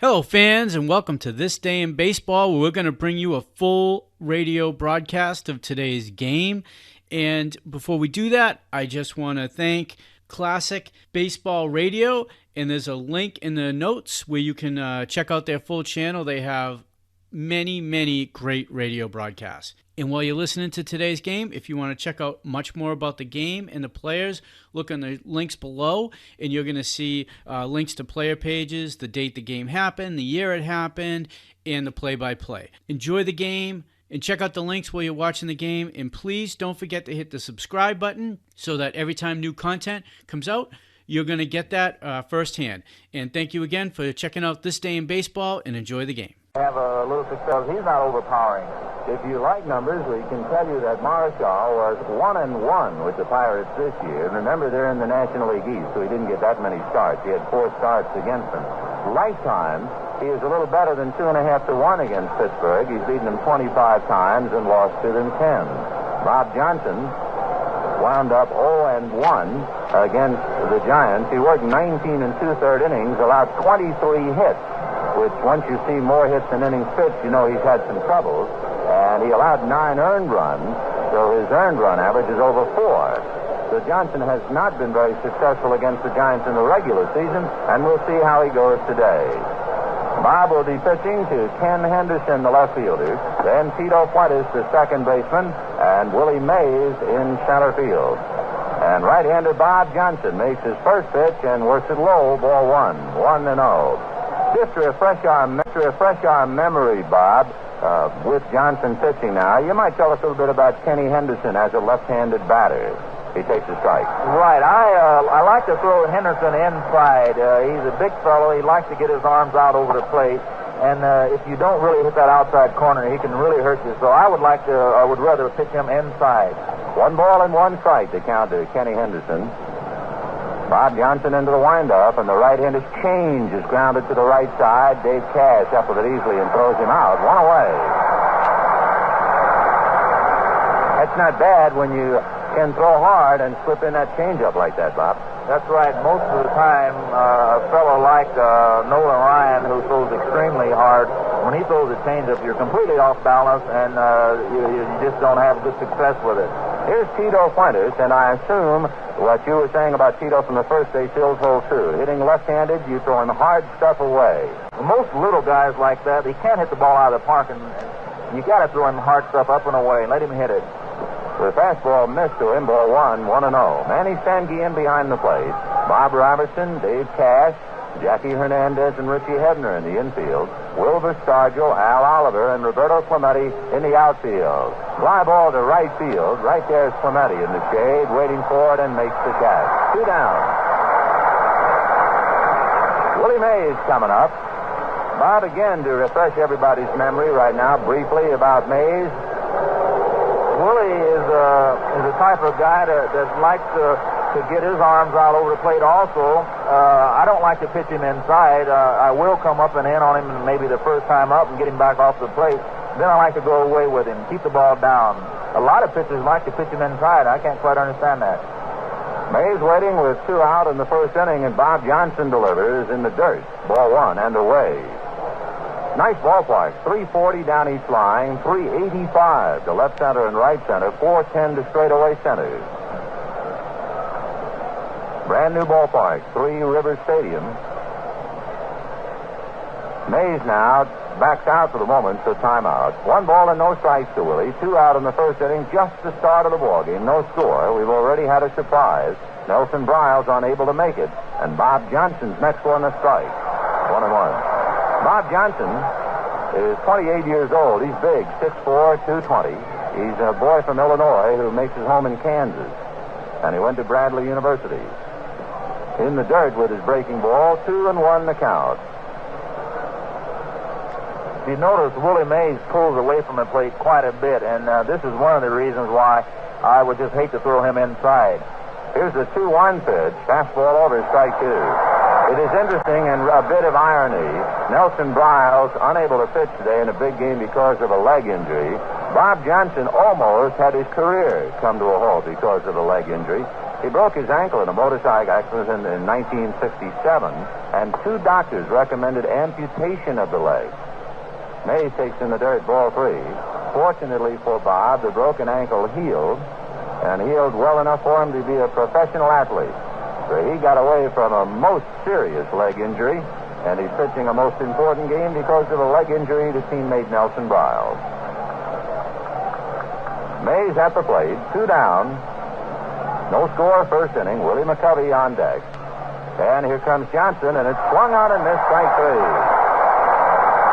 Hello, fans, and welcome to This Day in Baseball, where we're going to bring you a full radio broadcast of today's game. And before we do that, I just want to thank Classic Baseball Radio, and there's a link in the notes where you can check out their full channel. They have many great radio broadcasts. And while you're listening to today's game, if you want to check out much more about the game and the players, look on the links below, and you're going to see links to player pages, the date the game happened, the year it happened, and the play-by-play. Enjoy the game, and check out the links while you're watching the game. And please don't forget to hit the subscribe button so that every time new content comes out, you're going to get that firsthand. And thank you again for checking out This Day in Baseball, and enjoy the game. Have a little success. He's not overpowering. If you like numbers, we can tell you that Marshall was 1-1 with the Pirates this year. Remember, they're in the National League East, so he didn't get that many starts. He had 4 starts against them. Lifetime, he is a little better than 2.5 to 1 against Pittsburgh. He's beaten them 25 times and lost to them 10. Bob Johnson wound up 0-1 against the Giants. He worked 19 2/3 innings, allowed 23 hits, which once you see more hits than innings pitched, you know he's had some troubles. And he allowed 9 earned runs, so his earned run average is over 4. So Johnson has not been very successful against the Giants in the regular season, and we'll see how he goes today. Bob will be pitching to Ken Henderson, the left fielder, then Tito Fuentes, the second baseman, and Willie Mays in center field. And right-hander Bob Johnson makes his first pitch and works it low, ball 1, 1-0. Just to refresh our memory, Bob, with Johnson pitching now, you might tell us a little bit about Kenny Henderson as a left-handed batter. He takes a strike. Right. I like to throw Henderson inside. He's a big fellow. He likes to get his arms out over the plate. And if you don't really hit that outside corner, he can really hurt you. So I would rather pitch him inside. 1 ball and 1 strike to count to Kenny Henderson. Bob Johnson into the windup, and the right-hander's change is grounded to the right side. Dave Cash up with it easily and throws him out. 1 away. That's not bad when you can throw hard and slip in that changeup like that, Bob. That's right. Most of the time, a fellow like Nolan Ryan, who throws extremely hard, when he throws a changeup, you're completely off balance, and you just don't have good success with it. Here's Tito Fuentes, and I assume what you were saying about Tito from the first day still holds true. Hitting left-handed, you throwing hard stuff away. Most little guys like that, he can't hit the ball out of the park, and you got to throw him hard stuff up and away and let him hit it. The fastball missed to him, ball 1, 1-0. Manny Stange in behind the plate. Bob Robertson, Dave Cash, Jackie Hernandez, and Richie Hebner in the infield. Wilbur Stargell, Al Oliver, and Roberto Clemente in the outfield. Fly ball to right field. Right there's Clemente in the shade, waiting for it, and makes the catch. 2 down. Willie Mays coming up. Bob, again, to refresh everybody's memory right now, briefly about Mays. Willie is a type of guy that likes to get his arms out over the plate also. I don't like to pitch him inside. I will come up and in on him maybe the first time up and get him back off the plate. Then I like to go away with him, keep the ball down. A lot of pitchers like to pitch him inside. I can't quite understand that. Mays waiting with 2 out in the first inning, and Bob Johnson delivers in the dirt. Ball 1 and away. Nice ballpark. 340 down each line, 385 to left center and right center, 410 to straightaway centers. Brand new ballpark, 3 Rivers Stadium. Mays now backs out for the moment, so timeout. 1 ball and no strikes to Willie. 2 out in the first inning, just the start of the ballgame. No score. We've already had a surprise. Nelson Briles unable to make it, and Bob Johnson's next one a strike. 1-1. Bob Johnson is 28 years old. He's big, 6'4", 220. He's a boy from Illinois who makes his home in Kansas, and he went to Bradley University. In the dirt with his breaking ball, 2-1 the count. You notice Willie Mays pulls away from the plate quite a bit, and this is one of the reasons why I would just hate to throw him inside. Here's the 2-1 pitch. Fastball over, strike 2. It is interesting and a bit of irony. Nelson Briles unable to pitch today in a big game because of a leg injury. Bob Johnson almost had his career come to a halt because of a leg injury. He broke his ankle in a motorcycle accident in 1967, and 2 doctors recommended amputation of the leg. Mays takes in the dirt, ball 3. Fortunately for Bob, the broken ankle healed, and healed well enough for him to be a professional athlete. So he got away from a most serious leg injury, and he's pitching a most important game because of a leg injury to teammate Nelson Briles. Mays at the plate, 2 down. No score, first inning. Willie McCovey on deck. And here comes Johnson, and it's swung on and missed, strike 3.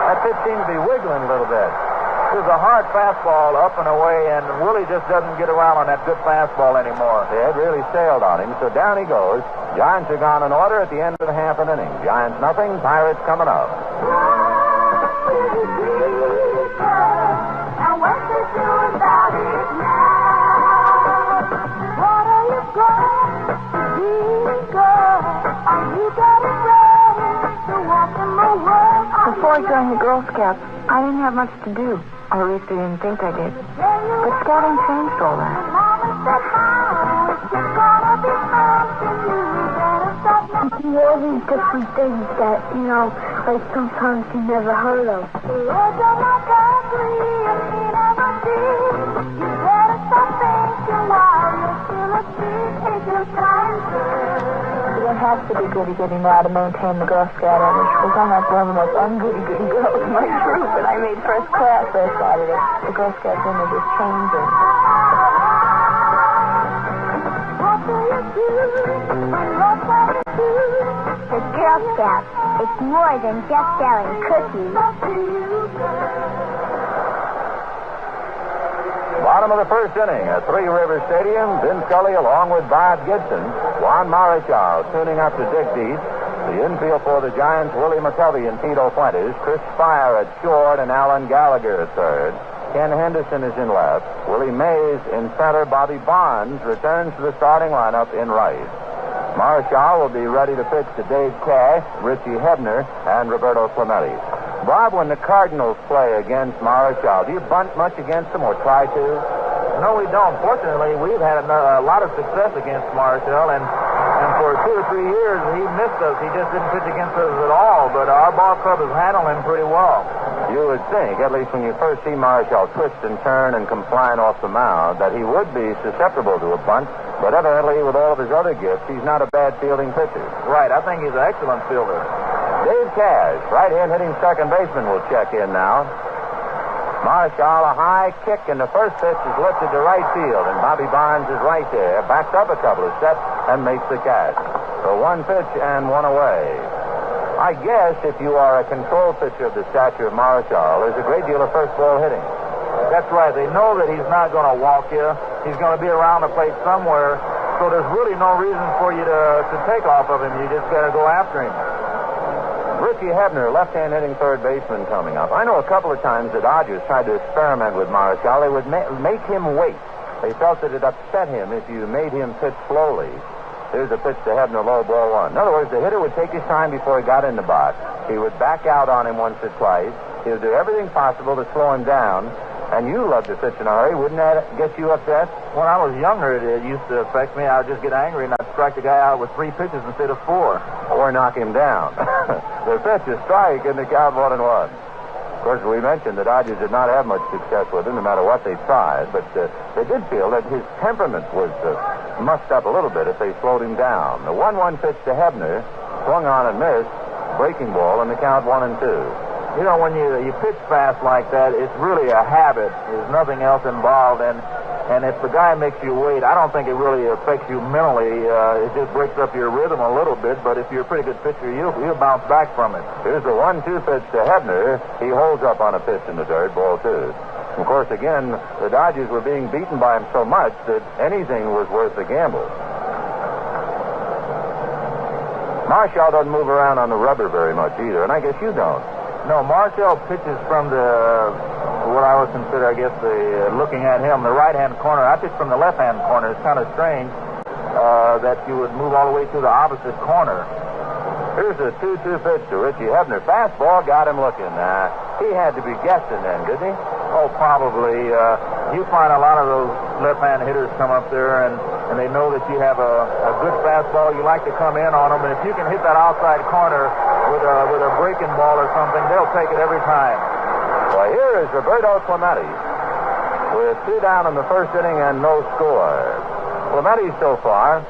That pitch seemed to be wiggling a little bit. It was a hard fastball up and away, and Willie just doesn't get around on that good fastball anymore. It really sailed on him, so down he goes. Giants are gone in order at the end of the half an inning. Giants nothing, Pirates coming up. Before I joined the Girl Scouts, I didn't have much to do. Or at least I didn't think I did. But scouting changed all that. You do all these different things that, like sometimes you never heard of. You don't have to be goody-goody now to maintain the Girl Scout image, because I'm like one of the most ungoody-goody girls in my troop, and I made first class last Saturday. The Girl Scout image is changing. The Girl Scout, it's more than just selling cookies. Bottom of the first inning at Three Rivers Stadium. Vin Scully along with Bob Gibson. Juan Marichal tuning up to Dick Dietz. The infield for the Giants, Willie McCovey and Tito Fuentes. Chris Spire at short and Alan Gallagher at third. Ken Henderson is in left. Willie Mays in center. Bobby Bonds returns to the starting lineup in right. Marichal will be ready to pitch to Dave Cash, Richie Hebner, and Roberto Clemente. Bob, when the Cardinals play against Marichal, do you bunt much against them or try to? No, we don't. Fortunately, we've had a lot of success against Marichal, and for 2 or 3 years, he missed us. He just didn't pitch against us at all, but our ball club has handled him pretty well. You would think, at least when you first see Marichal twist and turn and come flying off the mound, that he would be susceptible to a bunt, but evidently, with all of his other gifts, he's not a bad fielding pitcher. Right, I think he's an excellent fielder. Dave Cash, right-hand hitting second baseman, will check in now. Marichal, a high kick, and the first pitch is lifted to right field, and Bobby Bonds is right there, backs up a couple of steps, and makes the catch. So 1 pitch and 1 away. I guess if you are a control pitcher of the stature of Marichal, there's a great deal of first ball hitting. That's right. They know that he's not going to walk you. He's going to be around the plate somewhere, so there's really no reason for you to take off of him. You just got to go after him. Richie Hebner, left-hand hitting third baseman, coming up. I know a couple of times the Dodgers tried to experiment with Marichal. They would make him wait. They felt that it upset him if you made him pitch slowly. Here's a pitch to Hebner, low, ball 1. In other words, the hitter would take his time before he got in the box. He would back out on him once or twice. He would do everything possible to slow him down. And you love to pitch in a hurry. Wouldn't that get you upset? When I was younger, it used to affect me. I would just get angry, and I'd strike the guy out with 3 pitches instead of 4. Or knock him down. The pitch is strike, and the count 1-1. Of course, we mentioned the Dodgers did not have much success with him, no matter what they tried. But they did feel that his temperament was mussed up a little bit if they slowed him down. The 1-1 pitch to Hebner, swung on and missed. Breaking ball, and the count 1-2. You know, when you pitch fast like that, it's really a habit. There's nothing else involved, and if the guy makes you wait, I don't think it really affects you mentally. It just breaks up your rhythm a little bit, but if you're a pretty good pitcher, you'll bounce back from it. Here's the 1-2 pitch to Hebner. He holds up on a pitch in the dirt, ball 2. Of course, again, the Dodgers were being beaten by him so much that anything was worth the gamble. Marichal doesn't move around on the rubber very much either, and I guess you don't. No, Marichal pitches from what I would consider, I guess, looking at him, the right-hand corner. I pitch from the left-hand corner. It's kind of strange that you would move all the way to the opposite corner. Here's a 2-2 pitch to Richie Hebner. Fastball got him looking. He had to be guessing then, didn't he? Oh, probably. You find a lot of those left-hand hitters come up there, and and they know that you have a good fastball, you like to come in on them. And if you can hit that outside corner with a breaking ball or something, they'll take it every time. Well, here is Roberto Clemente with 2 down in the first inning and no score. Clemente so far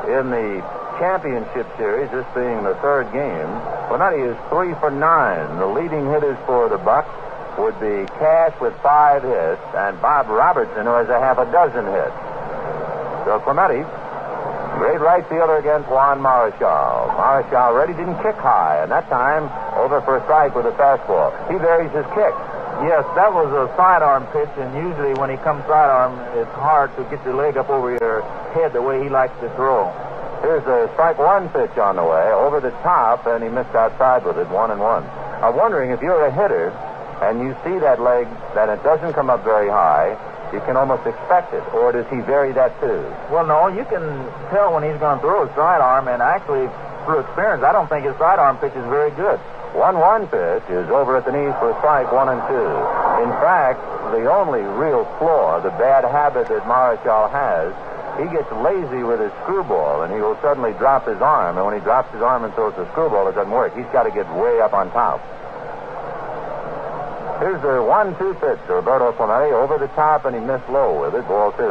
in the championship series, this being the 3rd game, Clemente is 3 for 9. The leading hitters for the Bucs would be Cash with 5 hits and Bob Robertson, who has a half a dozen hits. So Clemente, great right fielder against Juan Marichal. Marichal ready, didn't kick high, and that time over for a strike with a fastball. He varies his kick. Yes, that was a sidearm pitch, and usually when he comes sidearm, it's hard to get your leg up over your head the way he likes to throw. Here's a strike 1 pitch on the way, over the top, and he missed outside with it, 1-1. I'm wondering if you're a hitter and you see that leg, that it doesn't come up very high, you can almost expect it, or does he vary that too? Well, no, you can tell when he's going to throw a sidearm, and actually, through experience, I don't think his sidearm pitch is very good. 1-1 pitch is over at the knees for strike 1 and 2. In fact, the only real flaw, the bad habit that Marichal has, he gets lazy with his screwball, and he will suddenly drop his arm, and when he drops his arm and throws the screwball, it doesn't work. He's got to get way up on top. Here's the 1-2 pitch to Roberto Clemente, over the top, and he missed low with it, ball 2.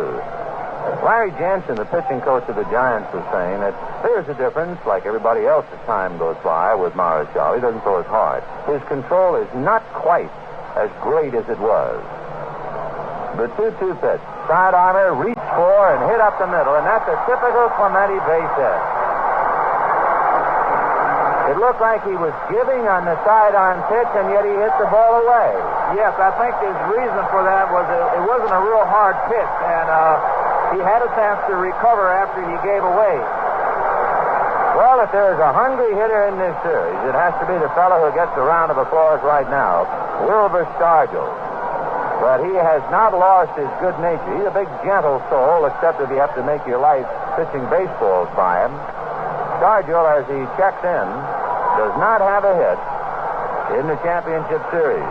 Larry Jansen, the pitching coach of the Giants, was saying that there's a difference, like everybody else as time goes by, with Marichal. He doesn't throw as hard. His control is not quite as great as it was. The 2-2 pitch, sidearmer, reach for, and hit up the middle, and that's a typical Clemente base hit. It looked like he was giving on the sidearm pitch, and yet he hit the ball away. Yes, I think his reason for that was it wasn't a real hard pitch, and he had a chance to recover after he gave away. Well, if there's a hungry hitter in this series, it has to be the fellow who gets a round of applause right now, Wilbur Stargell. But he has not lost his good nature. He's a big, gentle soul, except if you have to make your life pitching baseballs by him. Stargell, as he checks in, does not have a hit in the championship series.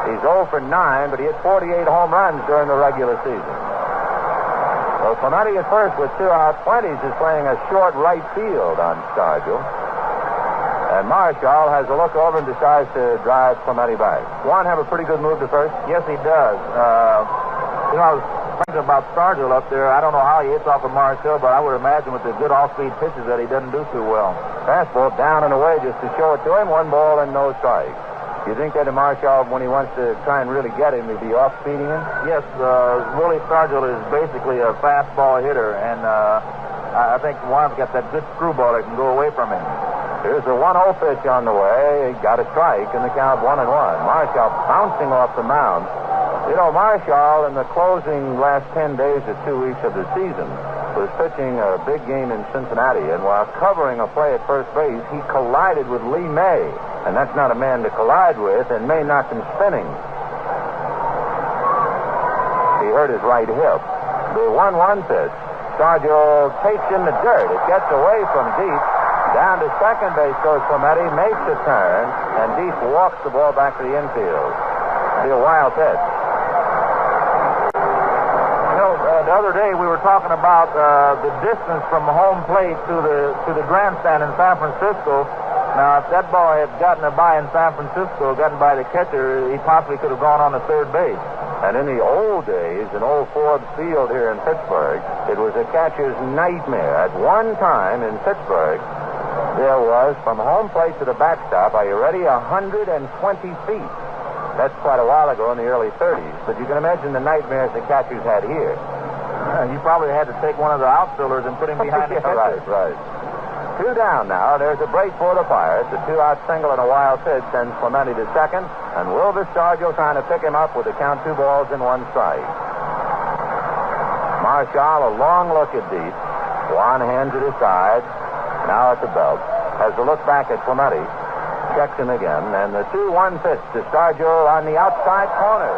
He's 0 for 9, but he hit 48 home runs during the regular season. Well, Clemente at first with 2 out. Fuentes is playing a short right field on Stargell. And Marichal has a look over and decides to drive Clemente back. Juan have a pretty good move to first? Yes, he does. I was thinking about Stargell up there. I don't know how he hits off of Marichal, but I would imagine with the good off-speed pitches that he doesn't do too well. Fastball down and away just to show it to him. 1 ball and no strike. You think that Marichal, when he wants to try and really get him, he'd be off-speeding him? Yes, Willie Stargell is basically a fastball hitter, and I think Juan's got that good screwball that can go away from him. Here's a 1-0 pitch on the way. He got a strike in the count 1-1. Marichal bouncing off the mound. You know, Marichal in the closing last 10 days or 2 weeks of the season was pitching a big game in Cincinnati, and while covering a play at first base, he collided with Lee May, and that's not a man to collide with, and May knocked him spinning. He hurt his right hip. The 1-1 pitch, Stargell takes in the dirt. It gets away from Deep. Down to second base goes Clemente, makes a turn, and Deep walks the ball back to the infield. It'll be a wild pitch. The other day we were talking about the distance from home plate to the grandstand in San Francisco. Now, if that ball had gotten by in San Francisco, gotten by the catcher, he possibly could have gone on to third base. And in the old days, in old Forbes Field here in Pittsburgh, it was a catcher's nightmare. At one time in Pittsburgh, there was, from home plate to the backstop, are you ready, 120 feet. That's quite a while ago in the early 30s, but you can imagine the nightmares the catchers had here. You probably had to take one of the outfielders and put him behind the catcher. Right. 2 down now. There's a break for the Pirates. A 2-out single and a wild pitch sends Clemente to second, and Wilbur Stargell trying to pick him up with the count 2 balls and 1 strike. Marichal, a long look at Deep. Juan hands it aside. Now at the belt. Has a look back at Clemente. Checks him again, and the 2-1 pitch to Stargell on the outside corner.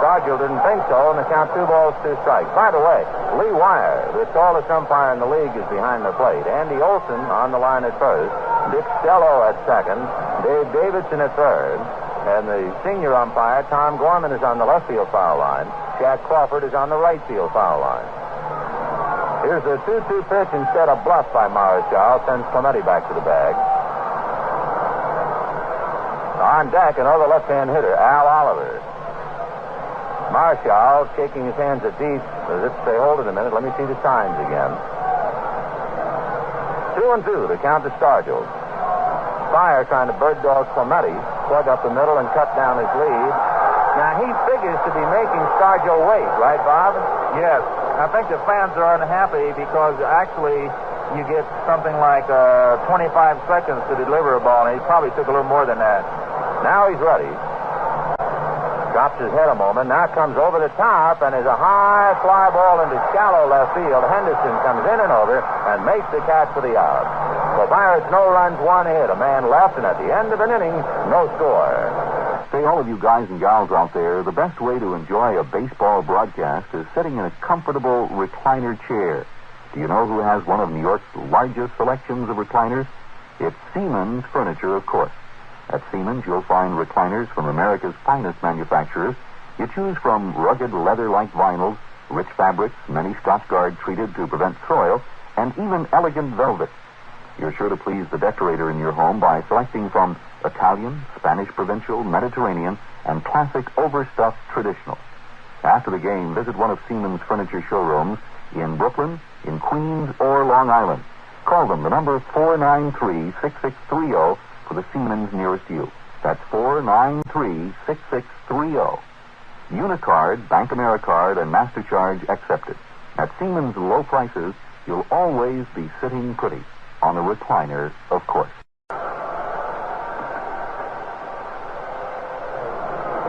Stargell didn't think so, and the count 2 balls, 2 strikes. By the way, Lee Wire, the tallest umpire in the league, is behind the plate. Andy Olson on the line at first. Dick Stello at second. Dave Davidson at third. And the senior umpire, Tom Gorman, is on the left field foul line. Jack Crawford is on the right field foul line. Here's the 2-2 pitch instead of bluff by Marichal. Sends Clemente back to the bag. On deck, another left-hand hitter, Al Oliver. Marichal shaking his hands at Dietz as if to say, hold it a minute, let me see the signs again. 2-2, the count to Stargell. Fire trying to bird dog Clemente, plug up the middle and cut down his lead. Now, he figures to be making Stargell wait, right, Bob? Yes. I think the fans are unhappy because actually you get something like 25 seconds to deliver a ball, and he probably took a little more than that. Now he's ready. Drops his head a moment. Now comes over the top and is a high fly ball into shallow left field. Henderson comes in and over and makes the catch for the out. The Pirates, no runs, one hit. A man left, and at the end of an inning, no score. Say, all of you guys and gals out there, the best way to enjoy a baseball broadcast is sitting in a comfortable recliner chair. Do you know who has one of New York's largest selections of recliners? It's Siemens Furniture, of course. At Siemens, you'll find recliners from America's finest manufacturers. You choose from rugged leather-like vinyls, rich fabrics, many Scotch-Guard treated to prevent soil, and even elegant velvet. You're sure to please the decorator in your home by selecting from Italian, Spanish Provincial, Mediterranean, and classic overstuffed traditional. After the game, visit one of Siemens Furniture showrooms in Brooklyn, in Queens, or Long Island. Call them, the number 493-6630 for the Siemens nearest you. That's 493-6630. Unicard, Bank AmeriCard, and MasterCharge accepted. At Siemens low prices, you'll always be sitting pretty. On a recliner, of course.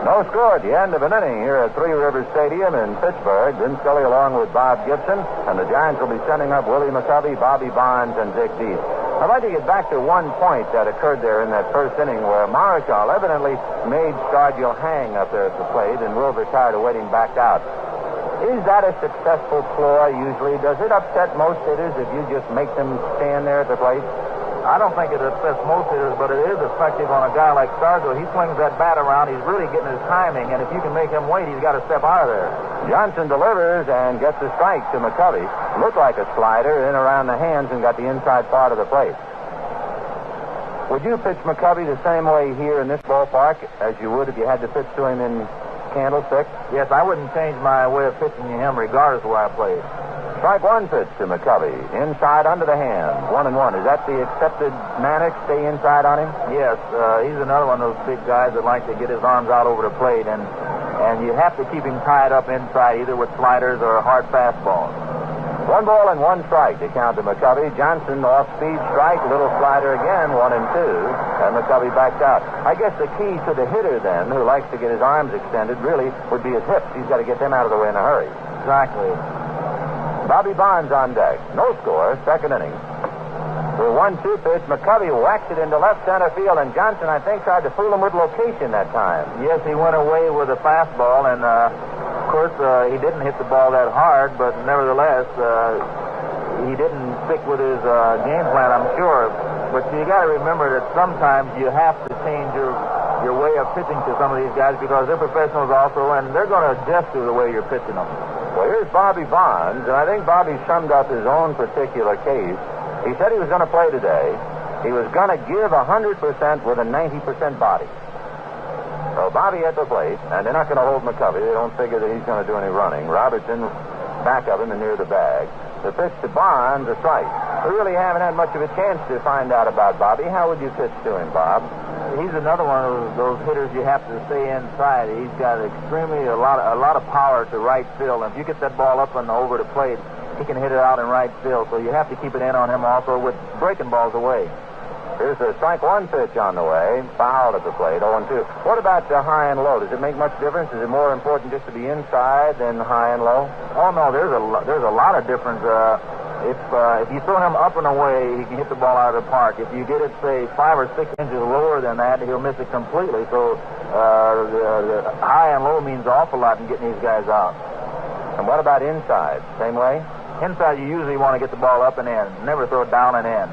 No score at the end of an inning here at Three Rivers Stadium in Pittsburgh. Vin Scully along with Bob Gibson, and the Giants will be sending up Willie McCovey, Bobby Bonds, and Dick Dietz. I'd like to get back to one point that occurred there in that first inning where Marichal evidently made Stargell hang up there at the plate, and Wilbur, tired of waiting, backed out. Is that a successful ploy usually? Does it upset most hitters if you just make them stand there at the plate? I don't think it upsets most hitters, but it is effective on a guy like Stargell. He swings that bat around. He's really getting his timing, and if you can make him wait, he's got to step out of there. Johnson delivers and gets a strike to McCovey. Looked like a slider in around the hands and got the inside part of the plate. Would you pitch McCovey the same way here in this ballpark as you would if you had to pitch to him in Candlestick? Yes, I wouldn't change my way of pitching to him regardless of where I played. Strike one pitch to McCovey. Inside under the hand. 1-1. Is that the accepted manner? Stay inside on him? Yes. He's another one of those big guys that like to get his arms out over the plate, and you have to keep him tied up inside either with sliders or hard fastballs. 1 ball and 1 strike to count to McCovey. Johnson off-speed strike, little slider again, 1-2, and McCovey backed out. I guess the key to the hitter then, who likes to get his arms extended, really would be his hips. He's got to get them out of the way in a hurry. Exactly. Bobby Bonds on deck. No score, second inning. The 1-2 pitch, McCovey whacks it into left center field, and Johnson, I think, tried to fool him with location that time. Yes, he went away with a fastball, and of course, he didn't hit the ball that hard, but nevertheless, he didn't stick with his game plan, I'm sure. But you got to remember that sometimes you have to change your way of pitching to some of these guys because they're professionals also, and they're going to adjust to the way you're pitching them. Well, here's Bobby Bonds, and I think Bobby summed up his own particular case. He said he was going to play today. He was going to give 100% with a 90% body. So Bobby at the plate, and they're not going to hold McCovey. They don't figure that he's going to do any running. Robertson back of him and near the bag. The pitch to Bonds, a strike. We really haven't had much of a chance to find out about Bobby. How would you pitch to him, Bob? He's another one of those hitters you have to stay inside. He's got a lot of power to right field. And if you get that ball up and over the plate, he can hit it out in right field. So you have to keep it in on him also with breaking balls away. Here's a strike one pitch on the way. Fouled at the plate, 0-2. What about the high and low? Does it make much difference? Is it more important just to be inside than high and low? Oh, no, there's a lot of difference. If you throw him up and away, he can hit the ball out of the park. If you get it, say, 5 or 6 inches lower than that, he'll miss it completely. So the high and low means an awful lot in getting these guys out. And what about inside? Same way? Inside, you usually want to get the ball up and in. Never throw it down and in.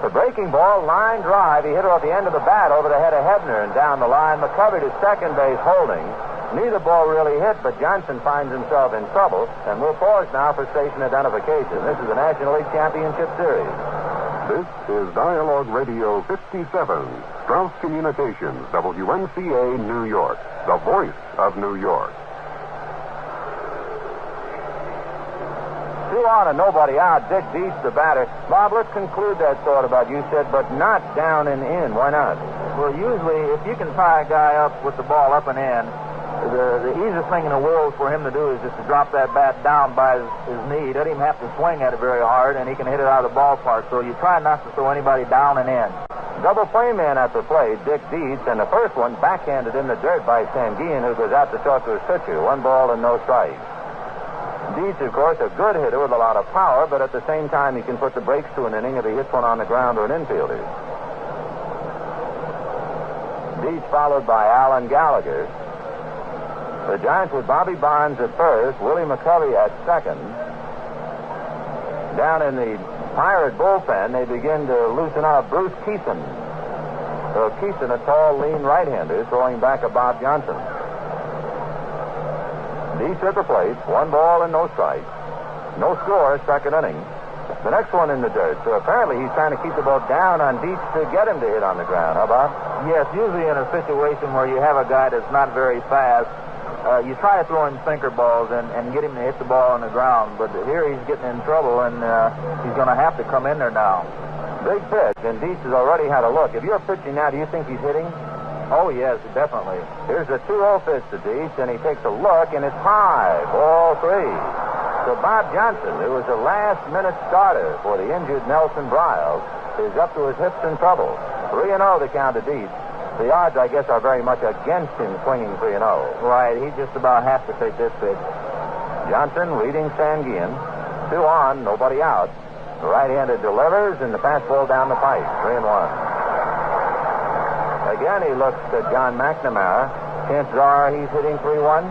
The breaking ball, line drive. He hit it off the end of the bat over the head of Hebner and down the line. McCovey to second base holding. Neither ball really hit, but Johnson finds himself in trouble, and we'll pause now for station identification. This is the National League Championship Series. This is Dialogue Radio 57, Strauss Communications, WNCA, New York, the voice of New York. 2 on and nobody out. Dick Dietz, the batter. Bob, let's conclude that thought about you said, but not down and in. Why not? Well, usually, if you can tie a guy up with the ball up and in, the easiest thing in the world for him to do is just to drop that bat down by his knee. Doesn't even have to swing at it very hard, and he can hit it out of the ballpark. So you try not to throw anybody down and in. Double play man at the plate, Dick Dietz, and the first one backhanded in the dirt by Sanguin, who goes out to talk to his pitcher. 1 ball and no strikes. Dietz, of course, a good hitter with a lot of power, but at the same time, he can put the brakes to an inning if he hits one on the ground or an infielder. Dietz followed by Alan Gallagher. The Giants with Bobby Bonds at first, Willie McCovey at second. Down in the Pirate bullpen, they begin to loosen up Bruce Keeson. So Keeson, a tall, lean right-hander, throwing back at Bob Johnson. Dietz at the plate, 1 ball and no strikes. No score, second inning. The next one in the dirt. So apparently he's trying to keep the ball down on Dietz to get him to hit on the ground. How about? Yes, usually in a situation where you have a guy that's not very fast, you try to throw him sinker balls and get him to hit the ball on the ground. But here he's getting in trouble, and he's going to have to come in there now. Big pitch, and Dietz has already had a look. If you're pitching now, do you think he's hitting? Oh, yes, definitely. Here's a 2-0 pitch to Dietz, and he takes a look, and it's high. Ball 3. So Bob Johnson, who was a last-minute starter for the injured Nelson Briles, is up to his hips in trouble. 3-0 the count to Dietz. The odds, I guess, are very much against him swinging 3-0. Right, he just about has to take this pitch. Johnson reading Sanguin. 2 on, nobody out. The right-handed delivers, and the fastball down the pipe. 3-1. Again, he looks at John McNamara. Chances are he's hitting 3-1.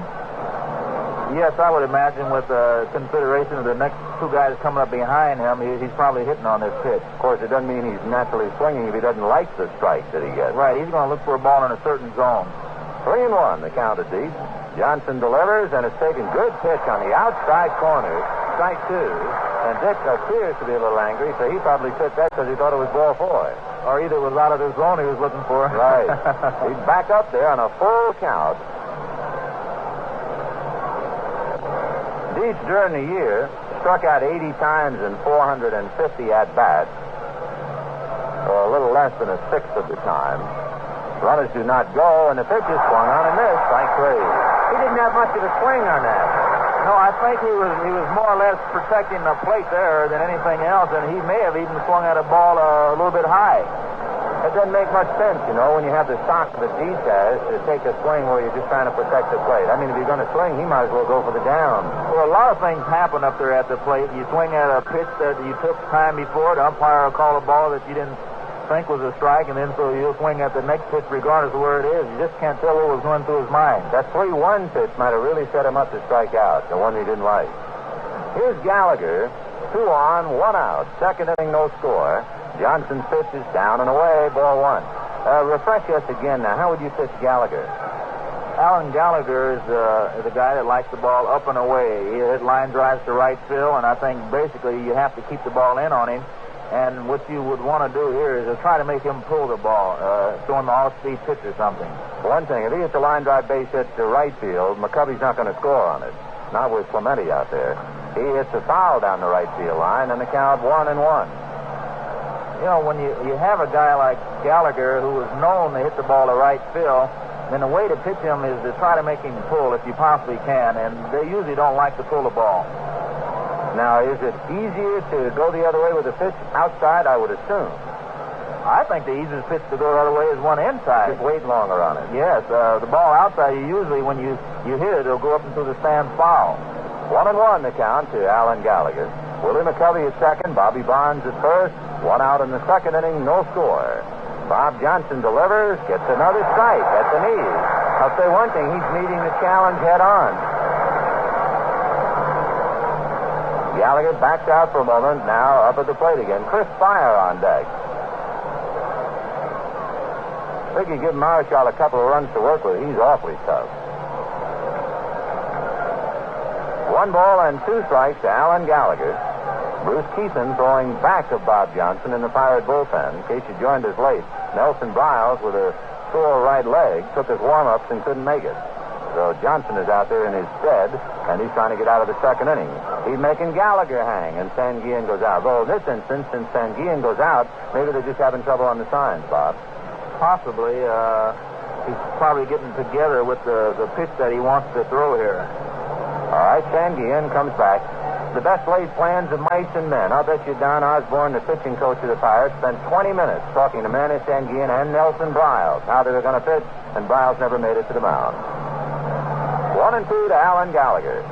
Yes, I would imagine with consideration of the next 2 guys coming up behind him, he's probably hitting on this pitch. Of course, it doesn't mean he's naturally swinging if he doesn't like the strike that he gets. Right, he's going to look for a ball in a certain zone. 3-1, the count at Dietz. Johnson delivers, and it's taken good pitch on the outside corner. Strike 2. And Dick appears to be a little angry, so he probably took that because he thought it was ball 4. Or either it was out of the zone he was looking for. Right. He's back up there on a full count. Dietz, during the year, struck out 80 times in 450 at-bats, or a little less than a sixth of the time. Runners do not go, and the pitch is swung on and missed. Strike 3. He didn't have much of a swing on that. No, I think he was more or less protecting the plate there than anything else, and he may have even swung at a ball a little bit high. It doesn't make much sense, you know, when you have the stock that Dietz has to take a swing where you're just trying to protect the plate. I mean, if you're going to swing, he might as well go for the down. Well, a lot of things happen up there at the plate. You swing at a pitch that you took time before. The umpire will call a ball that you didn't think was a strike, and then so you'll swing at the next pitch regardless of where it is. You just can't tell what was going through his mind. That 3-1 pitch might have really set him up to strike out, the one he didn't like. Here's Gallagher. 2 on, 1 out. Second inning, no score. Johnson's pitch is down and away, ball 1. Refresh us again now. How would you pitch Gallagher? Alan Gallagher is a guy that likes the ball up and away. He hit line drives to right field, and I think basically you have to keep the ball in on him. And what you would want to do here is to try to make him pull the ball, throw him an off-speed pitch or something. One thing, if he hits a line drive base hit to right field, McCovey's not going to score on it. Not with Clemente out there. He hits a foul down the right field line, and the count 1-1. You know, when you have a guy like Gallagher who is known to hit the ball to right field, then the way to pitch him is to try to make him pull if you possibly can, and they usually don't like to pull the ball. Now, is it easier to go the other way with a pitch outside, I would assume? I think the easiest pitch to go the other way is one inside. Just wait longer on it. Yes, the ball outside, usually when you hit it, it'll go up into the stand foul. 1-1 the count to Alan Gallagher. Willie McCovey at second, Bobby Bonds at first. 1 out in the second inning, no score. Bob Johnson delivers, gets another strike at the knees. I'll say one thing, he's meeting the challenge head on. Gallagher backs out for a moment, now up at the plate again. Chris Fire on deck. I think you give Marshall a couple of runs to work with. He's awfully tough. 1 ball and 2 strikes to Alan Gallagher. Bruce Keeson throwing back of Bob Johnson in the Pirate bullpen. In case you joined us late, Nelson Briles with a sore right leg took his warm-ups and couldn't make it. So Johnson is out there in his stead, and he's trying to get out of the second inning. He's making Gallagher hang, and Sanguillen goes out. Though in this instance, since Sanguillen goes out, maybe they're just having trouble on the signs, Bob. Possibly. He's probably getting together with the pitch that he wants to throw here. All right, Sanguillen comes back. The best laid plans of mice and men. I'll bet you Don Osborne, the pitching coach of the Pirates, spent 20 minutes talking to Manny Sanguillen and Nelson Briles, how they were going to pitch, and Briles never made it to the mound. 1-2 to Alan Gallagher.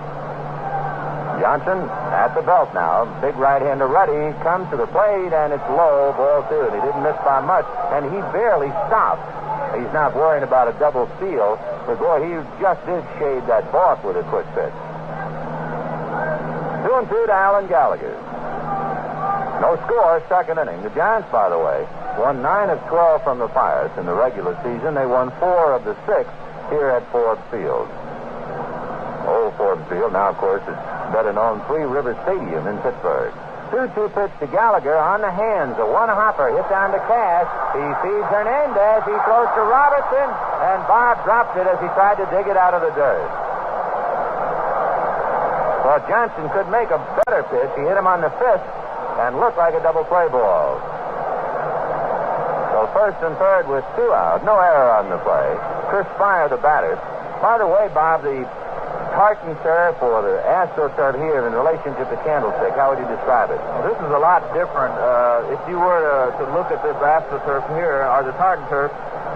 Johnson at the belt now. Big right-hander ready. Comes to the plate, and it's low. Ball 2. And he didn't miss by much, and he barely stopped. He's not worrying about a double steal, but boy, he just did shade that balk with a quick pitch. 2-2 to Alan Gallagher. No score, second inning. The Giants, by the way, won 9 of 12 from the Pirates in the regular season. They won 4 of the 6 here at Forbes Field. Old Forbes Field, now, of course, it's better known Three River Stadium in Pittsburgh. 2-2 pitch to Gallagher on the hands. A one-hopper hit down to Cash. He feeds Hernandez. He throws to Robertson, and Bob dropped it as he tried to dig it out of the dirt. Well, Johnson could make a better pitch. He hit him on the fist and looked like a double play ball. So first and third with 2 out. No error on the play. Chris Spire, the batter. By the way, Bob, the Tartan turf or the AstroTurf here in relationship to Candlestick, how would you describe it? Well, this is a lot different. If you were to look at this AstroTurf here, or the Tartan turf,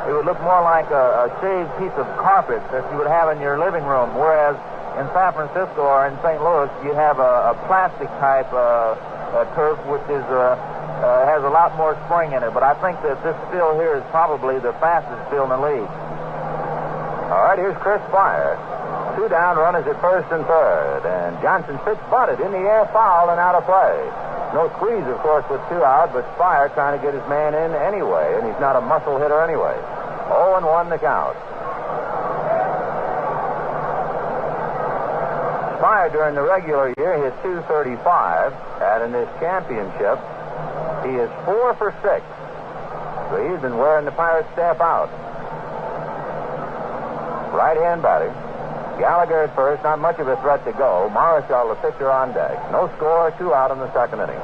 it would look more like a shaved piece of carpet that you would have in your living room, whereas in San Francisco or in St. Louis, you have a plastic type turf which is has a lot more spring in it. But I think that this field here is probably the fastest field in the league. All right, here's Chris Spire. 2 down, runners at first and third. And Johnson's pitch butted in the air, foul, and out of play. No squeeze, of course, with 2 out, but Spire trying to get his man in anyway, and he's not a muscle hitter anyway. 0-1 the count. Spire during the regular year hit .235, and in this championship, he is 4 for 6. So he's been wearing the Pirates staff out. Right-hand batter. Gallagher at first, not much of a threat to go. Marichal, the pitcher, on deck. No score, 2 out in the second inning.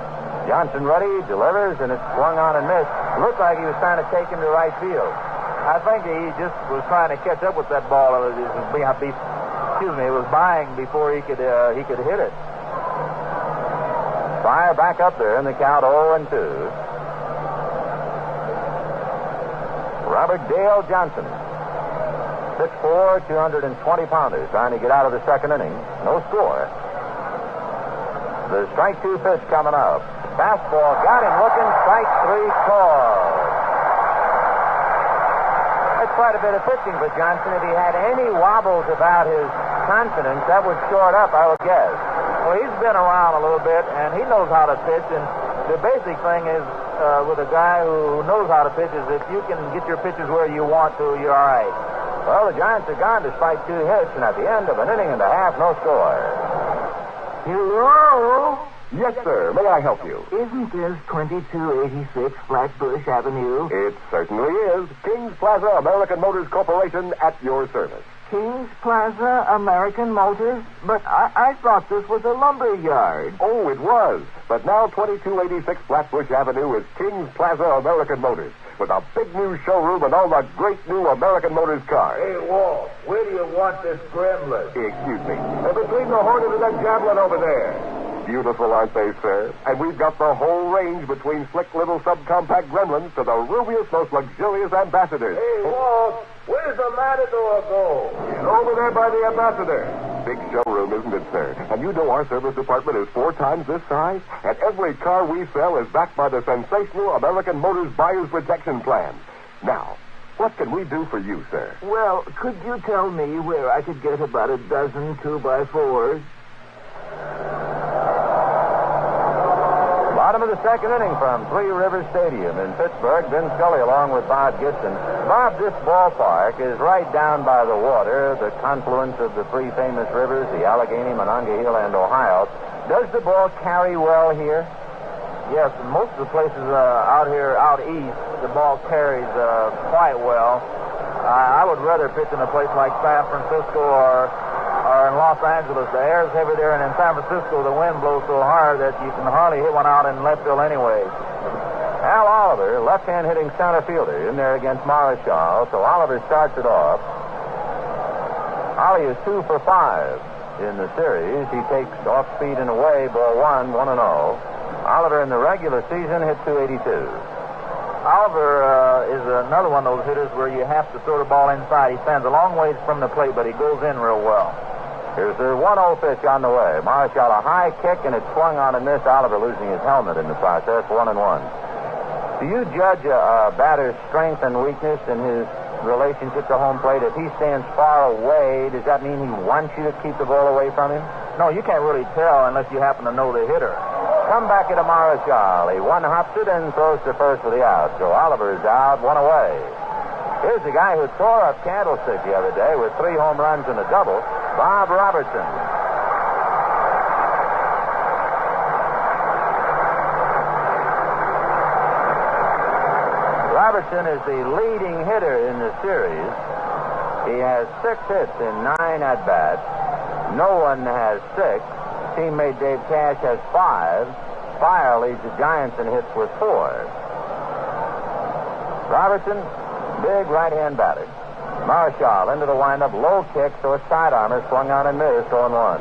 Johnson ready, delivers, and it's swung on and missed. Looked like he was trying to take him to right field. I think he just was trying to catch up with that ball. It was buying before he could hit it. Fire back up there in the count, 0-2. Robert Dale Johnson. 6'4", 220-pounder, trying to get out of the second inning. No score. The strike 2 pitch coming up. Fastball, got him looking, strike 3 called. That's quite a bit of pitching for Johnson. If he had any wobbles about his confidence, that would short up, I would guess. Well, he's been around a little bit, and he knows how to pitch, and the basic thing is with a guy who knows how to pitch is if you can get your pitches where you want to, you're all right. Well, the Giants are gone despite 2 hits, and at the end of an inning and a half, no score. Hello? Yes, sir. May I help you? Isn't this 2286 Flatbush Avenue? It certainly is. Kings Plaza American Motors Corporation at your service. Kings Plaza American Motors? But I thought this was a lumber yard. Oh, it was. But now 2286 Flatbush Avenue is Kings Plaza American Motors, with a big new showroom and all the great new American Motors cars. Hey, Walt, where do you want this gremlin? Excuse me. Between the Hornet and the Javelin over there. Beautiful, aren't they, sir? And we've got the whole range between slick little subcompact gremlins to the roomiest, most luxurious ambassadors. Hey, Walt, where's the Matador go? Over there by the ambassador. Big showroom, isn't it, sir? And you know our service department is 4 times this size, and every car we sell is backed by the sensational American Motors Buyer's Protection Plan. Now, what can we do for you, sir? Well, could you tell me where I could get about a dozen 2x4s? A lot Bottom of the second inning from Three Rivers Stadium in Pittsburgh. Vin Scully along with Bob Gibson. Bob, this ballpark is right down by the water, the confluence of the three famous rivers, the Allegheny, Monongahela, and Ohio. Does the ball carry well here? Yes, in most of the places out here, out east, the ball carries quite well. I would rather pitch in a place like San Francisco or in Los Angeles. The air's heavy there, and in San Francisco, the wind blows so hard that you can hardly hit one out in left field anyway. Al Oliver, left-hand hitting center fielder, in there against Marischal. So Oliver starts it off. Ollie is 2 for 5 in the series. He takes off speed and away, ball 1, 1-0. Oliver in the regular season hit 282. Oliver is another one of those hitters where you have to throw the ball inside. He stands a long ways from the plate, but he goes in real well. Here's the 1-0 pitch on the way. Marischal a high kick, and it swung on and missed. Oliver losing his helmet in the process, 1-1. Do you judge a batter's strength and weakness in his relationship to home plate? If he stands far away, does that mean he wants you to keep the ball away from him? No, you can't really tell unless you happen to know the hitter. Come back at Marischal. He one-hops it and throws to first for the out. So Oliver is out, 1 away. Here's the guy who tore up Candlestick the other day with 3 home runs and a double, Bob Robertson. Robertson is the leading hitter in the series. He has 6 hits in 9 at-bats. No one has 6. Teammate Dave Cash has 5. Fire leads the Giants in hits with 4. Robertson, big right-hand batter. Marischal into the windup, low kick, so a side armor swung on and missed, 0-1.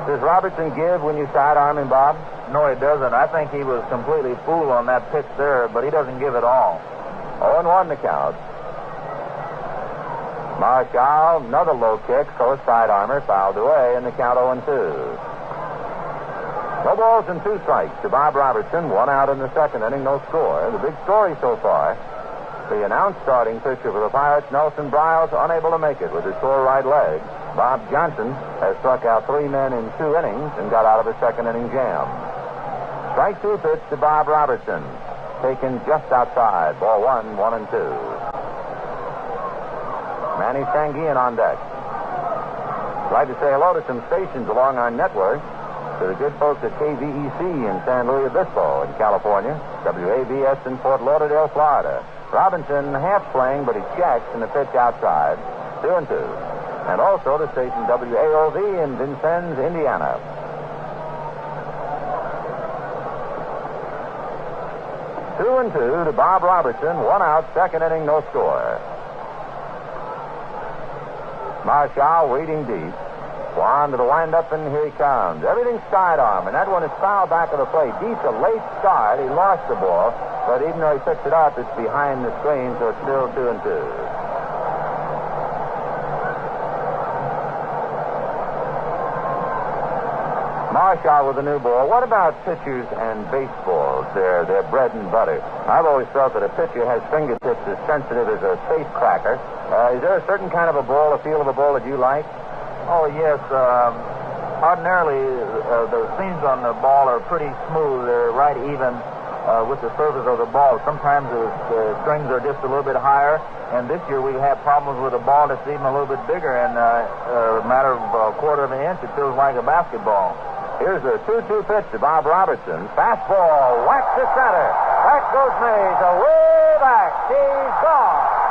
Does Robertson give when you side arm him, Bob? No, he doesn't. I think he was completely fooled on that pitch there, but he doesn't give it all. 0-1 the count. Marischal, another low kick, so a side armor fouled away, and the count 0-2. No balls and 2 strikes to Bob Robertson. 1 out in the second inning, no score. The big story so far, the announced starting pitcher for the Pirates, Nelson Briles, unable to make it with his sore right leg. Bob Johnson has struck out 3 men in 2 innings and got out of a second inning jam. Strike 2 pitch to Bob Robertson. Taken just outside. Ball 1, 1-2. Manny Sanguillen on deck. I'd like to say hello to some stations along our network. To the good folks at KVEC in San Luis Obispo in California. WABS in Fort Lauderdale, Florida. Robinson half swing, but he checks in the pitch outside. 2-2. And also to station WAOV in Vincennes, Indiana. 2-2 to Bob Robertson. 1 out, second inning, no score. Marischal waiting deep. Juan to the windup, and here he comes. Everything's sidearm, and that one is foul back of the plate. Deep's a late start. He lost the ball, but even though he picked it up, it's behind the screen, so it's still 2-2. Marischal with a new ball. What about pitchers and baseballs? They're bread and butter. I've always felt that a pitcher has fingertips as sensitive as a safecracker. Is there a certain kind of a ball, a feel of a ball that you like? Oh, yes. Ordinarily, the seams on the ball are pretty smooth. They're right even with the surface of the ball. Sometimes the strings are just a little bit higher, and this year we've had problems with a ball that's even a little bit bigger, and a matter of a quarter of an inch, it feels like a basketball. Here's the 2-2 pitch to Bob Robertson. Fastball, whack to center. Back goes Mays, way back. He's gone.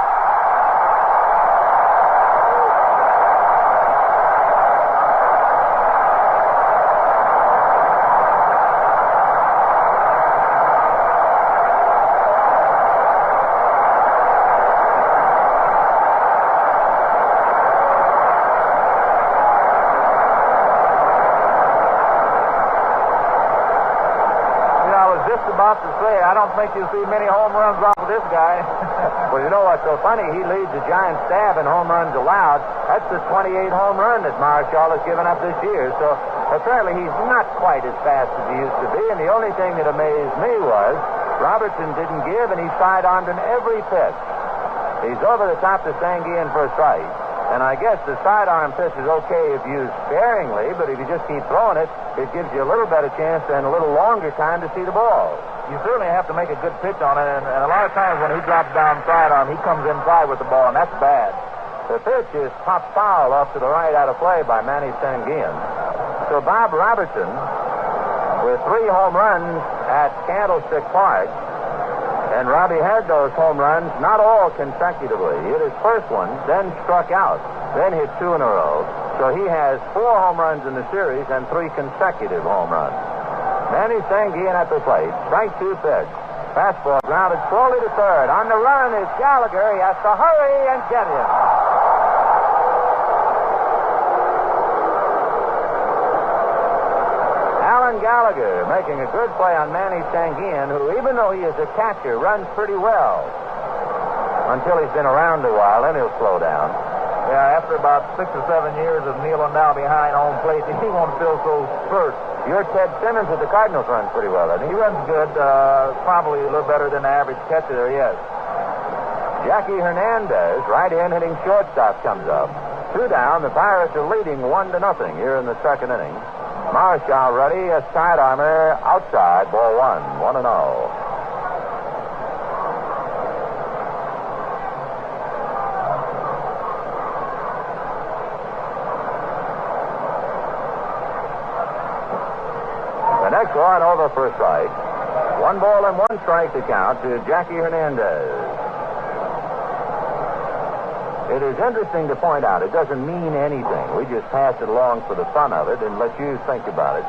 About to say, I don't think you'll see many home runs off of this guy. Well, you know what's so funny? He leads the Giants staff in home runs allowed. That's the 28 home run that Marischal has given up this year. So apparently he's not quite as fast as he used to be. And the only thing that amazed me was Robertson didn't give, and he sidearmed in every pitch. He's over the top to Sanguillen for a strike. And I guess the sidearm pitch is okay if used sparingly, but if you just keep throwing it, it gives you a little better chance and a little longer time to see the ball. You certainly have to make a good pitch on it, and a lot of times when he drops down sidearm, he comes inside with the ball, and that's bad. The pitch is popped foul off to the right out of play by Manny Sanguillen. So Bob Robertson, with 3 home runs at Candlestick Park, and Robbie had those home runs, not all consecutively. He hit his first one, then struck out, then hit 2 in a row. So he has 4 home runs in the series and 3 consecutive home runs. Manny Sanguillen at the plate. Strike 2 pitch. Fastball grounded slowly to third. On the run is Gallagher. He has to hurry and get him. Gallagher making a good play on Manny Sanguillen, who, even though he is a catcher, runs pretty well. Until he's been around a while, then he'll slow down. Yeah, after about 6 or 7 years of kneeling down behind home plate, he won't feel so spurt. Your Ted Simmons with the Cardinals runs pretty well, doesn't he? He runs good, probably a little better than the average catcher there, yes. Jackie Hernandez, right in, hitting shortstop, comes up. 2 down. The Pirates are leading 1-0 here in the second inning. Marshall ready, a sidearmer outside, ball 1, 1-0. The next one over for a strike. 1 ball and 1 strike to count to Jackie Hernandez. It is interesting to point out, it doesn't mean anything. We just pass it along for the fun of it and let you think about it.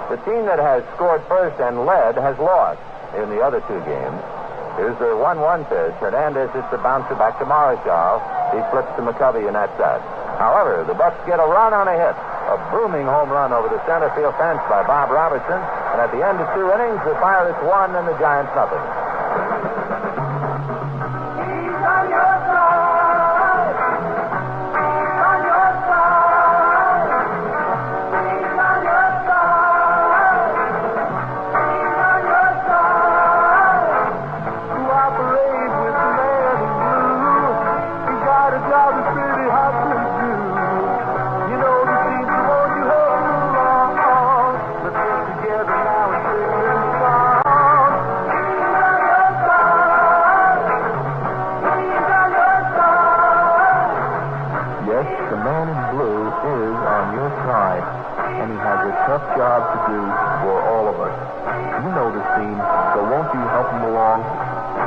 The team that has scored first and led has lost in the other 2 games. Here's the 1-1 pitch. Hernandez hits the bouncer back to Marshall. He flips to McCovey, and that's that. However, the Bucks get a run on a hit. A booming home run over the center field fence by Bob Robertson. And at the end of 2 innings, the Pirates won and the Giants nothing.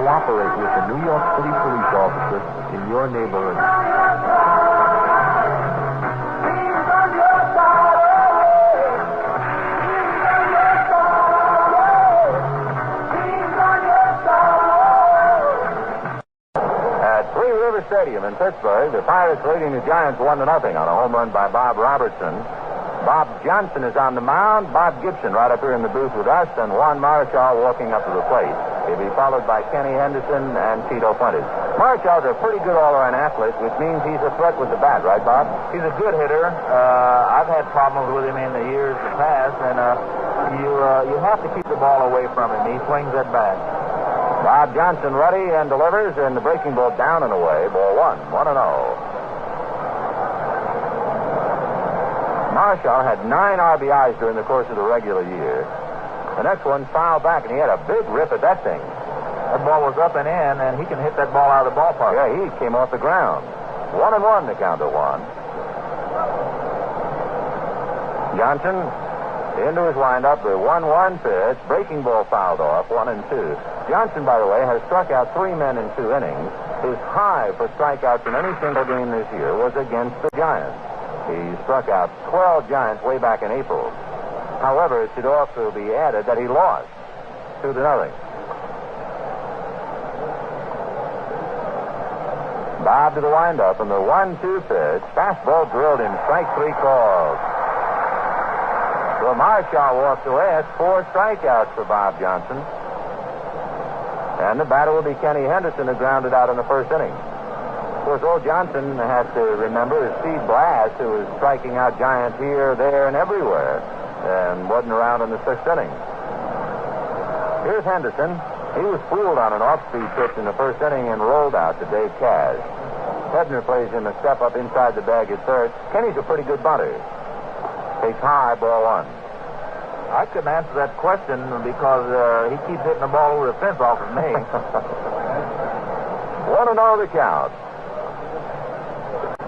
Cooperate with the New York City police officer in your neighborhood. At Three River Stadium in Pittsburgh, the Pirates leading the Giants 1-0 on a home run by Bob Robertson. Bob Johnson is on the mound. Bob Gibson right up here in the booth with us, and Juan Marshall walking up to the plate. He'll be followed by Kenny Henderson and Tito Fuentes. Marshall's a pretty good all-around athlete, which means he's a threat with the bat, right, Bob? He's a good hitter. I've had problems with him in the years past, and you have to keep the ball away from him. He swings that bat. Bob Johnson ready and delivers, and the breaking ball down and away. Ball 1-0. Marshall had 9 RBIs during the course of the regular year. The next one fouled back, and he had a big rip at that thing. That ball was up and in, and he can hit that ball out of the ballpark. Yeah, he came off the ground. 1-1 the count of 1. Johnson into his windup, the 1-1 pitch. Breaking ball fouled off, 1-2. Johnson, by the way, has struck out 3 men in 2 innings. His high for strikeouts in any single game this year was against the Giants. He struck out 12 Giants way back in April. However, it should also be added that he lost 2-0. Bob to the windup, and the 1-2 pitch. Fastball drilled him. Strike 3 called. So Marshall walks away. That's 4 strikeouts for Bob Johnson. And the batter will be Kenny Henderson, who grounded out in the first inning. Of course, old Johnson has to remember his Steve Blass, who was striking out Giants here, there, and everywhere, and wasn't around in the 6th inning. Here's Henderson. He was fooled on an off-speed pitch in the first inning and rolled out to Dave Cash. Hebner plays him a step up inside the bag at third. Kenny's a pretty good bunter. Takes high, ball one. I couldn't answer that question because he keeps hitting the ball over the fence off of me. 1-0 the count.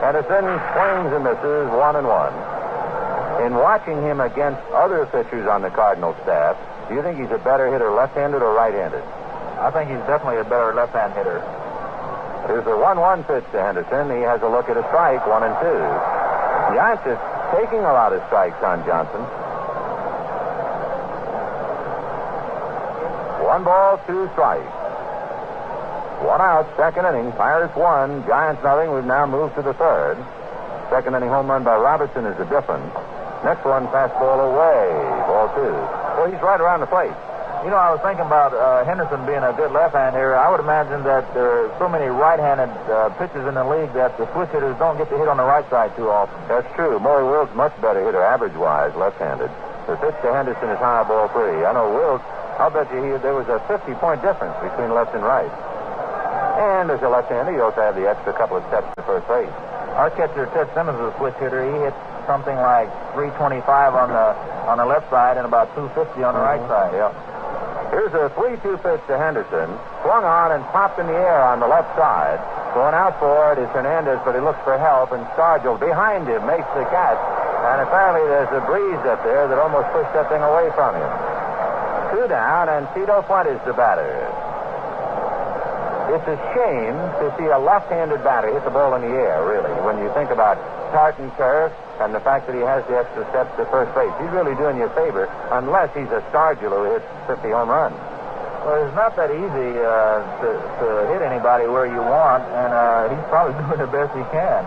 Henderson swings and misses, 1-1. In watching him against other pitchers on the Cardinal staff, do you think he's a better hitter left-handed or right-handed? I think he's definitely a better left-hand hitter. Here's a 1-1 pitch to Henderson. He has a look at a strike, 1-2. Giants is taking a lot of strikes on Johnson. 1 ball, 2 strikes. 1 out, second inning. Pirates 1, Giants nothing. We've now moved to the third. Second inning home run by Robertson is the difference. Next one, fastball away, ball 2. Well, he's right around the plate. You know, I was thinking about Henderson being a good left-hand hitter. I would imagine that there are so many right-handed pitchers in the league that the switch hitters don't get to hit on the right side too often. That's true. Maury Wills much better hitter, average-wise, left-handed. The pitch to Henderson is high, ball 3. I know Wills, I'll bet you there was a 50-point difference between left and right. And as a left-hander, you also have the extra couple of steps to first base. Our catcher, Ted Simmons, is a switch hitter. He hit something like 325 on the left side and about 250 on the right side. Yeah. Here's a 3-2 pitch to Henderson. Swung on and popped in the air on the left side. Going out for it is Hernandez, but he looks for help, and Stargell behind him makes the catch. And apparently there's a breeze up there that almost pushed that thing away from him. 2 down, and Tito Fuentes the batter. It's a shame to see a left-handed batter hit the ball in the air, really, when you think about start and turf and the fact that he has the extra steps to first base. He's really doing you a favor, unless he's a Stargell who hits 50 home runs. Well, it's not that easy to hit anybody where you want, and he's probably doing the best he can.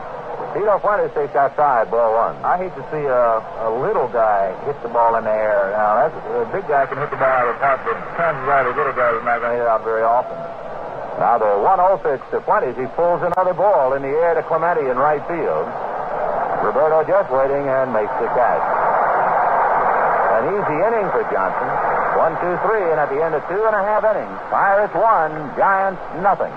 Tito Fuentes takes outside, ball 1. I hate to see a little guy hit the ball in the air. Now, a big guy can hit the ball out of the park, but chances are the little guy is not going to hit it out very often. Now the 1-0 pitch to Fuentes. He pulls another ball in the air to Clemente in right field. Roberto just waiting and makes the catch. An easy inning for Johnson. 1, 2, 3, and at the end of 2.5 innings, Pirates 1, Giants nothing.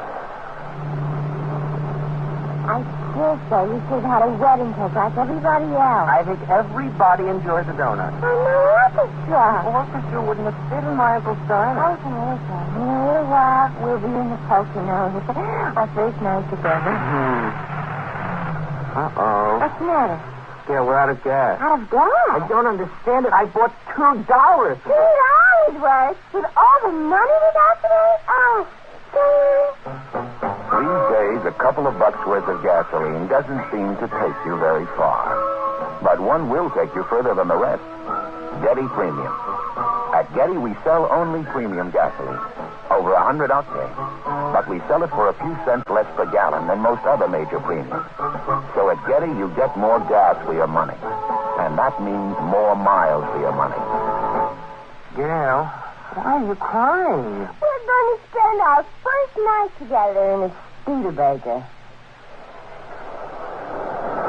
I swear so. You should have had a wedding cake like everybody else. I think everybody enjoys a donut. I know orchestra. Orchestra wouldn't have fit in my Uncle Steiner. Okay. In a little while, we'll be in the Poconos. Our first night together. Uh-oh. What's the matter? Yeah, we're out of gas. Out of gas? I don't understand it. I bought $2. $2 worth? With all the money we got today? Oh, These days, a couple of bucks worth of gasoline doesn't seem to take you very far. But one will take you further than the rest. Getty Premium. At Getty, we sell only premium gasoline. Over 100 octane. But we sell it for a few cents less per gallon than most other major premiums. So at Getty, you get more gas for your money. And that means more miles for your money. Gail, why are you crying? we're going to spend our first night together in a Studebaker.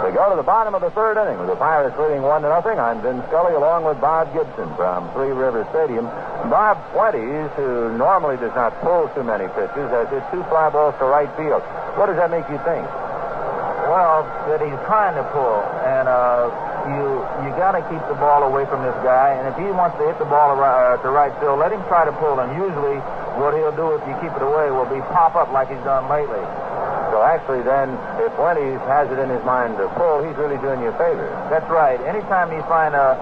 We go to the bottom of the third inning with the Pirates leading 1-0. I'm Vin Scully along with Bob Gibson from Three River Stadium. Bob Fuentes, who normally does not pull too many pitches, has hit 2 fly balls to right field. What does that make you think? Well, that he's trying to pull, and you got to keep the ball away from this guy. And if he wants to hit the ball to right field, let him try to pull. And usually, what he'll do if you keep it away will be pop up like he's done lately. So actually, then, if Fuentes has it in his mind to pull, he's really doing you a favor. That's right. Anytime you find a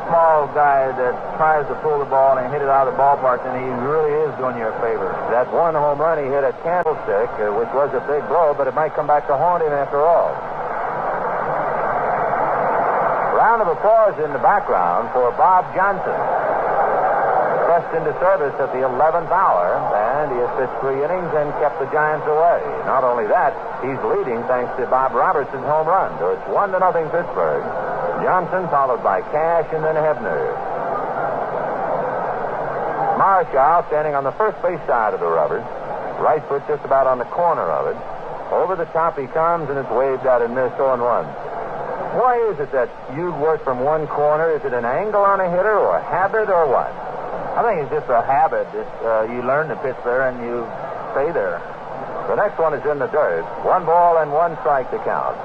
small guy that tries to pull the ball and hit it out of the ballpark, then he really is doing you a favor. That 1 home run he hit at Candlestick, which was a big blow, but it might come back to haunt him after all. Round of applause in the background for Bob Johnson. Pressed into service at the 11th hour, and he has pitched 3 innings and kept the Giants away. Not only that, he's leading thanks to Bob Robertson's home run. So it's 1-0 Pittsburgh. Johnson followed by Cash and then Hebner. Marshall standing on the first base side of the rubber. Right foot just about on the corner of it. Over the top he comes, and it's waved out and missed 0-1. Why is it that you work from one corner? Is it an angle on a hitter or a habit or what? I think it's just a habit. You learn to pitch there and you stay there. The next one is in the dirt. 1 ball and 1 strike to count.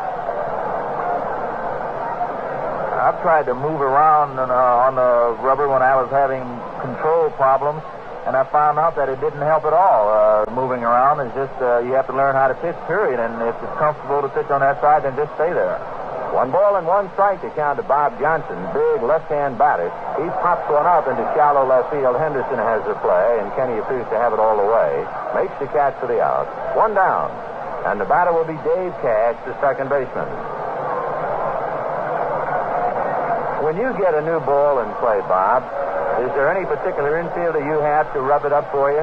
I've tried to move around on the rubber when I was having control problems, and I found out that it didn't help at all. Moving around is just, you have to learn how to pitch, period, and if it's comfortable to pitch on that side, then just stay there. 1 ball and 1 strike to count to Bob Johnson, big left-hand batter. He pops one up into shallow left field. Henderson has the play, and Kenny appears to have it all the way. Makes the catch for the out. 1 down, and the batter will be Dave Cash, the second baseman. When you get a new ball in play, Bob, is there any particular infielder you have to rub it up for you?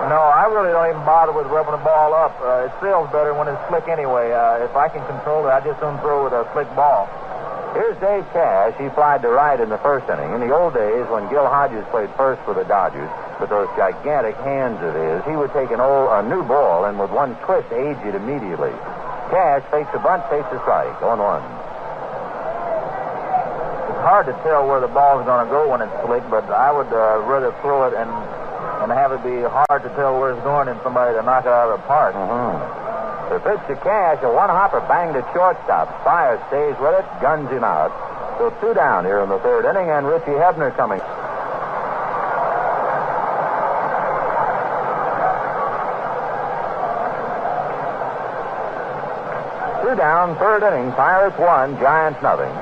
No, I really don't even bother with rubbing the ball up. It feels better when it's slick anyway. If I can control it, I just don't throw with a slick ball. Here's Dave Cash. He flied to right in the first inning. In the old days, when Gil Hodges played first for the Dodgers, with those gigantic hands of his, he would take a new ball and with one twist age it immediately. Cash fakes a bunt, takes a strike. 0-1. It's hard to tell where the ball's going to go when it's slick, but I would rather throw it and have it be hard to tell where it's going than somebody to knock it out of the park. The pitch to Cash, a one-hopper banged at shortstop. Spire stays with it, guns him out. So 2 down here in the third inning, and Richie Hebner coming. Two down, third inning. Pirates 1, Giants nothing.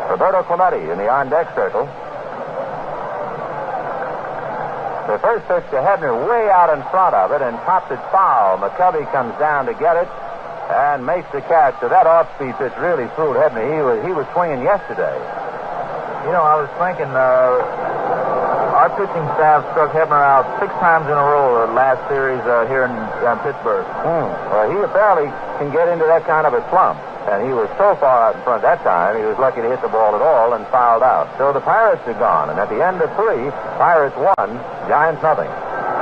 Roberto Clemente in the on-deck circle. The first pitch to Hebner way out in front of it and pops it foul. McCovey comes down to get it and makes the catch. So that off-speed pitch really fooled Hebner. He was swinging yesterday. You know, I was thinking our pitching staff struck Hebner out 6 times in a row the last series here in Pittsburgh. Well, he apparently can get into that kind of a slump. And he was so far out in front that time, he was lucky to hit the ball at all and fouled out. So the Pirates are gone. And at the end of 3, Pirates 1, Giants nothing.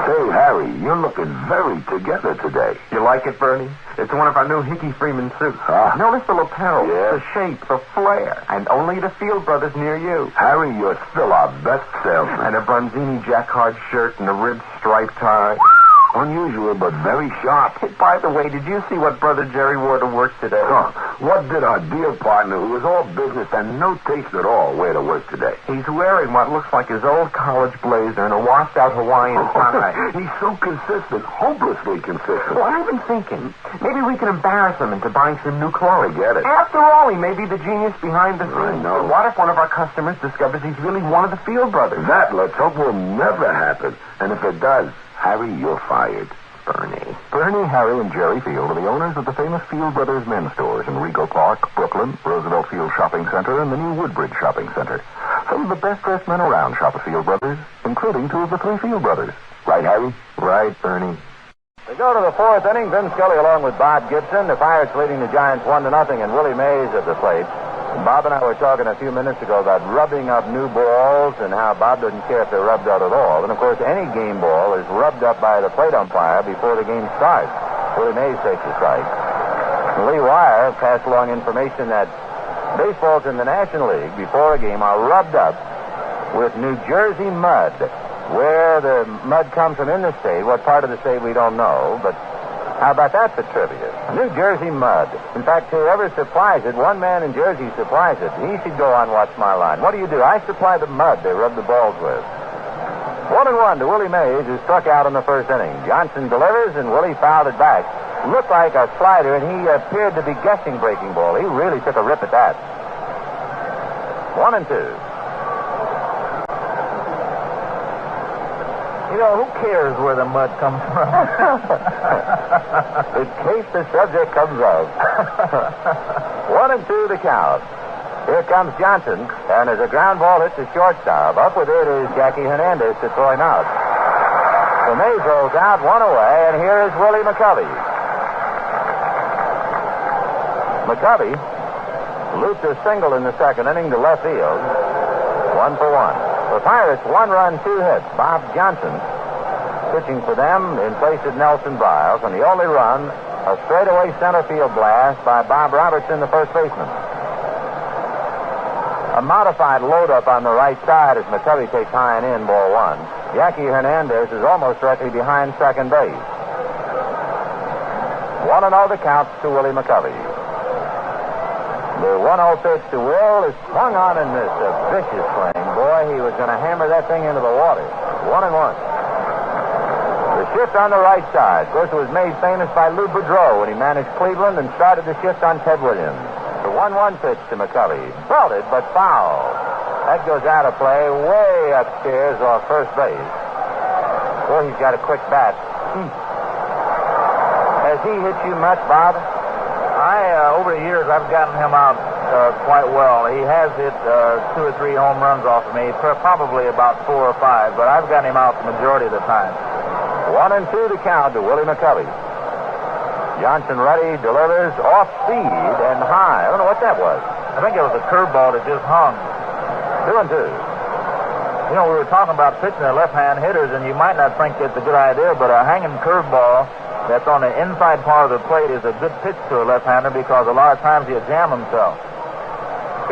Say, Harry, you're looking very together today. You like it, Bernie? It's one of our new Hickey Freeman suits. Notice the lapel, the shape, the flare, and only the Field Brothers near you. Harry, you're still our best salesman. And a Bronzini jacquard shirt and a ribbed striped tie. Unusual, but very sharp. Hey, by the way, did you see what Brother Jerry wore to work today? What did our dear partner, who is all business and no taste at all, wear to work today? He's wearing what looks like his old college blazer and a washed-out Hawaiian tie. He's so consistent, hopelessly consistent. Well, I've been thinking, maybe we can embarrass him into buying some new clothes. Forget it. After all, he may be the genius behind the I scenes. know. But what if one of our customers discovers he's really one of the Field Brothers? That, let's hope, will never happen. And if it does, Harry, you're fired. Bernie, Harry, and Jerry Field are the owners of the famous Field Brothers men's stores in Regal Park, Brooklyn, Roosevelt Field Shopping Center, and the new Woodbridge Shopping Center. Some of the best-dressed men around shop at Field Brothers, including 2 of the 3 Field Brothers. Right, Harry? Right, Bernie. We go to the 4th inning. Vin Scully along with Bob Gibson. The Pirates leading the Giants 1-0, and Willie Mays at the plate. And Bob and I were talking a few minutes ago about rubbing up new balls and how Bob doesn't care if they're rubbed out at all. And, of course, any game ball is rubbed up by the plate umpire before the game starts. Willie Mays takes a strike. And Lee Wire passed along information that baseballs in the National League before a game are rubbed up with New Jersey mud. Where the mud comes from in the state, what part of the state we don't know, but how about that for trivia? New Jersey mud. In fact, whoever supplies it, one man in Jersey supplies it. He should go on Watch My Line. What do you do? I supply the mud they rub the balls with. 1-1 to Willie Mays, who struck out in the first inning. Johnson delivers, and Willie fouled it back. Looked like a slider, and he appeared to be guessing breaking ball. He really took a rip at that. 1-2. You know, who cares where the mud comes from? In case the subject comes up. 1-2 the count. Here comes Johnson, and as a ground ball hits the shortstop, up with it is Jackie Hernandez to throw him out. The Mays rolls out, 1 away, and here is Willie McCovey. McCovey loops a single in the second inning to left field. 1 for 1. The Pirates, 1 run, 2 hits. Bob Johnson pitching for them in place of Nelson Biles, and the only run, a straightaway center field blast by Bob Robertson, the first baseman. A modified load-up on the right side as McCovey takes high and in, ball 1. Jackie Hernandez is almost directly behind second base. 1-0 the count to Willie McCovey. The 1-0 pitch to Will is swung on and missed. A vicious swing. Boy, he was going to hammer that thing into the water. 1-1. The shift on the right side. Of course, it was made famous by Lou Boudreau when he managed Cleveland and started the shift on Ted Williams. The 1-1 pitch to McCovey. Belted, but foul. That goes out of play way upstairs off first base. Boy, he's got a quick bat. Has he hit you much, Bob? Over the years, I've gotten him out quite well. He has hit 2 or 3 home runs off of me, probably about 4 or 5, but I've gotten him out the majority of the time. 1-2 the count to Willie McCovey. Johnson ready, delivers off speed and high. I don't know what that was. I think it was a curveball that just hung. 2-2. You know, we were talking about pitching to left-hand hitters, and you might not think it's a good idea, but a hanging curveball that's on the inside part of the plate is a good pitch to a left-hander because a lot of times he'll jam himself.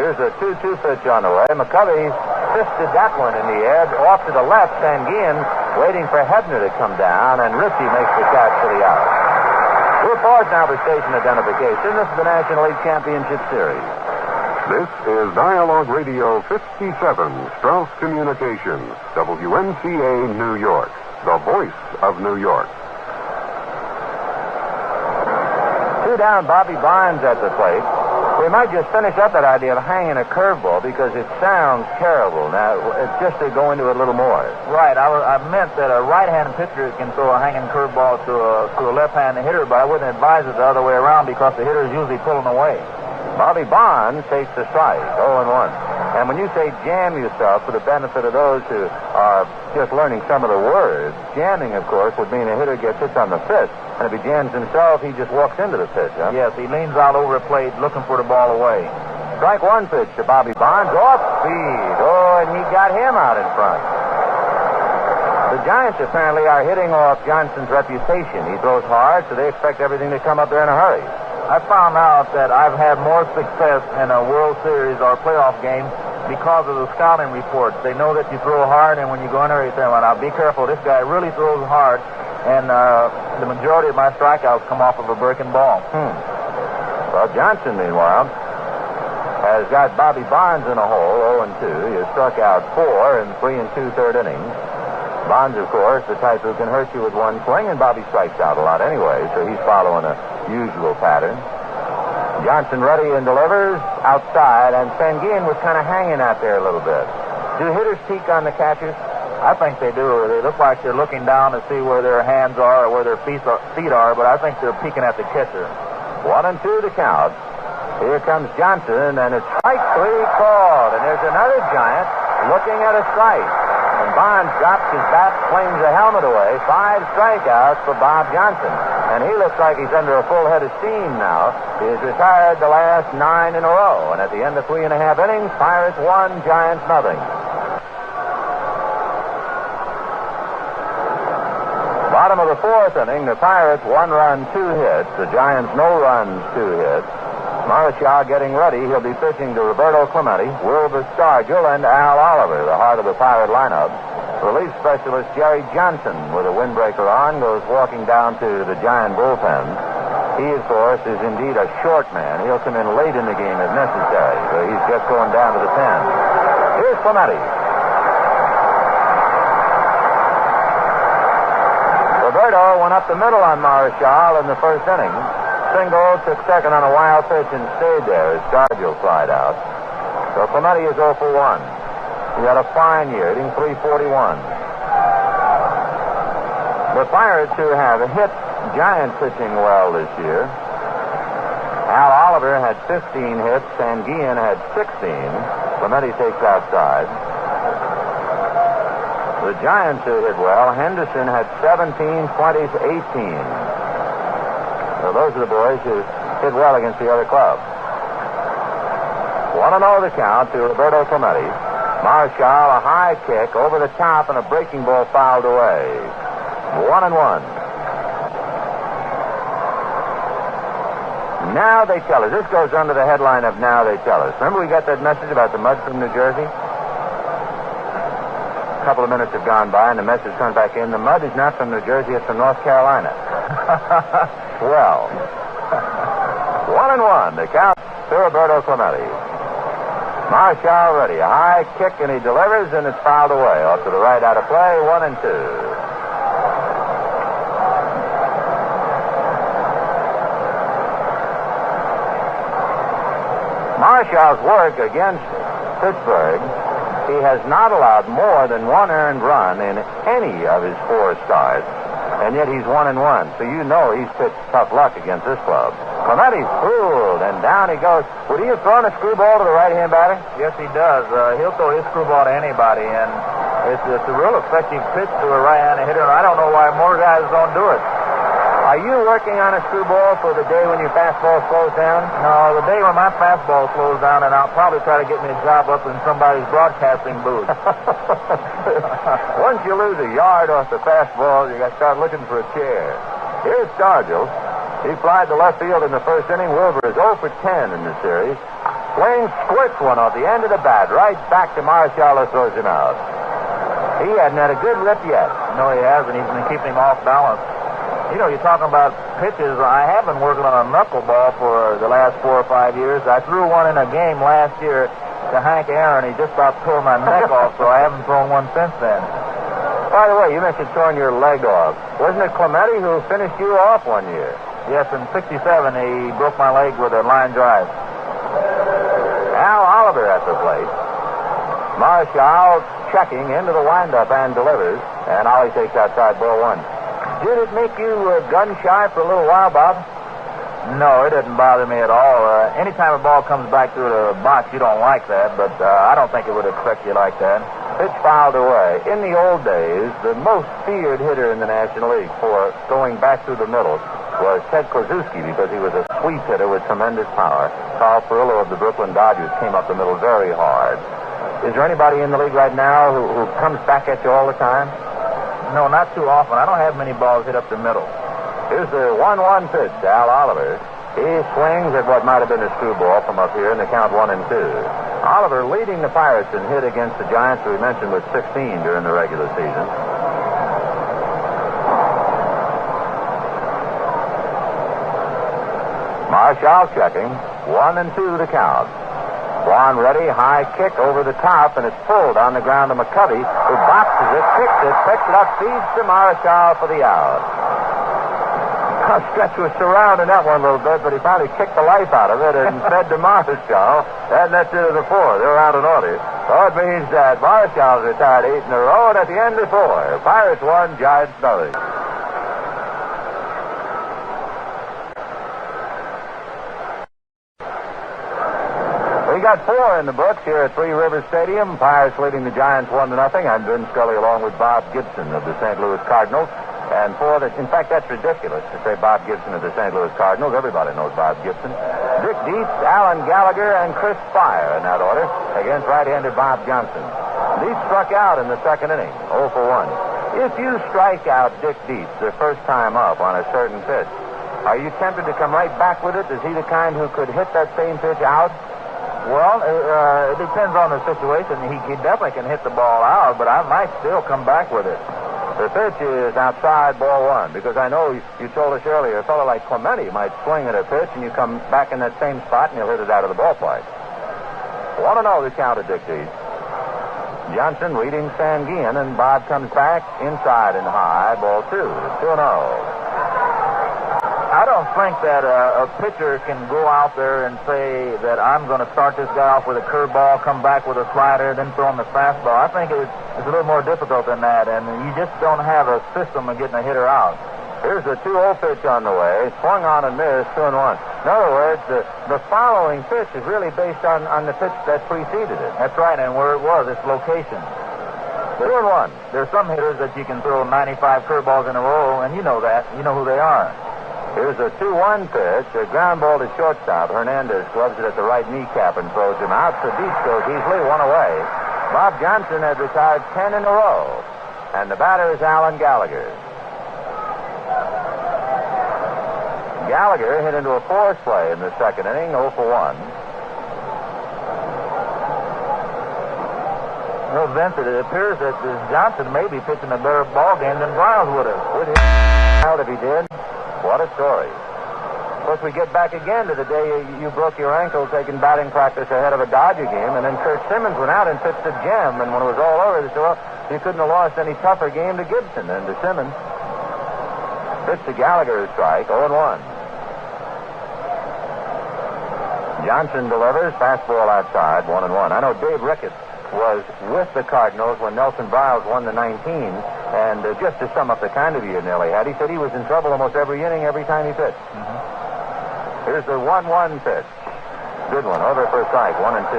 Here's a 2-2 pitch on the way. McCovey fisted that one in the air, off to the left. Sanguin waiting for Hebner to come down, and Ritchie makes the catch for the out. We'll pause now for station identification. This is the National League Championship Series. This is Dialogue Radio 57, Strauss Communications, WNCA, New York, the voice of New York. 2 down, Bobby Barnes at the plate. We might just finish up that idea of hanging a curveball because it sounds terrible. Now, it's just to go into it a little more. Right. I meant that a right-handed pitcher can throw a hanging curveball to a left-handed hitter, but I wouldn't advise it the other way around because the hitter is usually pulling away. Bobby Barnes takes the strike, 0-1. And when you say jam yourself, for the benefit of those who are just learning some of the words, jamming, of course, would mean a hitter gets hit on the fist. And if he jams himself, he just walks into the pitch, huh? Yes, he leans out over the plate looking for the ball away. Strike 1 pitch to Bobby Barnes. Off speed. Oh, and he got him out in front. The Giants apparently are hitting off Johnson's reputation. He throws hard, so they expect everything to come up there in a hurry. I found out that I've had more success in a World Series or a playoff game because of the scouting reports. They know that you throw hard, and when you go in there, you say, well, now be careful. This guy really throws hard, and the majority of my strikeouts come off of a breaking ball. Well, Johnson, meanwhile, has got Bobby Barnes in a hole, 0-2. He has struck out 4 in 3 2/3 innings. Barnes, of course, the type who can hurt you with one swing, and Bobby strikes out a lot anyway, so he's following a usual pattern. Johnson ready and delivers outside, and Sanguin was kind of hanging out there a little bit. Do hitters peek on the catchers? I think they do. They look like they're looking down to see where their hands are or where their feet are, but I think they're peeking at the catcher. 1-2 the count. Here comes Johnson, and it's strike 3 called, and there's another Giant looking at a strike. And Barnes drops his bat, flings the helmet away. 5 strikeouts for Bob Johnson. And he looks like he's under a full head of steam now. He has retired the last 9 in a row. And at the end of 3.5 innings, Pirates 1, Giants nothing. Bottom of the 4th inning, the Pirates 1 run, 2 hits. The Giants no runs, 2 hits. Marshall getting ready. He'll be pitching to Roberto Clemente, Wilbur Stargell, and Al Oliver, the heart of the Pirate lineup. Relief specialist Jerry Johnson, with a windbreaker on, goes walking down to the Giant bullpen. He, of course, is indeed a short man. He'll come in late in the game if necessary, so he's just going down to the pen. Here's Clemente. Roberto went up the middle on Marshall in the first inning. Single, took second on a wild pitch and stayed there as Stargell flied out. So Clemente is 0 for 1. He had a fine year, hitting .341. The Pirates, who have hit Giant pitching well this year. Al Oliver had 15 hits. Sanguin had 16. Clemente takes outside. The Giants, who hit well, Henderson had 17, 20, 18. So those are the boys who hit well against the other club. 1-0 the count to Roberto Clemente. Marshall, a high kick over the top and a breaking ball fouled away. 1-1. Now they tell us. This goes under the headline of Now They Tell Us. Remember we got that message about the mud from New Jersey? couple of minutes have gone by, and the message comes back in. The mud is not from New Jersey, it's from North Carolina. Well, 1-1. The count to Roberto Clemente. Marshall ready. A high kick, and he delivers, and it's fouled away. Off to the right out of play, 1-2. Marshall's work against Pittsburgh, he has not allowed more than one earned run in any of his 4 starts, and yet he's 1-1. So you know he's pitched tough luck against this club. Clemente's fooled, and down he goes. Would he have thrown a screwball to the right-hand batter? Yes, he does. He'll throw his screwball to anybody, and it's a real effective pitch to a right-handed hitter. I don't know why more guys don't do it. Are you working on a screwball for the day when your fastball slows down? No, the day when my fastball slows down, and I'll probably try to get me a job up in somebody's broadcasting booth. Once you lose a yard off the fastball, you got to start looking for a chair. Here's Stargell. He flied to left field in the first inning. Wilbur is 0 for 10 in the series. Swing squirts one off the end of the bat, right back to Marshall, who throws him out. He hadn't had a good rip yet. No, he hasn't. He's been keeping him off balance. You know, you're talking about pitches. I have been working on a knuckleball for the last 4 or 5 years. I threw one in a game last year to Hank Aaron. He just about tore my neck off, so I haven't thrown one since then. By the way, you mentioned throwing your leg off. Wasn't it Clemente who finished you off one year? Yes, in '67, he broke my leg with a line drive. Al Oliver at the plate. Marshall checking into the windup and delivers, and Ollie takes outside ball 1. Did it make you gun-shy for a little while, Bob? No, it didn't bother me at all. Anytime a ball comes back through the box, you don't like that, but I don't think it would affect you like that. Pitch fouled away. In the old days, the most feared hitter in the National League for going back through the middle was Ted Korzewski, because he was a sweep hitter with tremendous power. Carl Furillo of the Brooklyn Dodgers came up the middle very hard. Is there anybody in the league right now who comes back at you all the time? No, not too often. I don't have many balls hit up the middle. Here's the 1-1 pitch to Al Oliver. He swings at what might have been a screwball from up here in the count 1-2. Oliver leading the Pirates in hit against the Giants, who we mentioned, with 16 during the regular season. Marshall checking. 1-2 the count. Juan ready, high kick over the top, and it's pulled on the ground to McCovey, who boxes it, kicks it, picks it up, feeds to Marshall for the out. Stretch was surrounding that one a little bit, but he finally kicked the life out of it and fed to Marshall. And that's it of the 4. They're out in order. So it means that Marshall's retired 8 in a row, and at the end of 4, Pirates 1, Giants 0. We got 4 in the books here at Three Rivers Stadium. Pirates leading the Giants 1-0. I'm Vin Scully along with Bob Gibson of the St. Louis Cardinals. And in fact, that's ridiculous to say Bob Gibson of the St. Louis Cardinals. Everybody knows Bob Gibson. Dick Dietz, Alan Gallagher, and Chris Fire in that order against right-handed Bob Johnson. Dietz struck out in the second inning, 0 for 1. If you strike out Dick Dietz the first time up on a certain pitch, are you tempted to come right back with it? Is he the kind who could hit that same pitch out? Well, it depends on the situation. He definitely can hit the ball out, but I might still come back with it. The pitch is outside ball 1, because I know you told us earlier a fellow like Clemente might swing at a pitch and you come back in that same spot and you'll hit it out of the ballpark. 1-0 the count of Dick Dietz. Johnson leading Sanguian, and Bob comes back inside and high, ball 2, 2-0. I don't think that a pitcher can go out there and say that I'm going to start this guy off with a curveball, come back with a slider, then throw him the fastball. I think it's a little more difficult than that, and you just don't have a system of getting a hitter out. Here's the 2-0 pitch on the way. Swung on and missed, 2-1. In other words, the following pitch is really based on the pitch that preceded it. That's right, and where it was, its location. 2-1. There's some hitters that you can throw 95 curveballs in a row, and you know that. You know who they are. Here's a 2-1 pitch. A ground ball to shortstop. Hernandez gloves it at the right kneecap and throws him out. So Dietz goes easily, 1 away. Bob Johnson had retired 10 in a row. And the batter is Alan Gallagher. Gallagher hit into a force play in the second inning, 0 for 1. Well, Vince, it appears that Johnson may be pitching a better ball game than Browns would have. Would he? Out if he did? What a story. Of course, we get back again to the day you broke your ankle taking batting practice ahead of a Dodger game, and then Kurt Simmons went out and pitched to Jim, and when it was all over, they said, well, you couldn't have lost any tougher game to Gibson than to Simmons. Pitch to Gallagher, strike, 0-1. Johnson delivers, fastball outside, 1-1. I know Dave Ricketts was with the Cardinals when Nelson Briles won the 19, and just to sum up the kind of year Nelly had, he said he was in trouble almost every inning, every time he pitched. Here's the 1-1 pitch. Good one, over for a strike, 1-2.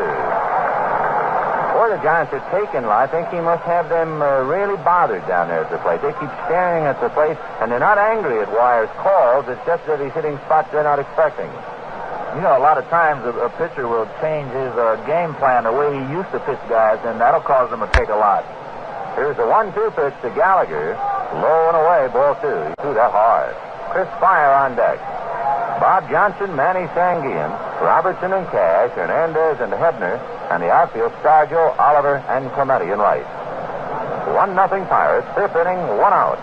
Boy, the Giants are taken. I think he must have them really bothered down there at the plate. They keep staring at the plate, and they're not angry at Wire's calls. It's just that he's hitting spots they're not expecting. You know, a lot of times a pitcher will change his game plan the way he used to pitch guys, and that'll cause them to take a lot. Here's the 1-2 pitch to Gallagher. Low and away, ball 2. He threw that hard. Chris Fire on deck. Bob Johnson, Manny Sanguian, Robertson and Cash, Hernandez and Hebner, and the outfield, Stargell, Oliver, and Clemente in right. 1-0 Pirates, fifth inning, 1 out.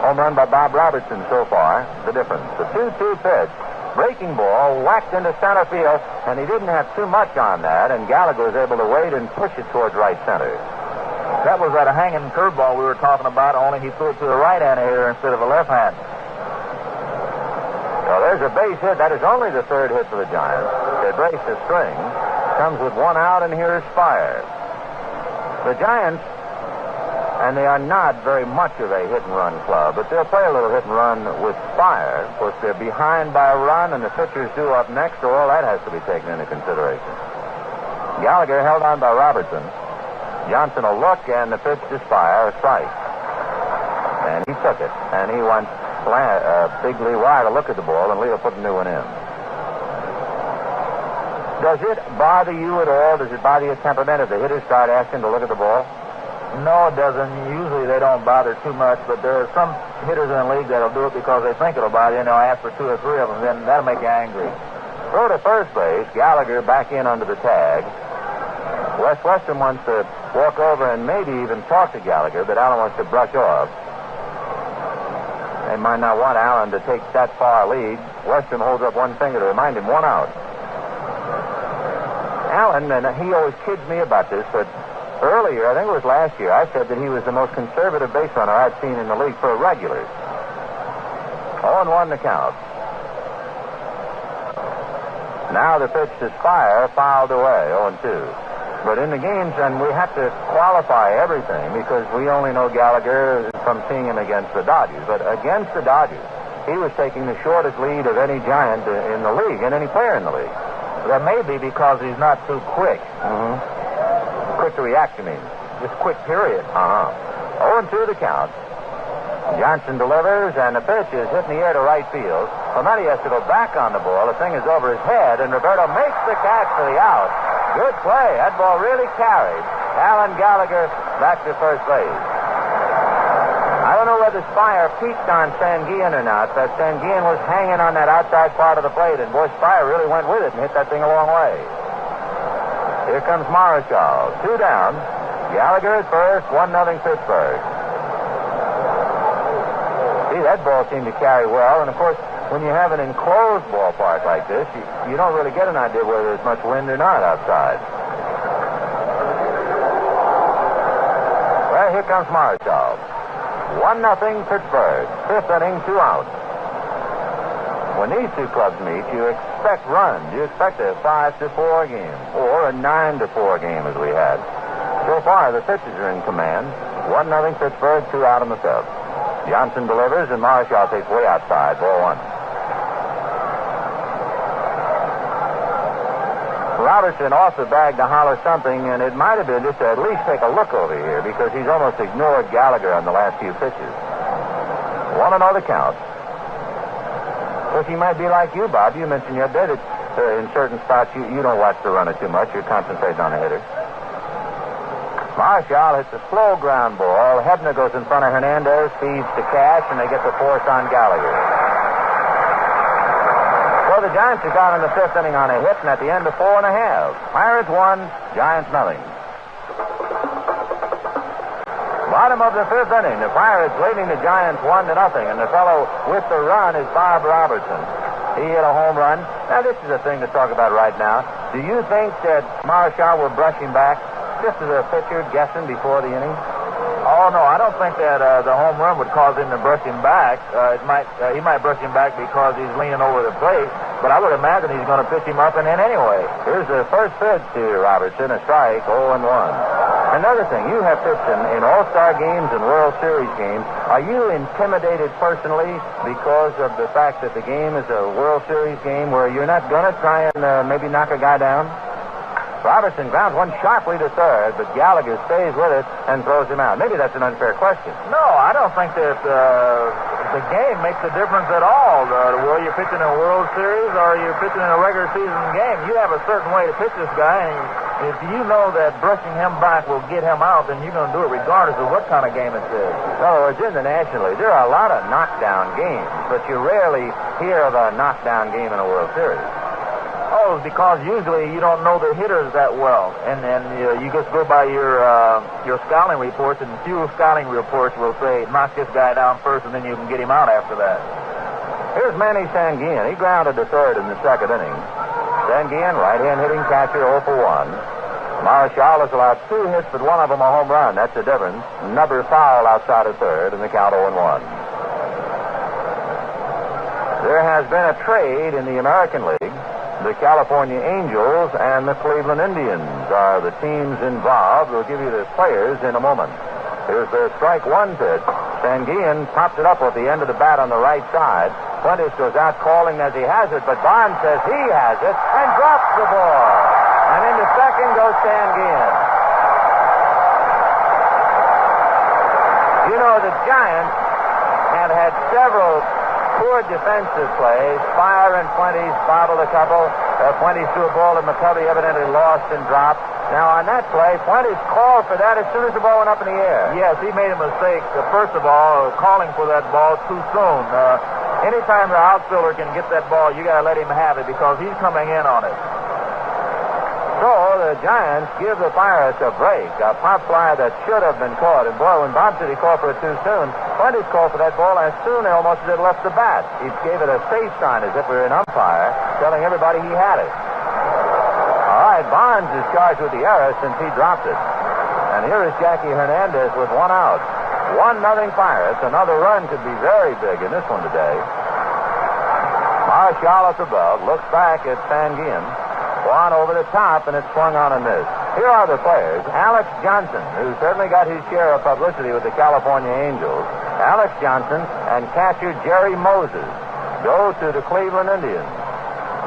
Home run by Bob Robertson so far, the difference. The 2-2 pitch, breaking ball, whacked into center field, and he didn't have too much on that, and Gallagher was able to wait and push it towards right center. That was that hanging curveball we were talking about, only he threw it to the right-hand hitter instead of a left-hand. Well, there's a base hit. That is only the third hit for the Giants. They brace the string. Comes with 1 out, and here's Fire. The Giants, and they are not very much of a hit-and-run club, but they'll play a little hit-and-run with Fire. Of course, they're behind by a run, and the pitcher's due up next, so all that has to be taken into consideration. Gallagher held on by Robertson. Johnson will look, and the pitch to Fire, a strike. And he took it, and he went Big Lee Wire to look at the ball, and Lee will put a new one in. Does it bother you at all? Does it bother your temperament if the hitters start asking to look at the ball? No, it doesn't. Usually they don't bother too much, but there are some hitters in the league that'll do it because they think it'll bother you, and they'll ask for 2 or 3 of them, then that'll make you angry. Throw to first base. Gallagher back in under the tag. Wes Western wants to walk over and maybe even talk to Gallagher, but Allen wants to brush off. They might not want Allen to take that far lead. Western holds up one finger to remind him 1 out. Allen, and he always kids me about this, but earlier, I think it was last year, I said that he was the most conservative base runner I'd seen in the league for regulars. 0-1 the count. Now the pitch to Fire, fouled away, 0-2. But in the games, and we have to qualify everything because we only know Gallagher from seeing him against the Dodgers. But against the Dodgers, he was taking the shortest lead of any Giant in the league, and any player in the league. That may be because he's not too quick. Quick to react, you mean? Just quick, period. 0-2 the count. Johnson delivers, and the pitch is hit in the air to right field. Clemente has to go back on the ball. The thing is over his head, and Roberto makes the catch for the out. Good play. That ball really carried. Alan Gallagher back to first base. I don't know whether Spire peeked on Sanguian or not, but Sanguian was hanging on that outside part of the plate, and boy, Spire really went with it and hit that thing a long way. Here comes Marichal. 2 down. Gallagher at first, 1-0 Pittsburgh. See, that ball seemed to carry well, and of course, when you have an enclosed ballpark like this, you don't really get an idea whether there's much wind or not outside. Well, here comes Marichal. 1-0 Pittsburgh. Fifth inning, 2 out. When these two clubs meet, you expect runs. You expect a 5-4 game, or a 9-4 game as we had. So far, the pitchers are in command. 1-0 Pittsburgh, 2 out in the 7th. Johnson delivers, and Marichal takes way outside, ball 1. Robertson off the bag to holler something, and it might have been just to at least take a look over here because he's almost ignored Gallagher on the last few pitches. 1-0 the count. Of course, he might be like you, Bob. You mentioned the other day that in certain spots you don't watch the runner too much. You're concentrating on the hitter. Marichal hits a slow ground ball. Hebner goes in front of Hernandez, feeds to Cash, and they get the force on Gallagher. So the Giants have gone in the 5th inning on a hit, and at the end of 4 1/2. Pirates 1, Giants 0. Bottom of the fifth inning. The Pirates leading the Giants 1-0, and the fellow with the run is Bob Robertson. He hit a home run. Now, this is a thing to talk about right now. Do you think that Marichal will brush him back just as a pitcher guessing before the inning? Oh, no, I don't think that the home run would cause him to brush him back. He might brush him back because he's leaning over the plate, but I would imagine he's going to pitch him up and in anyway. Here's the first pitch to Robertson, a strike, 0-1. Another thing, you have pitched in All-Star games and World Series games. Are you intimidated personally because of the fact that the game is a World Series game where you're not going to try and maybe knock a guy down? Robertson grounds one sharply to third, but Gallagher stays with it and throws him out. Maybe that's an unfair question. No, I don't think that the game makes a difference at all. Whether you're pitching in a World Series or you're pitching in a regular season game, you have a certain way to pitch this guy, and if you know that brushing him back will get him out, then you're going to do it regardless of what kind of game it is. In other words, in the National League, there are a lot of knockdown games, but you rarely hear of a knockdown game in a World Series. Oh, because usually you don't know the hitters that well, and you just go by your scouting reports, and few scouting reports will say, knock this guy down first, and then you can get him out after that. Here's Manny Sanguillen. He grounded to third in the second inning. Sanguillen, right-hand hitting catcher, 0 for 1. Marichal has allowed 2 hits, but one of them a home run. That's the difference. Another foul outside of third, and the count 0-1. There has been a trade in the American League. The California Angels and the Cleveland Indians are the teams involved. We'll give you the players in a moment. Here's their strike one pitch. Sanguillen pops it up with the end of the bat on the right side. Fuentes goes out calling as he has it, but Barnes says he has it and drops the ball. And into second goes Sanguillen. You know, the Giants had several poor defensive plays. Fire and Fuentes bobbled a couple. Fuentes threw a ball that McCovey evidently lost and dropped. Now, on that play, Fuentes called for that as soon as the ball went up in the air. Yes, he made a mistake. First of all, calling for that ball too soon. Anytime the outfielder can get that ball, you got to let him have it because he's coming in on it. So the Giants give the Pirates a break. A pop fly that should have been caught. And boy, when Bob said he called for it too soon, Fuentes called for that ball as soon almost as it left the bat. He gave it a safe sign as if we were an umpire, telling everybody he had it. All right, Barnes is charged with the error since he dropped it. And here is Jackie Hernandez with 1 out. 1-0 Pirates. Another run could be very big in this one today. Marichal at the belt, looks back at Sanguillen. One over the top, and it's swung on and missed. Here are the players. Alex Johnson, who certainly got his share of publicity with the California Angels. Alex Johnson and catcher Jerry Moses go to the Cleveland Indians.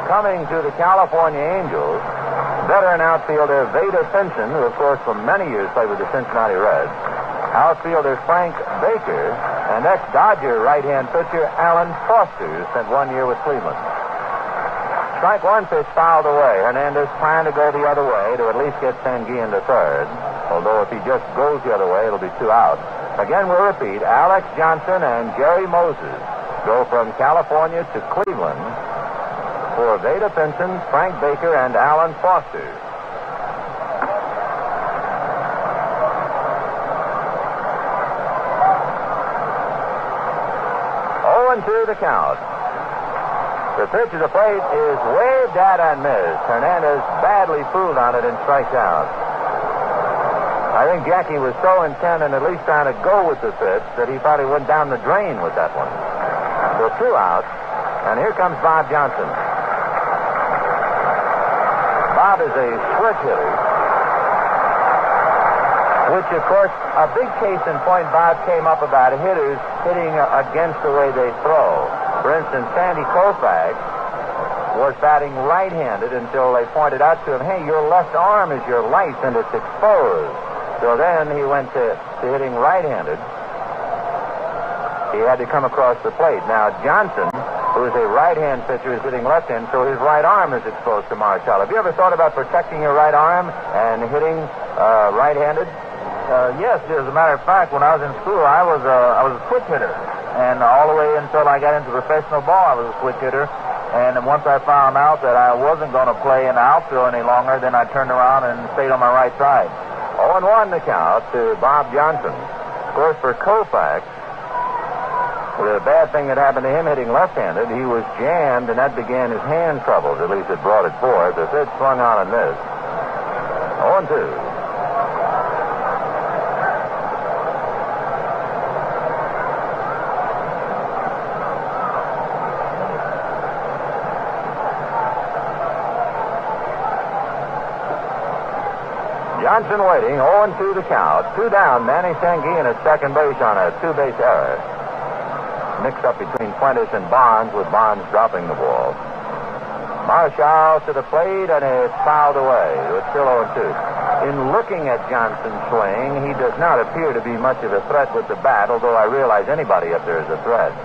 Coming to the California Angels, veteran outfielder Vada Pinson, who, of course, for many years played with the Cincinnati Reds. Outfielder Frank Baker, and ex-Dodger right-hand pitcher Alan Foster, who spent 1 year with Cleveland. Strike one pitch fouled away. Hernandez trying to go the other way to at least get Sanguillen to third. Although if he just goes the other way, it'll be 2 out. Again, we'll repeat. Alex Johnson and Jerry Moses go from California to Cleveland for Vada Pinson, Frank Baker, and Alan Foster. To the count. The pitch of the plate is waved at and missed. Hernandez badly fooled on it and strikes out. I think Jackie was so intent on at least trying to go with the pitch that he thought he went down the drain with that one. So 2 out, and here comes Bob Johnson. Bob is a switch hitter, which, of course, a big case in point Bob came up about hitters hitting against the way they throw. For instance, Sandy Koufax was batting right-handed until they pointed out to him, hey, your left arm is your life and it's exposed. So then he went to hitting right-handed. He had to come across the plate. Now, Johnson, who is a right-hand pitcher, is hitting left-hand, so his right arm is exposed to Marichal. Have you ever thought about protecting your right arm and hitting right-handed? Yes, as a matter of fact, when I was in school, I was a switch hitter. And all the way until I got into professional ball, I was a switch hitter. And once I found out that I wasn't going to play in the outfield any longer, then I turned around and stayed on my right side. 0-1 the count to Bob Johnson. course, for Koufax, the bad thing that happened to him hitting left-handed, he was jammed, and that began his hand troubles. At least it brought it forth. The pitch swung on and missed. 0-2. Johnson waiting, 0-2 the count. 2 down, Manny Sanguillen at second base on a 2-base error. Mixed up between Fuentes and Bonds, with Bonds dropping the ball. Marshall to the plate, and it's fouled away. It's still 0-2. In looking at Johnson's swing, he does not appear to be much of a threat with the bat, although I realize anybody up there is a threat.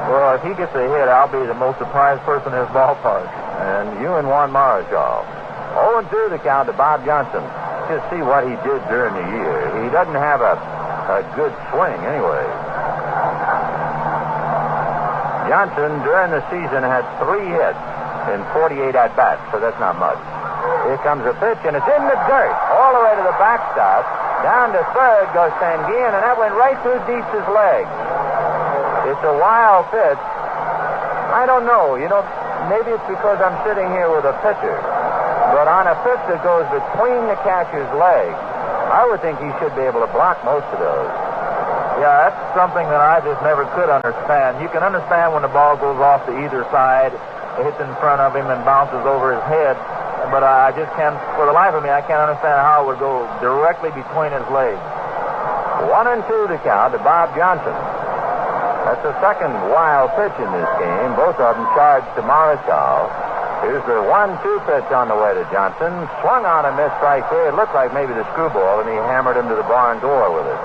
Well, if he gets a hit, I'll be the most surprised person in his ballpark. And you and Juan Marshall. 0-2 the count to Bob Johnson. Just see what he did during the year. He doesn't have a good swing anyway. Johnson, during the season, had 3 hits in 48 at-bats, so that's not much. Here comes a pitch, and it's in the dirt, all the way to the backstop. Down to third goes Sanguillen, and that went right through Dietz's leg. It's a wild pitch. I don't know. Maybe it's because I'm sitting here with a pitcher. But on a pitch that goes between the catcher's legs, I would think he should be able to block most of those. Yeah, that's something that I just never could understand. You can understand when the ball goes off to either side, it hits in front of him and bounces over his head. But I just can't, for the life of me, I can't understand how it would go directly between his legs. 1-2 the count to Bob Johnson. That's the second wild pitch in this game. Both of them charged to Marichal. Here's the 1-2 pitch on the way to Johnson. Swung on and missed right there. It looked like maybe the screwball, and he hammered him to the barn door with it.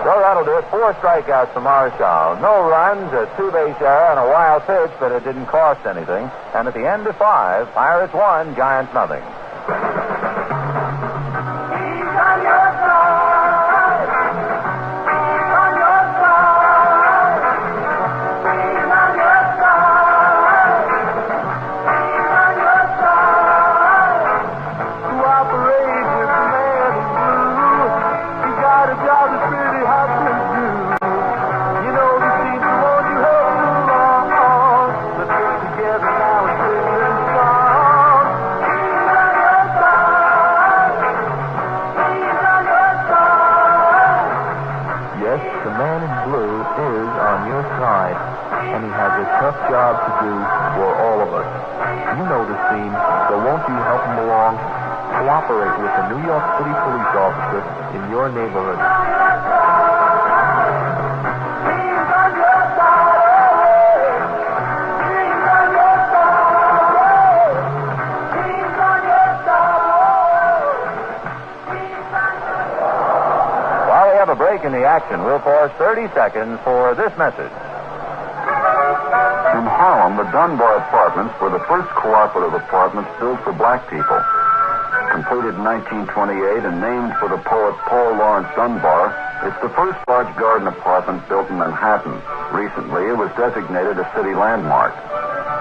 So that'll do it. 4 strikeouts for Marichal. No runs, a 2-base error, and a wild pitch, but it didn't cost anything. And at the end of 5, Pirates 1, Giants nothing. Job to do for all of us. You know the scene, so won't you help him along? Cooperate with the New York City police officer in your neighborhood. While we have a break in the action, we'll pause 30 seconds for this message. In Harlem, the Dunbar Apartments were the first cooperative apartments built for black people. Completed in 1928 and named for the poet Paul Laurence Dunbar, it's the first large garden apartment built in Manhattan. Recently, it was designated a city landmark.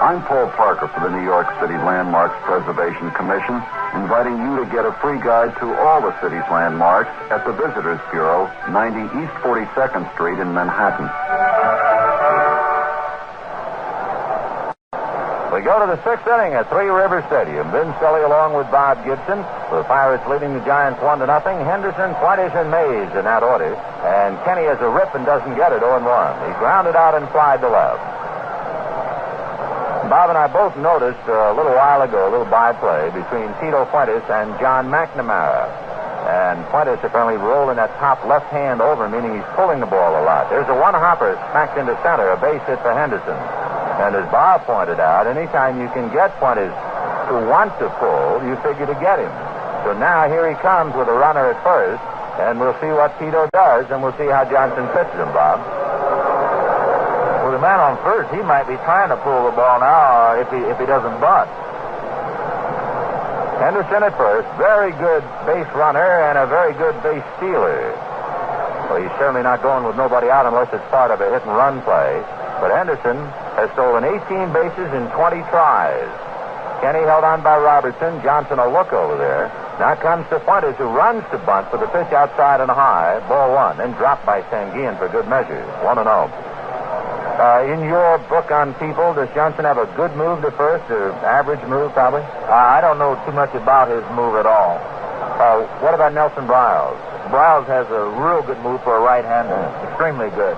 I'm Paul Parker for the New York City Landmarks Preservation Commission, inviting you to get a free guide to all the city's landmarks at the Visitors Bureau, 90 East 42nd Street in Manhattan. We go to the 6th inning at Three Rivers Stadium. Vin Scully along with Bob Gibson. The Pirates leading the Giants 1-0. Henderson, Fuentes, and Mays in that order. And Kenny has a rip and doesn't get it, 0-1. He grounded out and flied to left. Bob and I both noticed a little while ago, a little by-play between Tito Fuentes and John McNamara. And Fuentes apparently rolling that top left hand over, meaning he's pulling the ball a lot. There's a one-hopper smacked into center, a base hit for Henderson. And as Bob pointed out, anytime you can get Fuentes to want to pull, you figure to get him. So now here he comes with a runner at first, and we'll see what Tito does, and we'll see how Johnson pitches him, Bob. With a man on first, he might be trying to pull the ball now if he doesn't bunt. Henderson at first, very good base runner and a very good base stealer. Well, he's certainly not going with nobody out unless it's part of a hit-and-run play. But Henderson has stolen 18 bases in 20 tries. Kenny held on by Robertson. Johnson a look over there. Now comes Fuentes, who runs to bunt with the pitch outside and high. Ball one. Then dropped by Sanguillen for good measure. 1-0. In your book on people, does Johnson have a good move to first, or average move, probably? I don't know too much about his move at all. What about Nelson Briles? Briles has a real good move for a right-hander. Extremely good.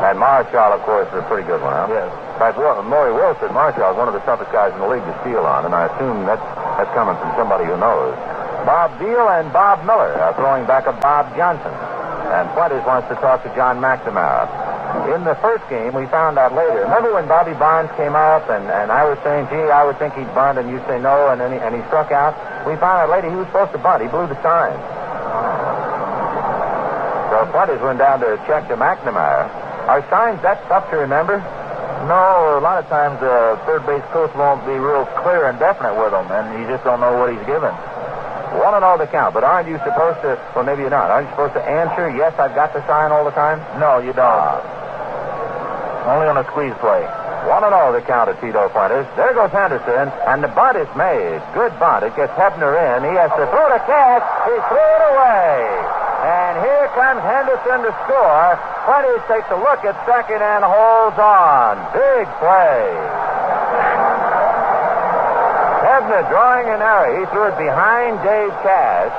And Marshall, of course, is a pretty good one, huh? Yes. In fact, Maury Will said Marshall is one of the toughest guys in the league to steal on, and I assume that's coming from somebody who knows. Bob Deal and Bob Miller are throwing back at Bob Johnson. And Fuentes wants to talk to John McNamara. In the first game, we found out later. Remember when Bobby Bonds came up and I was saying, gee, I would think he'd bunt, and you say no, and then he struck out? We found out later he was supposed to bunt. He blew the sign. So Fuentes went down to check to McNamara. Are signs that tough to remember? No, a lot of times the third base coach won't be real clear and definite with them, and you just don't know what he's given. 1-0 the count, but aren't you supposed to, well, maybe you're not, aren't you supposed to answer, yes, I've got the sign all the time? No, you don't. Only on a squeeze play. 1-0 the count at Tito Fuentes. There goes Henderson, and the bunt is made. Good bunt. It gets Hebner in. He has to throw to Cash. He threw it away. And here comes Henderson to score. Fuentes takes a look at second and holds on. Big play. Hebner drawing an error. He threw it behind Dave Cash.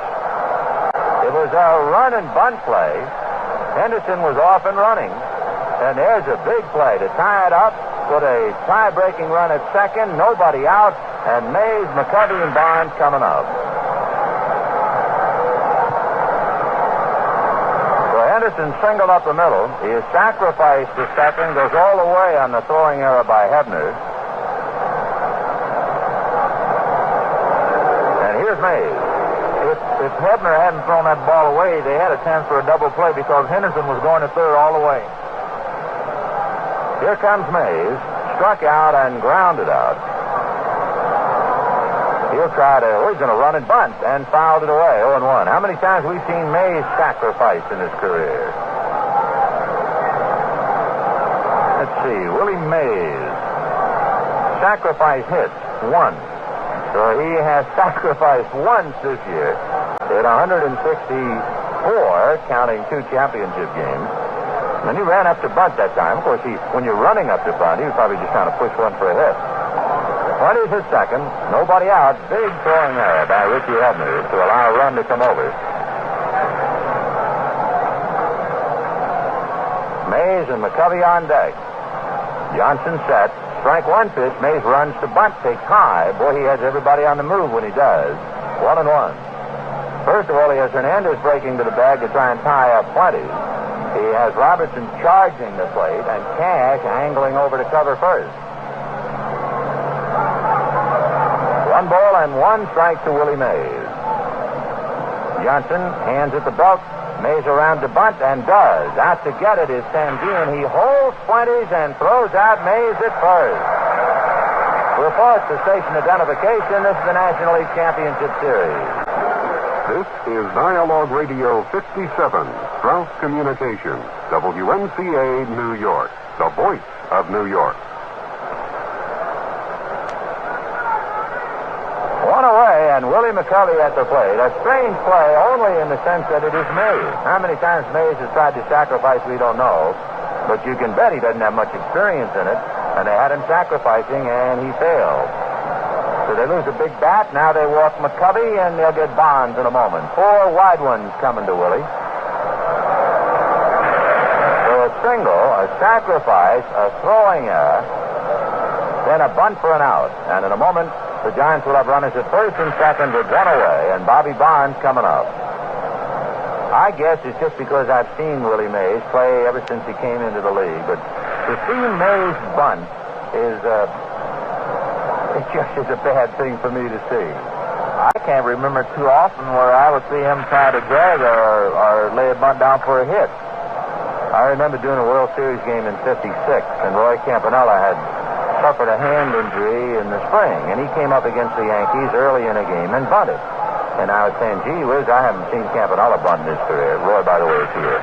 It was a run and bunt play. Henderson was off and running. And there's a big play to tie it up. Put a tie-breaking run at second. Nobody out. And Mays, McCovey, and Barnes coming up. So Henderson singled up the middle. He is sacrificed to second. Goes all the way on the throwing error by Hebner. And here's Mays. If Hebner hadn't thrown that ball away, they had a chance for a double play because Henderson was going to third all the way. Here comes Mays, struck out and grounded out. He'll try to, he's going to run and bunt, and fouled it away, 0-1. How many times have we seen Mays sacrificed in his career? Let's see, Willie Mays. Sacrifice hits, 1. So he has sacrificed once this year in 164, counting 2 championship games. And he ran up to bunt that time. Of course, when you're running up to bunt, he was probably just trying to push one for a hit. Fuentes his second. Nobody out. Big throwing error by Richie Hebner to allow a run to come over. Mays and McCovey on deck. Johnson set. Strike one pitch. Mays runs to bunt. Takes high. Boy, he has everybody on the move when he does. 1-1. First of all, he has Hernandez breaking to the bag to try and tie up Fuentes. He has Robertson charging the plate and Cash angling over to cover first. 1 ball and 1 strike to Willie Mays. Johnson hands at the belt. Mays around to bunt and does. Out to get it is Sanguillen. He holds Fuentes and throws out Mays at first. We'll pause for station identification. This is the National League Championship Series. This is Dialogue Radio 57, Strauss Communications, WMCA, New York, the voice of New York. One away, and Willie McCovey at the plate. A strange play only in the sense that it is Mays. How many times Mays has tried to sacrifice, we don't know. But you can bet he doesn't have much experience in it. And they had him sacrificing, and he failed. So they lose a big bat. Now they walk McCovey, and they'll get Bonds in a moment. 4 wide ones coming to Willie. So a single, a sacrifice, a throwing error, then a bunt for an out. And in a moment, the Giants will have runners at first and second with 1 away, and Bobby Bonds coming up. I guess it's just because I've seen Willie Mays play ever since he came into the league. But to see Mays bunt is... It just is a bad thing for me to see. I can't remember too often where I would see him try to drag or lay a bunt down for a hit. I remember doing a World Series game in '56, and Roy Campanella had suffered a hand injury in the spring, and he came up against the Yankees early in a game and bunted. And I was saying, gee whiz, I haven't seen Campanella bunt in his career. Roy, by the way, is here.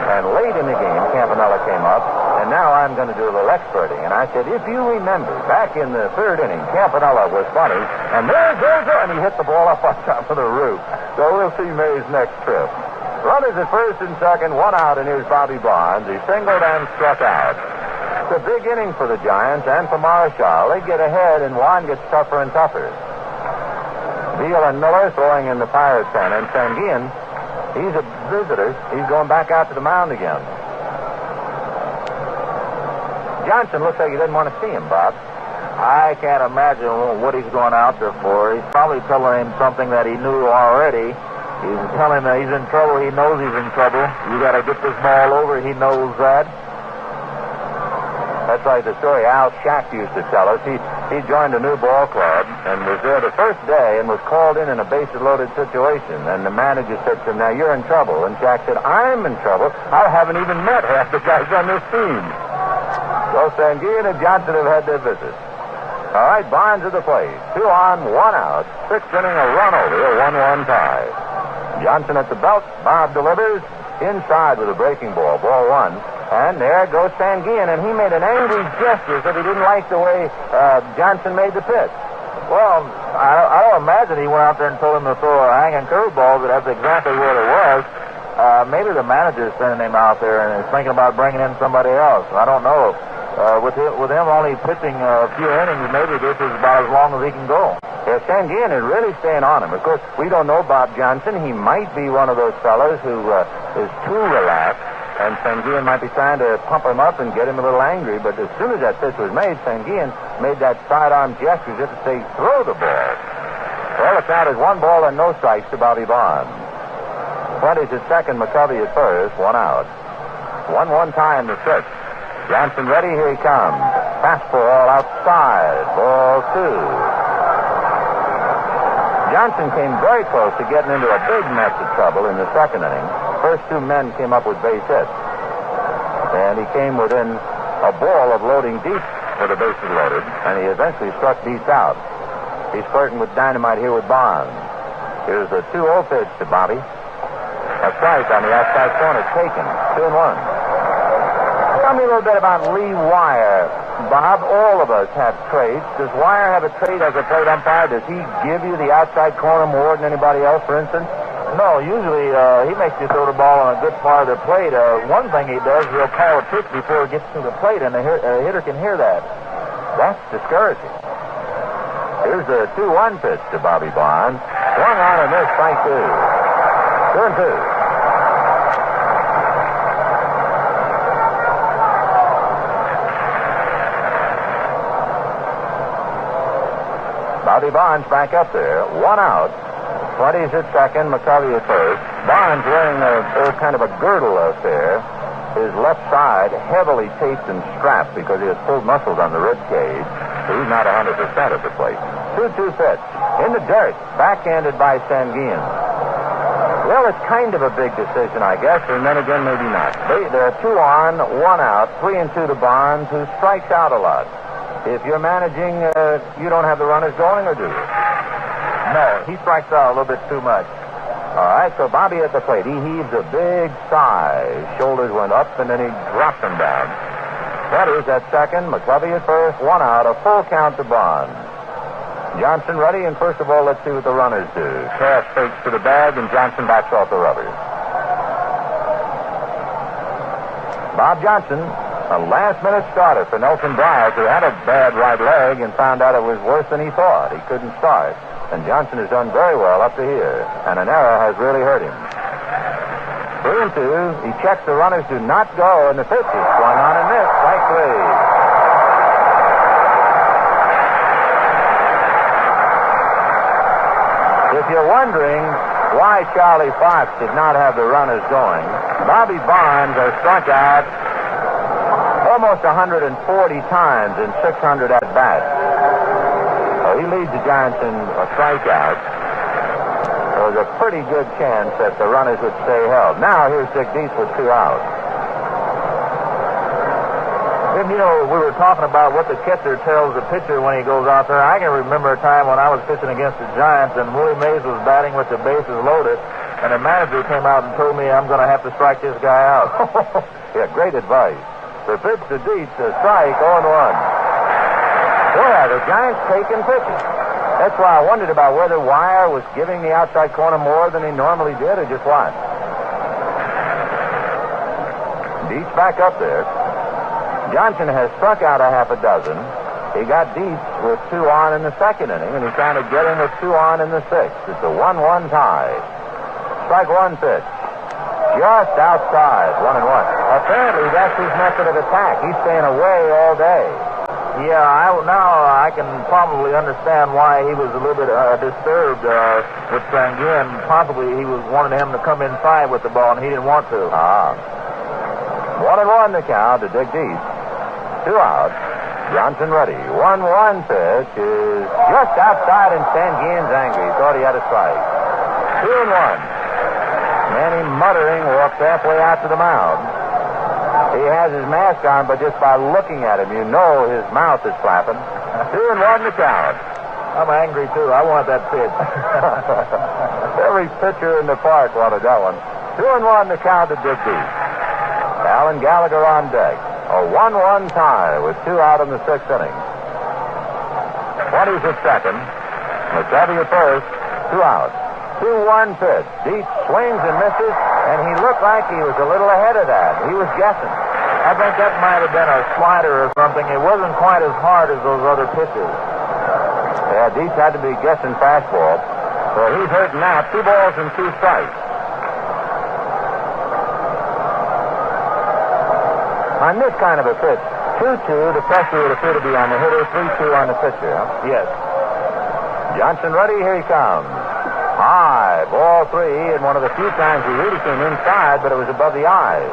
And late in the game, Campanella came up, and now I'm I'm going to do a little experting. And I said, if you remember, back in the third inning, Campanella was funny, and there goes and he hit the ball up on top of the roof. So we'll see May's next trip. Runners at first and second, one out, and here's Bobby Bonds. He singled and struck out. It's a big inning for the Giants and for Marshall. They get ahead, and Juan gets tougher and tougher. Beal and Miller throwing in the Pirates' pen, and Sanguillen, he's a visitor. He's going back out to the mound again. Johnson looks like he didn't want to see him, Bob. I can't imagine what he's going out there for. He's probably telling him something that he knew already. He's telling him that he's in trouble. He knows he's in trouble. You got to get this ball over. He knows that. That's like the story Al Shack used to tell us. He joined a new ball club and was there the first day and was called in a bases-loaded situation. And the manager said to him, now, you're in trouble. And Shack said, I'm in trouble. I haven't even met half the guys on this team. So Sanguillen and Johnson have had their visit. All right, Barnes at the plate. 2 on, 1 out. 6th inning, a run over, a 1-1 tie. Johnson at the belt. Bob delivers inside with a breaking ball. Ball 1. And there goes Sanguillen, and he made an angry gesture that he didn't like the way Johnson made the pitch. Well, I don't imagine he went out there and told him to throw a hanging curveball, but that's exactly what it was. Maybe the manager's sending him out there and is thinking about bringing in somebody else. I don't know. With him only pitching a few innings, maybe this is about as long as he can go. Yeah, Sanguillen is really staying on him. Of course, we don't know Bob Johnson. He might be one of those fellows who is too relaxed, and Sanguillen might be trying to pump him up and get him a little angry. But as soon as that pitch was made, Sanguillen made that sidearm gesture just to say, throw the ball. Well, the count is 1 ball and no strikes to Bobby Bonds. 20's at second, McCovey at first, 1 out. 1-1 tie in the 6th. Johnson ready, here he comes. Fastball outside, ball 2. Johnson came very close to getting into a big mess of trouble in the 2nd inning. First 2 men came up with base hits. And he came within a ball of loading deep with the bases loaded, and he eventually struck Dietz out. He's flirting with dynamite here with Bonds. Here's the 2-0 pitch to Bobby. A strike on the outside corner taken. 2-1. Tell me a little bit about Lee Wire. Bob, all of us have traits. Does Wire have a trait as a plate umpire? Does he give you the outside corner more than anybody else, for instance? No, usually he makes you throw the ball on a good part of the plate. One thing he does, he'll call a pitch before it gets to the plate, and the hitter can hear that. That's discouraging. Here's the 2-1 pitch to Bobby Bonds. Swung on and missed, strike 2. 2-2. Bobby Bonds back up there. 1 out. 20's at second. McCovey at first. Bonds wearing a kind of a girdle affair. His left side heavily taped and strapped because he has pulled muscles on the rib cage. So he's not 100% at the plate. 2-2 pitch. In the dirt. Backhanded by Sanguillen. Well, it's kind of a big decision, I guess, and then again, maybe not. They're 2 on, 1 out, 3-2 to Bonds, who strikes out a lot. If you're managing, you don't have the runners going, or do you? No, he strikes out a little bit too much. All right, so Bobby at the plate. He heaves a big sigh. His shoulders went up, and then he dropped them down. That is at second. McCovey at first. 1 out. A full count to Bonds. Johnson ready, and first of all, let's see what the runners do. Cass fakes to the bag, and Johnson backs off the rubbers. Bob Johnson, a last-minute starter for Nelson Bryant, who had a bad right leg and found out it was worse than he thought. He couldn't start. And Johnson has done very well up to here. And an error has really hurt him. 3-2. He checks the runners do not go, and the pitch is swung on and missed. Strike 3. If you're wondering why Charlie Fox did not have the runners going, Bobby Bonds has struck out almost 140 times in 600 at-bats. So he leads the Giants in a strikeout. There was a pretty good chance that the runners would stay held. Now here's Dick Dietz with 2 out. Then, you know, we were talking about what the catcher tells the pitcher when he goes out there. I can remember a time when I was pitching against the Giants and Willie Mays was batting with the bases loaded, and the manager came out and told me I'm going to have to strike this guy out. Yeah, great advice. The pitch to Dietz, a strike, 0-1. Boy, are the Giants taking pitches. That's why I wondered about whether Wire was giving the outside corner more than he normally did or just what. Dietz back up there. Johnson has struck out a half a dozen. He got Dietz with 2 on in the second inning, and he's trying to get him with 2 on in the sixth. It's a 1-1 tie. Strike 1 pitch. Just outside, 1-1. Apparently, that's his method of attack. He's staying away all day. Yeah, now I can probably understand why he was a little bit disturbed with Sanguin. Possibly he was wanting him to come inside with the ball, and he didn't want to. 1-1 the count to Dick Dietz. 2 out. Johnson ready. 1-1 pitch is just outside, and Sanguin's angry. He thought he had a strike. 2-1. Manny, muttering, walks halfway out to the mound. He has his mask on, but just by looking at him, you know his mouth is flapping. 2-1 the count. I'm angry, too. I want that pitch. Every pitcher in the park wanted that one. 2-1 the count to Dick Dietz. Alan Gallagher on deck. A 1-1 tie with 2 out in the 6th inning. 20s at second. McCovey at first. 2 out. 2-1 pitch. Dietz swings and misses, and he looked like he was a little ahead of that. He was guessing. I think that might have been a slider or something. It wasn't quite as hard as those other pitches. Yeah, Dietz had to be guessing fastball. So he's hurting now. 2 balls and 2 strikes. On this kind of a pitch, 2-2, the pressure would appear to be on the hitter, 3-2 on the pitcher. Huh? Yes. Johnson ready, here he comes. High, ball 3, and one of the few times he really came inside, but it was above the eyes.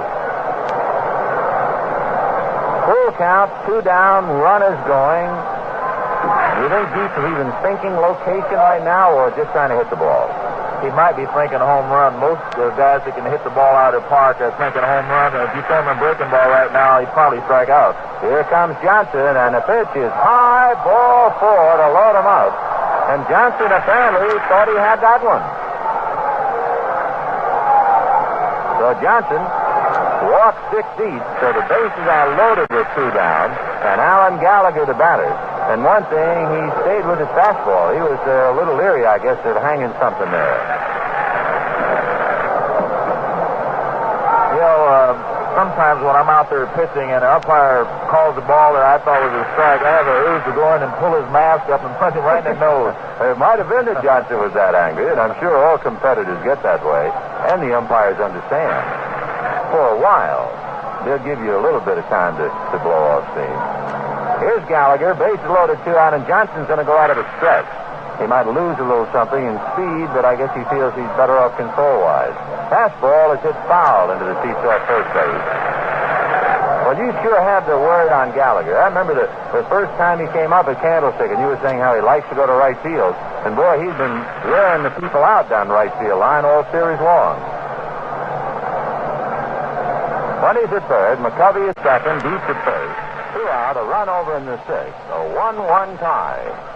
Full count, 2 down, runners going. Do you think Dietz is even thinking location right now, or just trying to hit the ball? He might be thinking a home run. Most guys that can hit the ball out of the park are thinking a home run. And if you throw him a breaking ball right now, he'd probably strike out. Here comes Johnson, and the pitch is high, ball 4 to load him up. And Johnson apparently thought he had that one. So Johnson walks 6 deep, so the bases are loaded with 2 down, and Alan Gallagher the batter. And one thing, he stayed with his fastball. He was a little leery, I guess, at hanging something there. You know, sometimes when I'm out there pitching and the umpire calls the ball that I thought was a strike, I have a urge to go in and pull his mask up and punch him right in the nose. It might have been that Johnson was that angry, and I'm sure all competitors get that way, and the umpires understand. For a while, they'll give you a little bit of time to blow off steam. Here's Gallagher, bases loaded 2 out, and Johnson's going to go out of a stretch. He might lose a little something in speed, but I guess he feels he's better off control-wise. Fastball is hit foul into the seesaw first base. Well, you sure have the word on Gallagher. I remember the first time he came up at Candlestick, and you were saying how he likes to go to right field. And, boy, he's been wearing the people out down right field line all series long. 20s at third, McCovey at second, Dietz at first. 2 out, a run over in the 6th. A 1-1 tie.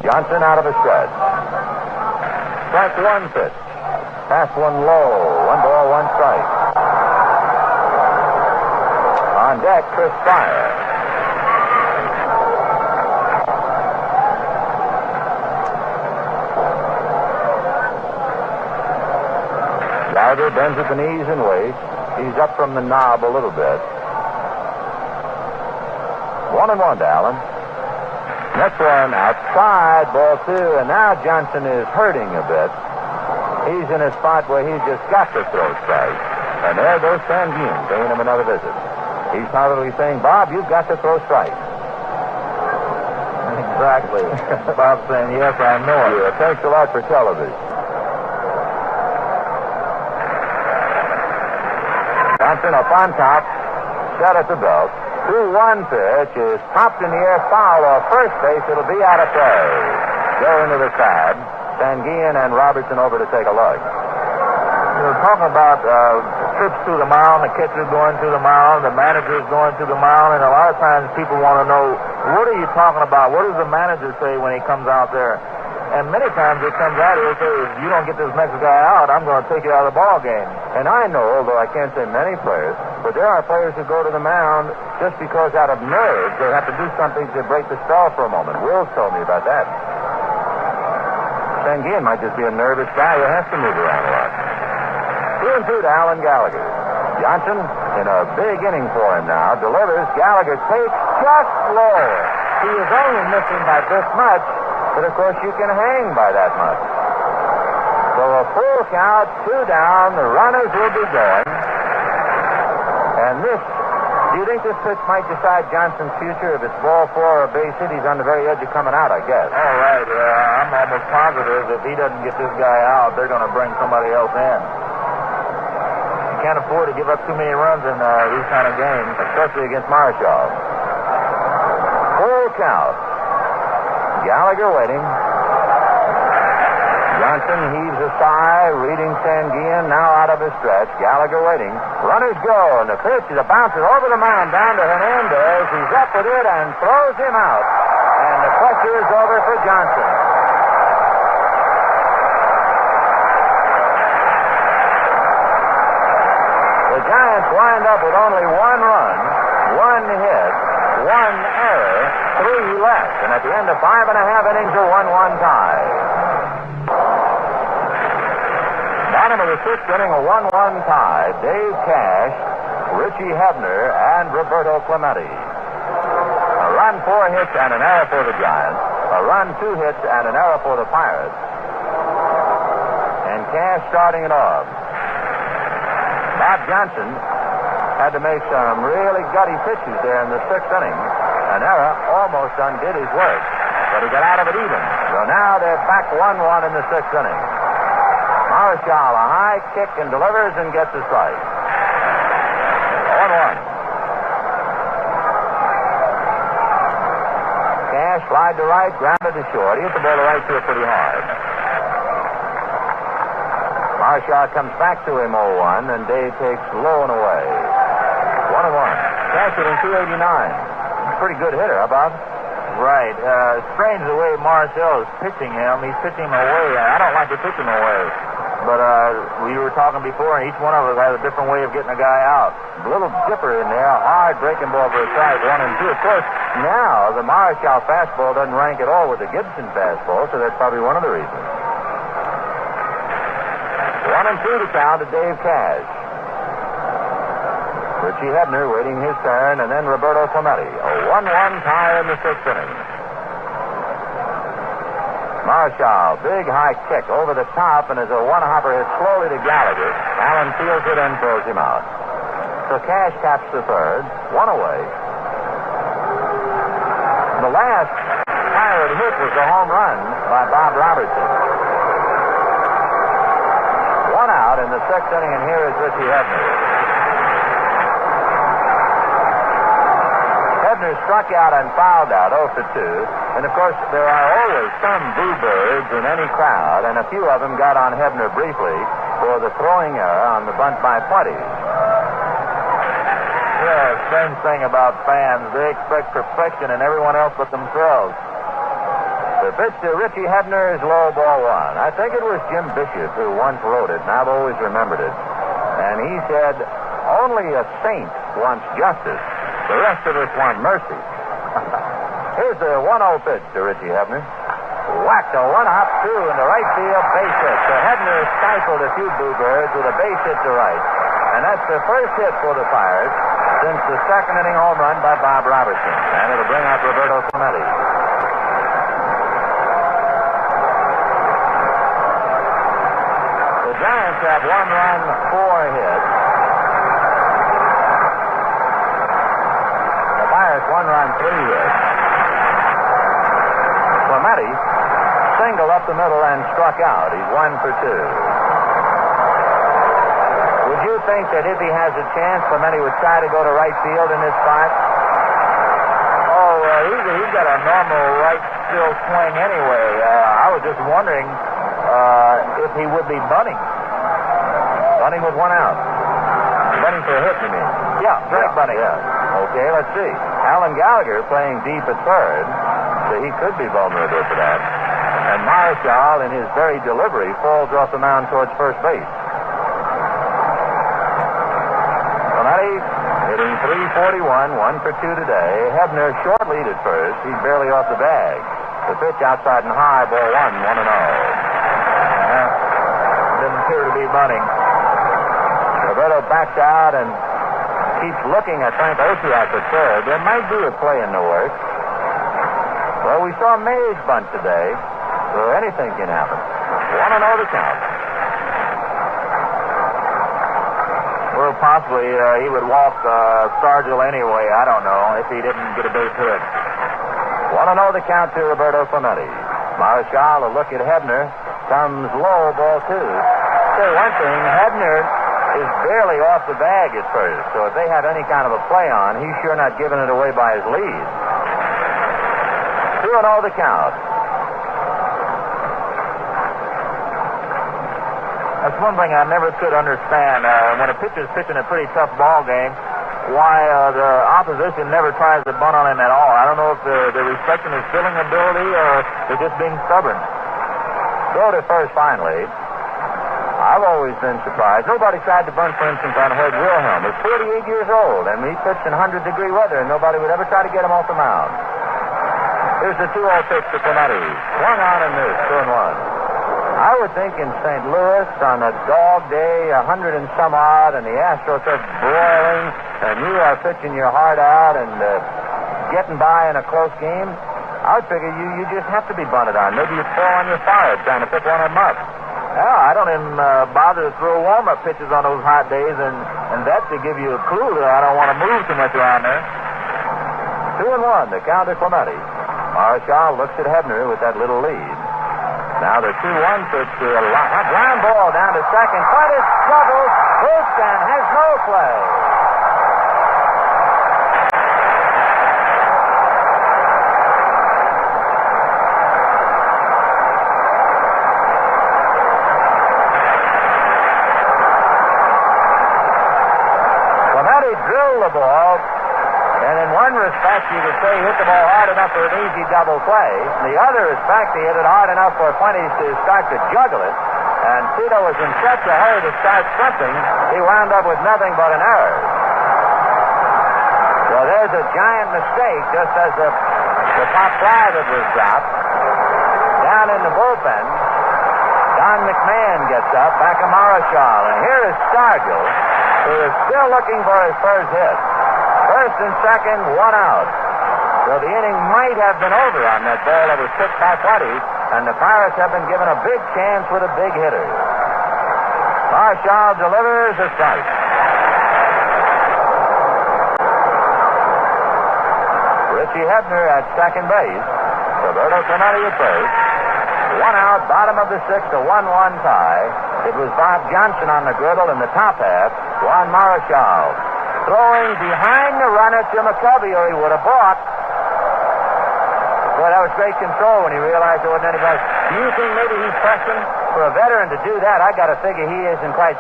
Johnson out of a stretch. Strike 1 pitch. Pass one low. 1 ball, 1 strike. On deck, Chris Fryer. Gallagher bends at the knees and waits. He's up from the knob a little bit. 1-1 to Allen. Next one outside, ball 2, and now Johnson is hurting a bit. He's in a spot where he's just got to throw strikes. And there goes Sanguin paying him another visit. He's probably saying, Bob, you've got to throw strikes. Exactly. Bob's saying, yes, I know it. Yeah, thanks a lot for television. Johnson up on top, set at the belt. 2-1 pitch is popped in the air, foul off first base. It'll be out of play. Go into the side. Sanguin and Robertson over to take a look. You were talking about trips to the mound, the catcher going to the mound, the manager's going to the mound, and a lot of times people want to know, what are you talking about? What does the manager say when he comes out there? And many times it comes out here and says, if you don't get this next guy out, I'm going to take you out of the ball game. And I know, although I can't say many players, but there are players who go to the mound just because out of nerves they have to do something to break the spell for a moment. Will's told me about that. Sanguine might just be a nervous guy who has to move around a lot. 2-2 to Alan Gallagher. Johnson, in a big inning for him now, delivers. Gallagher takes just low. He is only missing by this much, but of course you can hang by that much. So a full count, 2 down, the runners will be going. And this, do you think this pitch might decide Johnson's future? If it's ball 4 or base hit, he's on the very edge of coming out, I guess. All right. I'm almost positive if he doesn't get this guy out, they're going to bring somebody else in. You can't afford to give up too many runs in these kind of games, especially against Marshall. Full count. Gallagher waiting. Johnson heaves a sigh, reading Sanguine, now out of his stretch. Gallagher waiting. Runners go, and the pitch is a bouncer over the mound down to Hernandez. He's up with it and throws him out. And the pressure is over for Johnson. The Giants wind up with only 1 run, 1 hit, 1 error, 3 left. And at the end of 5 and a half innings, a 1-1 tie. Bottom of the 6th inning, a 1-1 tie. Dave Cash, Richie Hebner, and Roberto Clemente. A run, 4 hits, and an error for the Giants. A run, 2 hits, and an error for the Pirates. And Cash starting it off. Bob Johnson had to make some really gutty pitches there in the 6th inning. An error almost undid his work, but he got out of it even. So now they're back 1-1 in the 6th inning. Marshall, a high kick and delivers and gets a strike. 1-1. Cash slide to right, grounded to short. He hit the ball to right field pretty hard. Marshall comes back to him 0-1, and Dave takes low and away. 1-1. Cash hitting 289. Pretty good hitter, huh, Bob? Right. Strange the way Marcel is pitching him. He's pitching him away. I don't like to pitch him away. But we were talking before, and each one of us has a different way of getting a guy out. A little dipper in there, a hard breaking ball for a strike, 1 and 2. Of course, now the Marshall fastball doesn't rank at all with the Gibson fastball, so that's probably one of the reasons. 1 and 2 to count to Dave Cash. Richie Hebner waiting his turn, and then Roberto Clemente. A 1-1 tie in the 6th inning. Marshall, big high kick over the top, and as a one-hopper hit slowly to Gallagher, Allen fields it and throws him out. So Cash taps the 3rd, 1 away. The last Pirate hit was the home run by Bob Robertson. 1 out in the 6th inning, and here is Richie Hebner. Hebner struck out and fouled out 0 for 2. And, of course, there are always some boo-birds in any crowd, and a few of them got on Hebner briefly for the throwing error on the bunt by 20. Yeah, strange thing about fans. They expect perfection in everyone else but themselves. The pitch to Richie Hebner is low, ball 1. I think it was Jim Bishop who once wrote it, and I've always remembered it. And he said, only a saint wants justice. The rest of us want mercy. Here's the 1-0 pitch to Richie Hebner. Whacked a 1-hop 2 in the right field base hit. So Hebner stifled a few bluebirds with a base hit to right. And that's the first hit for the Pirates since the 2nd inning home run by Bob Robertson. And it'll bring out Roberto Clemente. The Giants have 1 run, 4 hits. The Pirates 1 run, 3 hits. Clemente singled up the middle and struck out. He's 1 for 2. Would you think that if he has a chance, Clemente would try to go to right field in this spot? Oh, he's got a normal right field swing anyway. I was just wondering if he would be bunting. Bunting with 1 out. Bunting for a hit, you mean? Yeah, strike bunting. Yeah. Okay, let's see. Alan Gallagher playing deep at 3rd. So he could be vulnerable to that. And Marshall, in his very delivery, falls off the mound towards first base. hitting .341, 1 for 2 today. Hebner short lead at first. He's barely off the bag. The pitch outside and high, ball 1-0. Didn't appear to be bunting. Roberto backs out and keeps looking at Frank Osiak at third. There might be a play in the works. Well, we saw Mays bunt today, so anything can happen. 1-0 to count. Well, possibly he would walk Stargell anyway. I don't know if he didn't get a base hit. 1-0 the count to Roberto Clemente. Marshall, a look at Hebner. Comes low, ball 2. Say one thing, Hebner is barely off the bag at first, so if they have any kind of a play on, he's sure not giving it away by his lead. 2-0 the count. That's one thing I never could understand. When a pitcher's pitching a pretty tough ball game, why the opposition never tries to bunt on him at all. I don't know if they're respecting his fielding ability or they're just being stubborn. Go to first finally. I've always been surprised. Nobody tried to bunt, for instance, on Herb Wilhelm. He's 48 years old, and he pitched in 100-degree weather, and nobody would ever try to get him off the mound. Here's the 2-0 pitch to Clemente. Swung on and missed, 2-1. I would think in St. Louis on a dog day, 100 and some odd, and the Astros are broiling, and you are pitching your heart out and getting by in a close game, I would figure you just have to be bunted on. Maybe you fall on your forehead trying to pick one of them up. Yeah, I don't even bother to throw warm-up pitches on those hot days, and that to give you a clue that I don't want to move too much around there. 2-1, the count to Clemente. Marshall looks at Hebner with that little lead. Now the 2-1 pitch to a ground ball down to second. Clemente struggles. Houston has no play. Drilled the ball, and in one respect you could say he hit the ball hard enough for an easy double play. In the other respect, he hit it hard enough for Fuentes to start to juggle it, and Cito was in such a hurry to start something, he wound up with nothing but an error. So there's a giant mistake just as the top fly that was dropped. Down in the bullpen, Don McMahon gets up, back of Marshall, and here is Stargell, who is still looking for his first hit. First and second, 1 out. So the inning might have been over on that ball that was pitched by Fuentes, and the Pirates have been given a big chance with a big hitter. Marshall delivers a strike. Richie Hebner at second base. Roberto Clemente at first. 1 out, bottom of the 6th, a 1-1 tie. It was Bob Johnson on the griddle in the top half. Juan Marshall throwing behind the runner to McCovey, or he would have balked. Boy, that was great control when he realized there wasn't anybody. Do you think maybe he's pressing? For a veteran to do that, I got to figure he isn't quite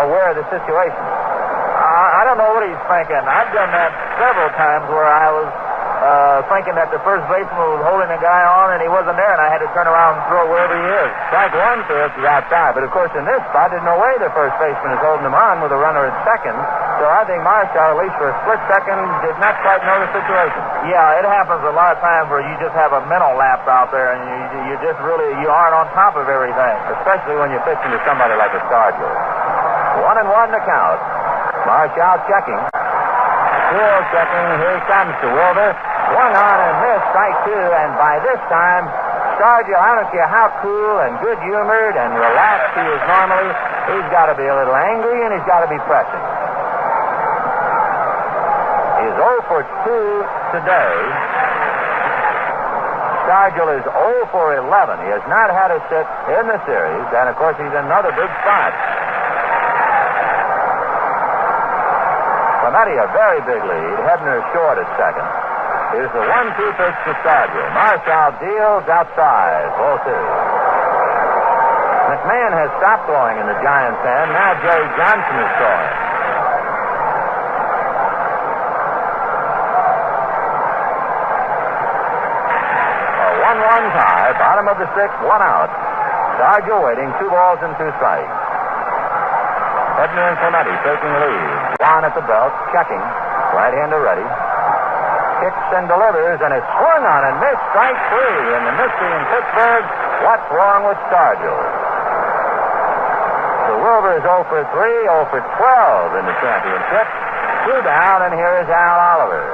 aware of the situation. I don't know what he's thinking. I've done that several times where I was thinking that the first baseman was holding a guy on and he wasn't there, and I had to turn around and throw wherever he is. Strike 1 to us is outside, but of course in this spot, there's no way the first baseman is holding him on with a runner at second. So I think Marshall, at least for a split second, did not quite know the situation. Yeah, it happens a lot of times where you just have a mental lapse out there, and you just really, you aren't on top of everything. Especially when you're pitching to somebody like a Stargell. 1-1 the count. Marshall checking. Still checking. Here he comes to Wilbur. Swung on and missed, strike 2, and by this time, Stargell, I don't care how cool and good-humored and relaxed he is normally, he's got to be a little angry and he's got to be pressing. He's 0 for 2 today. Stargell is 0 for 11. He has not had a hit in the series, and of course he's in another big spot. Clemente, a very big lead. Hebner short at second. Here's the 1-2 pitch to Stargell. Marshall deals outside. Ball 2. McMahon has stopped throwing in the Giants' end. Now Jerry Johnson is throwing. A 1-1 tie. Bottom of the 6th, 1 out. Stargell waiting. 2 balls and 2 strikes. Hebner and Clemente taking the lead. Juan at the belt, checking. Right-hander ready. Kicks and delivers, and it's swung on and missed. Strike three. And the mystery in Pittsburgh, what's wrong with Stargell? So Wilbur is 0 for 3, 0 for 12 in the championship. 2 down, and here is Al Oliver.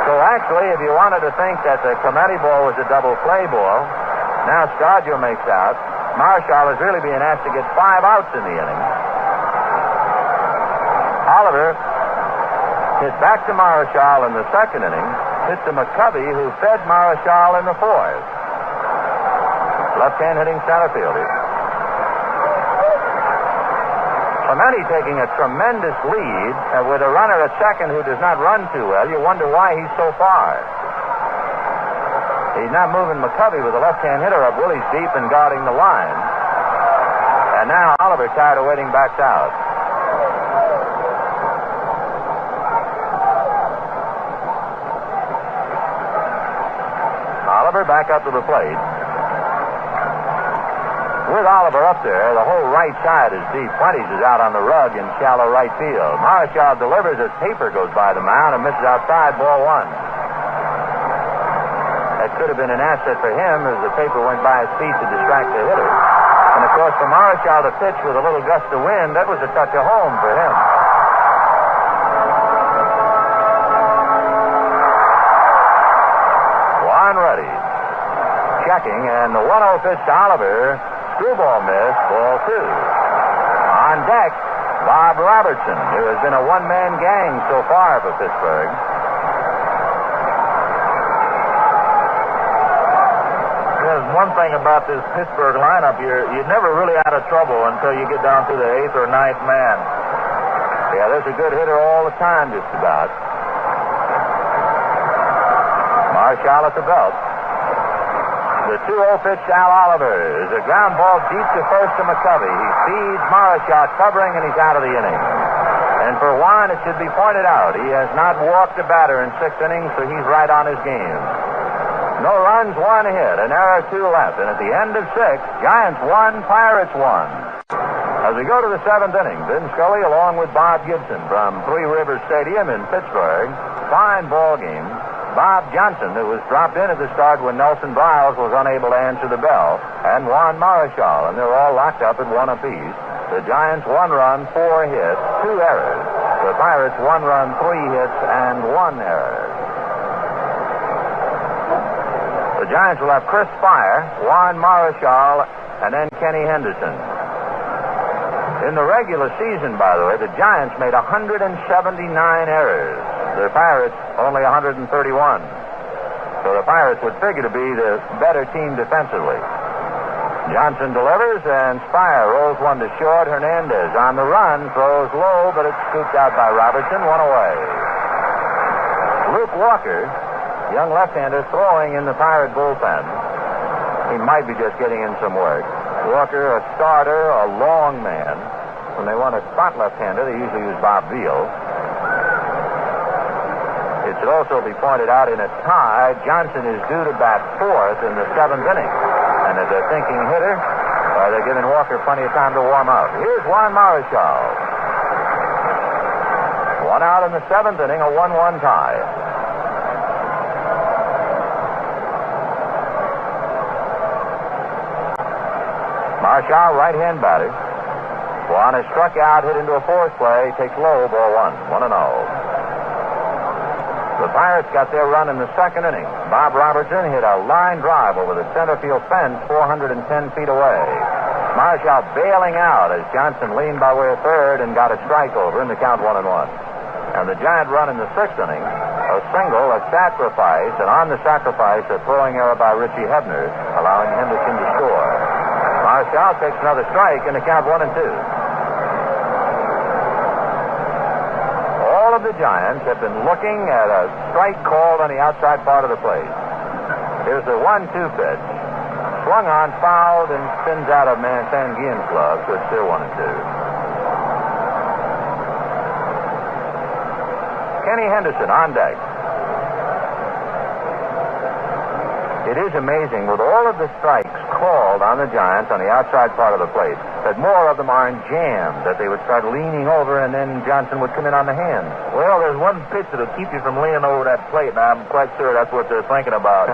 So actually, if you wanted to think that the Clemente ball was a double play ball, now Stargell makes out. Marshall is really being asked to get 5 outs in the inning. Oliver hit back to Marshall in the second inning, hit to McCovey, who fed Marshall in the fourth. Left-hand hitting center fielder. Clemente taking a tremendous lead with a runner at second who does not run too well. You wonder why he's so far. He's not moving McCovey with a left-hand hitter up Willie's deep and guarding the line. And now Oliver, tired of waiting, backs out. Oliver back up to the plate. With Oliver up there, the whole right side is deep. Fuentes is out on the rug in shallow right field. Marshall delivers as Paper goes by the mound and misses outside, ball 1. That could have been an asset for him as the Paper went by his feet to distract the hitter. And, of course, for Marshall to pitch with a little gust of wind, that was a touch of home for him. Juan ready. Checking, and the 1-0 pitch to Oliver. Screwball miss, ball 2. On deck, Bob Robertson, who has been a one-man gang so far for Pittsburgh. There's one thing about this Pittsburgh lineup, you're never really out of trouble until you get down to the 8th or 9th man. Yeah, there's a good hitter all the time, just about. Marshall at the belt. The 2-0 pitch to Al Oliver is a ground ball deep to first to McCovey. He feeds Marshall covering, and he's out of the inning. And for Juan, it should be pointed out, he has not walked a batter in 6 innings, so he's right on his game. No runs, 1 hit, an error, 2 left. And at the end of 6, Giants 1, Pirates 1. As we go to the 7th inning, Vin Scully along with Bob Gibson from Three Rivers Stadium in Pittsburgh. Fine ball game. Bob Johnson, who was dropped in at the start when Nelson Briles was unable to answer the bell, and Juan Marichal, and they're all locked up at 1 apiece. The Giants 1 run, 4 hits, 2 errors. The Pirates 1 run, 3 hits, and 1 error. The Giants will have Chris Spire, Juan Marichal, and then Kenny Henderson. In the regular season, by the way, the Giants made 179 errors. The Pirates only 131. So the Pirates would figure to be the better team defensively. Johnson delivers, and Spire rolls 1 to short. Hernandez on the run, throws low, but it's scooped out by Robertson, 1 away. Luke Walker, young left-hander, throwing in the Pirate bullpen. He might be just getting in some work. Walker, a starter, a long man. When they want a spot left-hander, they usually use Bob Veal. It should also be pointed out, in a tie, Johnson is due to bat 4th in the 7th inning. And as a thinking hitter, they're giving Walker plenty of time to warm up. Here's Juan Marichal. 1 out in the 7th inning, a 1-1 tie. Marshall, right-hand batter. Juan is struck out, hit into a force play, takes low, ball 1, 1-0. The Pirates got their run in the 2nd inning. Bob Robertson hit a line drive over the center field fence 410 feet away. Marshall bailing out as Johnson leaned by way of 3rd and got a strike over in the count 1-1. And the Giant run in the 6th inning, a single, a sacrifice, and on the sacrifice, a throwing error by Richie Hebner, allowing Henderson to score. Marshall takes another strike in the count 1-2. All of the Giants have been looking at a strike called on the outside part of the plate. Here's the 1-2 pitch. Swung on, fouled, and spins out of Sanguine's glove, so it's still 1-2. Kenny Henderson on deck. It is amazing, with all of the strikes called on the Giants on the outside part of the plate that more of them aren't jammed, that they would start leaning over and then Johnson would come in on the hands. Well, there's one pitch that'll keep you from leaning over that plate, and I'm quite sure that's what they're thinking about.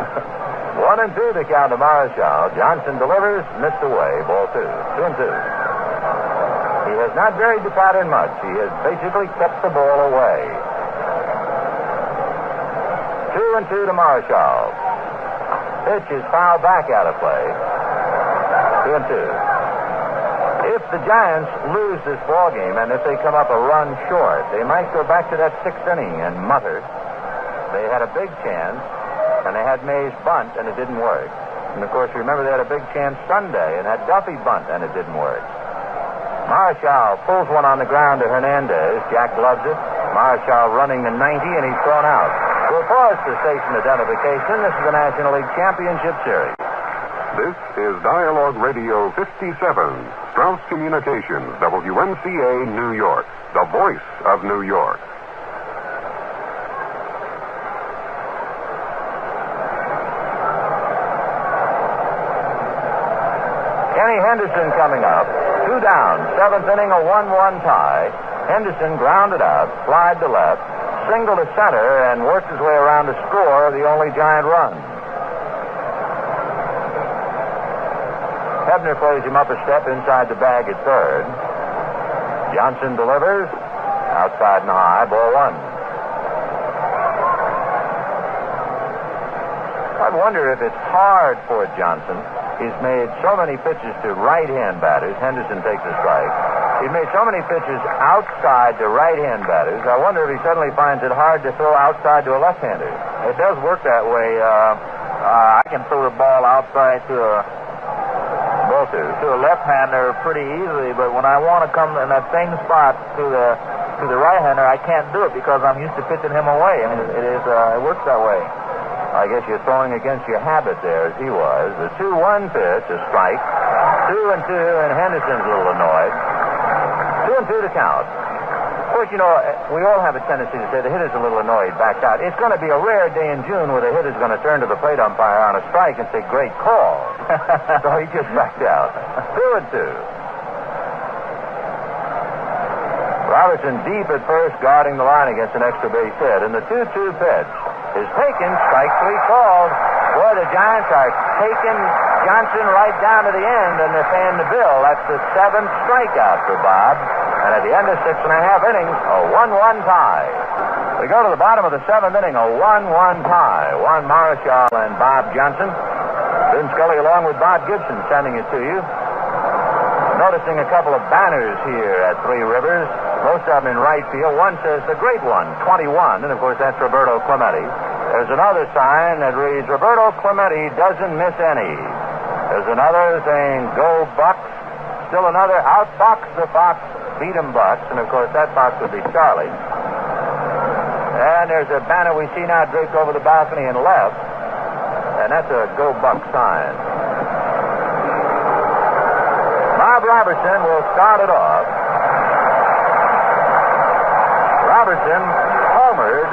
1-2 the count to Marshall. Johnson delivers, missed away, ball 2. 2-2. He has not varied the pattern much. He has basically kept the ball away. 2-2 to Marshall. Pitch is fouled back out of play. 2-2. If the Giants lose this ball game, and if they come up a run short, they might go back to that 6th inning and mutter. They had a big chance, and they had Mays bunt, and it didn't work. And, of course, remember they had a big chance Sunday and had Duffy bunt, and it didn't work. Marshall pulls one on the ground to Hernandez. Jack loves it. Marshall running to 90, and he's thrown out. We'll pause for station identification. This is the National League Championship Series. This is Dialogue Radio 57, Strauss Communications, WNCA, New York, the voice of New York. Kenny Henderson coming up. 2 down, 7th inning, a 1-1 tie. Henderson grounded out, slide to left, single to center, and worked his way around to score the only Giant run. Hebner plays him up a step inside the bag at third. Johnson delivers, outside and high, ball 1. I wonder if it's hard for Johnson. He's made so many pitches to right-hand batters. Henderson takes a strike. He's made so many pitches outside to right-hand batters. I wonder if he suddenly finds it hard to throw outside to a left-hander. It does work that way. I can throw the ball outside to a left-hander pretty easily, but when I want to come in that same spot to the right-hander, I can't do it because I'm used to pitching him away. I mean, it works that way. I guess you're throwing against your habit there, as he was. The 2-1 pitch, a strike. 2-2, and Henderson's a little annoyed. 2-2 to count. Of course, you know, we all have a tendency to say the hitter's a little annoyed, backed out. It's going to be a rare day in June where the hitter's going to turn to the plate umpire on a strike and say, great call. So he just backed out. 2-2. Robertson deep at first, guarding the line against an extra base hit. And the 2-2 pitch is taken, strike 3 called. Boy, the Giants are taking Johnson right down to the end, and they're paying the bill. That's the 7th strikeout for Bob. And at the end of 6.5 innings, a 1-1 tie. We go to the bottom of the 7th inning, a 1-1 tie. Juan Marichal and Bob Johnson. Vin Scully along with Bob Gibson sending it to you. Noticing a couple of banners here at Three Rivers. Most of them in right field. One says the great one, 21, and of course that's Roberto Clemente. There's another sign that reads, Roberto Clemente doesn't miss any. There's another saying, go Bucks. Still another, outbox the Fox, beat 'em Bucks, and of course that Fox would be Charlie. And there's a banner we see now draped over the balcony and left, and that's a go Bucks sign. Bob Robertson will start it off. Robertson homered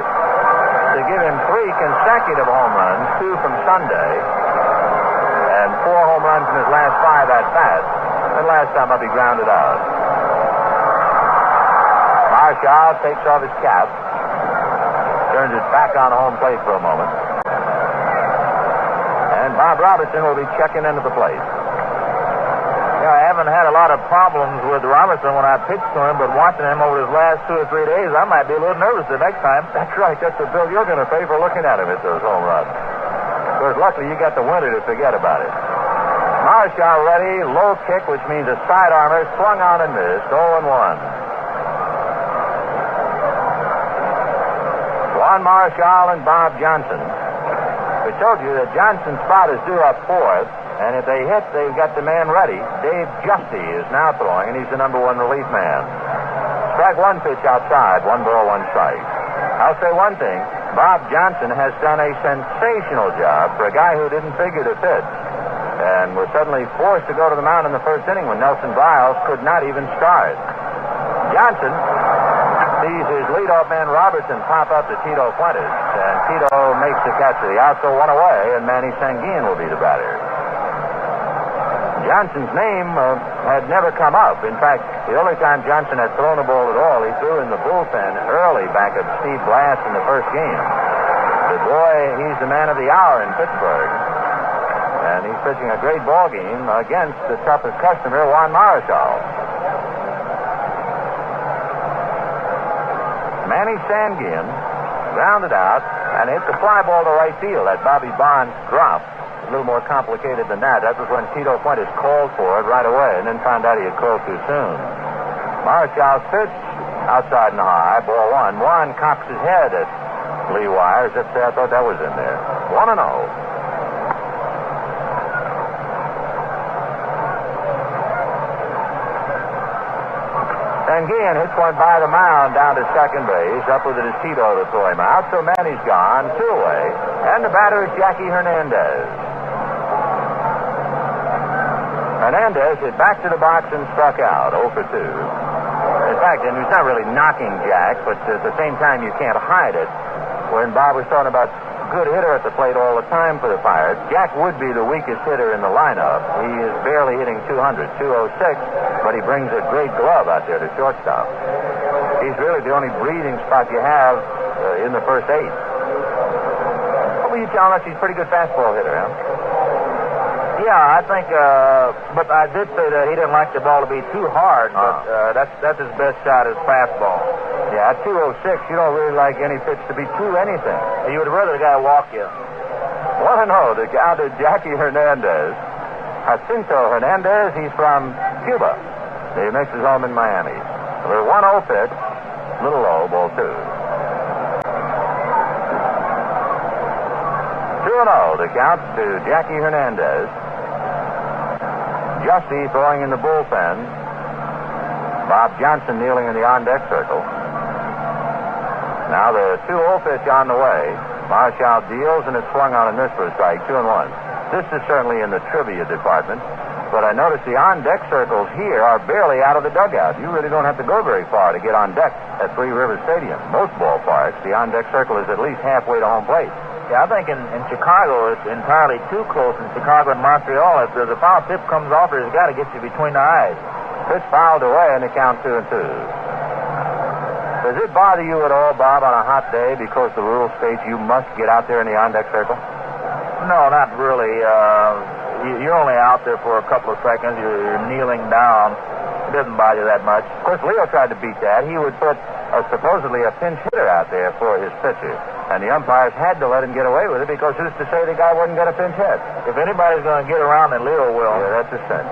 to give him 3 consecutive home runs, 2 from Sunday, and 4 home runs in his last 5 at-bats. And last time up he grounded out. Marshall takes off his cap, turns his back on home plate for a moment. And Bob Robertson will be checking into the plate. I haven't had a lot of problems with Robertson when I pitched to him, but watching him over his last 2 or 3 days, I might be a little nervous the next time. That's right. That's the bill you're going to pay for looking at him at those home runs. Of course, luckily you got the winter to forget about it. Marshall ready, low kick, which means a side armor, swung on and missed, 0-1. Juan Marshall and Bob Johnson. We told you that Johnson's spot is due up 4th. And if they hit, they've got the man ready. Dave Justy is now throwing, and he's the number 1 relief man. Strike 1 pitch outside, 1 ball, 1 strike. I'll say one thing. Bob Johnson has done a sensational job for a guy who didn't figure to pitch. And was suddenly forced to go to the mound in the 1st inning when Nelson Biles could not even start. Johnson sees his leadoff man Robertson pop up to Tito Fuentes. And Tito makes the catch for the out, so 1 away, and Manny Sanguin will be the batter. Johnson's name had never come up. In fact, the only time Johnson had thrown a ball at all, he threw in the bullpen early back at Steve Blass in the first game. But boy, he's the man of the hour in Pittsburgh. And he's pitching a great ball game against the toughest customer, Juan Marichal. Manny Sanguin grounded out and hit the fly ball to right field that Bobby Bonds dropped. A little more complicated than that. That was when Tito Fuentes called for it right away and then found out he had called too soon. Marichal pitched outside and high, ball one. Juan cocks his head at Lee Wire as if I thought that was in there. 1-0. Sanguin hits one by the mound down to second base. Up with it is Tito to throw him out. So Manny's gone. 2 away. And the batter is Jackie Hernandez. Hernandez hit back to the box and struck out. 0 for 2. In fact, and he's not really knocking Jack, but at the same time you can't hide it. When Bob was talking about good hitter at the plate all the time for the Pirates, Jack would be the weakest hitter in the lineup. He is barely hitting 200, 206, but he brings a great glove out there to shortstop. He's really the only breathing spot you have in the first 8. What were you telling us? He's a pretty good fastball hitter, huh? Yeah, I think, but I did say that he didn't like the ball to be too hard, but that's his best shot is fastball. Yeah, at 206, you don't really like any pitch to be too anything. You would rather the guy walk you. 1-0 to count to Jackie Hernandez. Jacinto Hernandez, he's from Cuba. He makes his home in Miami. The 1-0 pitch, little low, ball 2. 2-0 to count to Jackie Hernandez. Justy throwing in the bullpen. Bob Johnson kneeling in the on-deck circle. Now the 2-0 pitch on the way. Marichal deals, and it's swung on and missed for a strike. 2-1. This is certainly in the trivia department, but I notice the on-deck circles here are barely out of the dugout. You really don't have to go very far to get on deck at Three Rivers Stadium. Most ballparks, the on-deck circle is at least halfway to home plate. Yeah, I think in Chicago it's entirely too close. In Chicago and Montreal, if the foul tip comes off, it's got to get you between the eyes. Pitch fouled away, and the count 2-2. Does it bother you at all, Bob, on a hot day because the rule states you must get out there in the on-deck circle? No, not really. You're only out there for a couple of seconds. You're kneeling down. It doesn't bother you that much. Of course, Leo tried to beat that. He would put supposedly a pinch hitter out there for his pitcher. And the umpires had to let him get away with it because who's to say the guy wouldn't get a pinch hit? If anybody's going to get around, then Leo will. Yeah, that's a sense.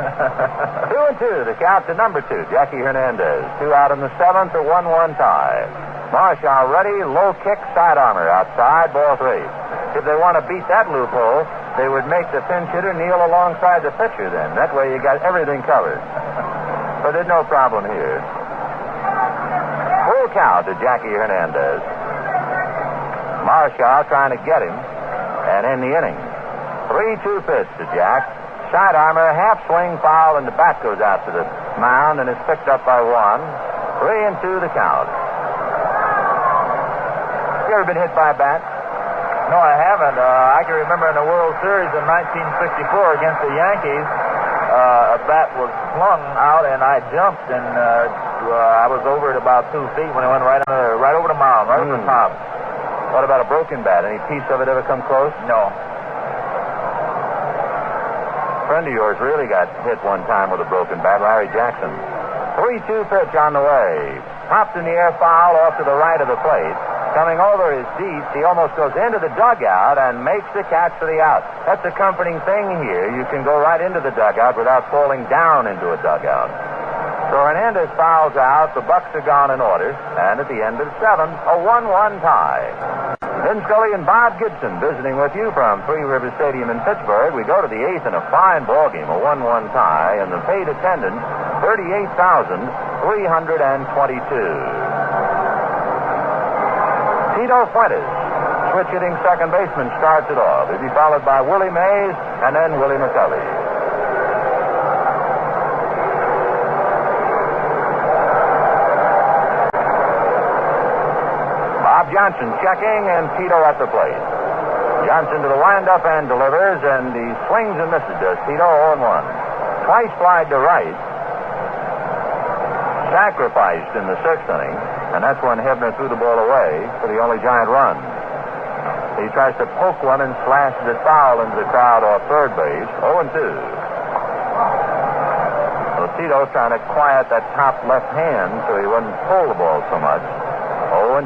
2-2, the count to number 2, Jackie Hernandez. 2 out in the 7th, a 1-1 tie. Marichal ready, low kick, side armor outside, ball 3. If they want to beat that loophole, they would make the pinch hitter kneel alongside the pitcher then. That way you got everything covered. But there's no problem here. Full count to Jackie Hernandez. Marichal trying to get him and end the inning. 3-2 pitch to Jack. Side armor, half swing foul, and the bat goes out to the mound and is picked up by 1. 3-2 the count. You ever been hit by a bat? No, I haven't. I can remember in the World Series in 1964 against the Yankees, a bat was flung out and I jumped and I was over at about 2 feet when it went right over the mound, right over the top. What about a broken bat? Any piece of it ever come close? No. A friend of yours really got hit one time with a broken bat, Larry Jackson. 3-2 pitch on the way. Popped in the air, foul off to the right of the plate. Coming over his seat, he almost goes into the dugout and makes the catch for the out. That's the comforting thing here. You can go right into the dugout without falling down into a dugout. So Hernandez fouls out. The Bucks are gone in order. And at the end of 7, a 1-1 tie. Vin Scully and Bob Gibson visiting with you from Three Rivers Stadium in Pittsburgh. We go to the 8th in a fine ball game, a 1-1 tie, and the paid attendance, 38,322. Tito Fuentes, switch-hitting second baseman, starts it off. He'll be followed by Willie Mays and then Willie McCovey. Bob Johnson checking and Tito at the plate. Johnson to the windup and delivers, and he swings and misses. Does Tito 0-1. twice flied to right, sacrificed in the 6th inning, and that's when Hebner threw the ball away for the only giant run. He tries to poke one and slashes it foul into the crowd off third base. 0-2. Tito's trying to quiet that top left hand so he wouldn't pull the ball so much. 0-2.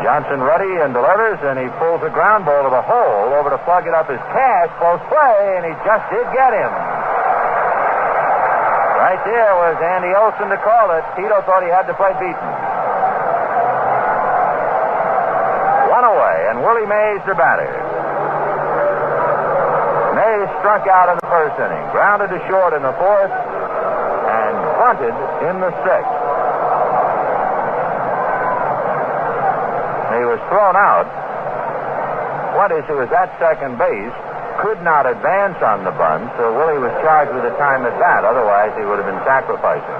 Johnson ready and delivers, and he pulls a ground ball to the hole over to plug it up his Cash. Close play, and he just did get him. Right there was Andy Olson to call it. Tito thought he had to play beaten. One away, and Willie Mays the batter. Mays struck out in the 1st inning, grounded to short in the 4th, and bunted in the 6th. He was thrown out. Fuentes, who was at second base, could not advance on the bunt, so Willie was charged with a time at bat. Otherwise, he would have been sacrificing.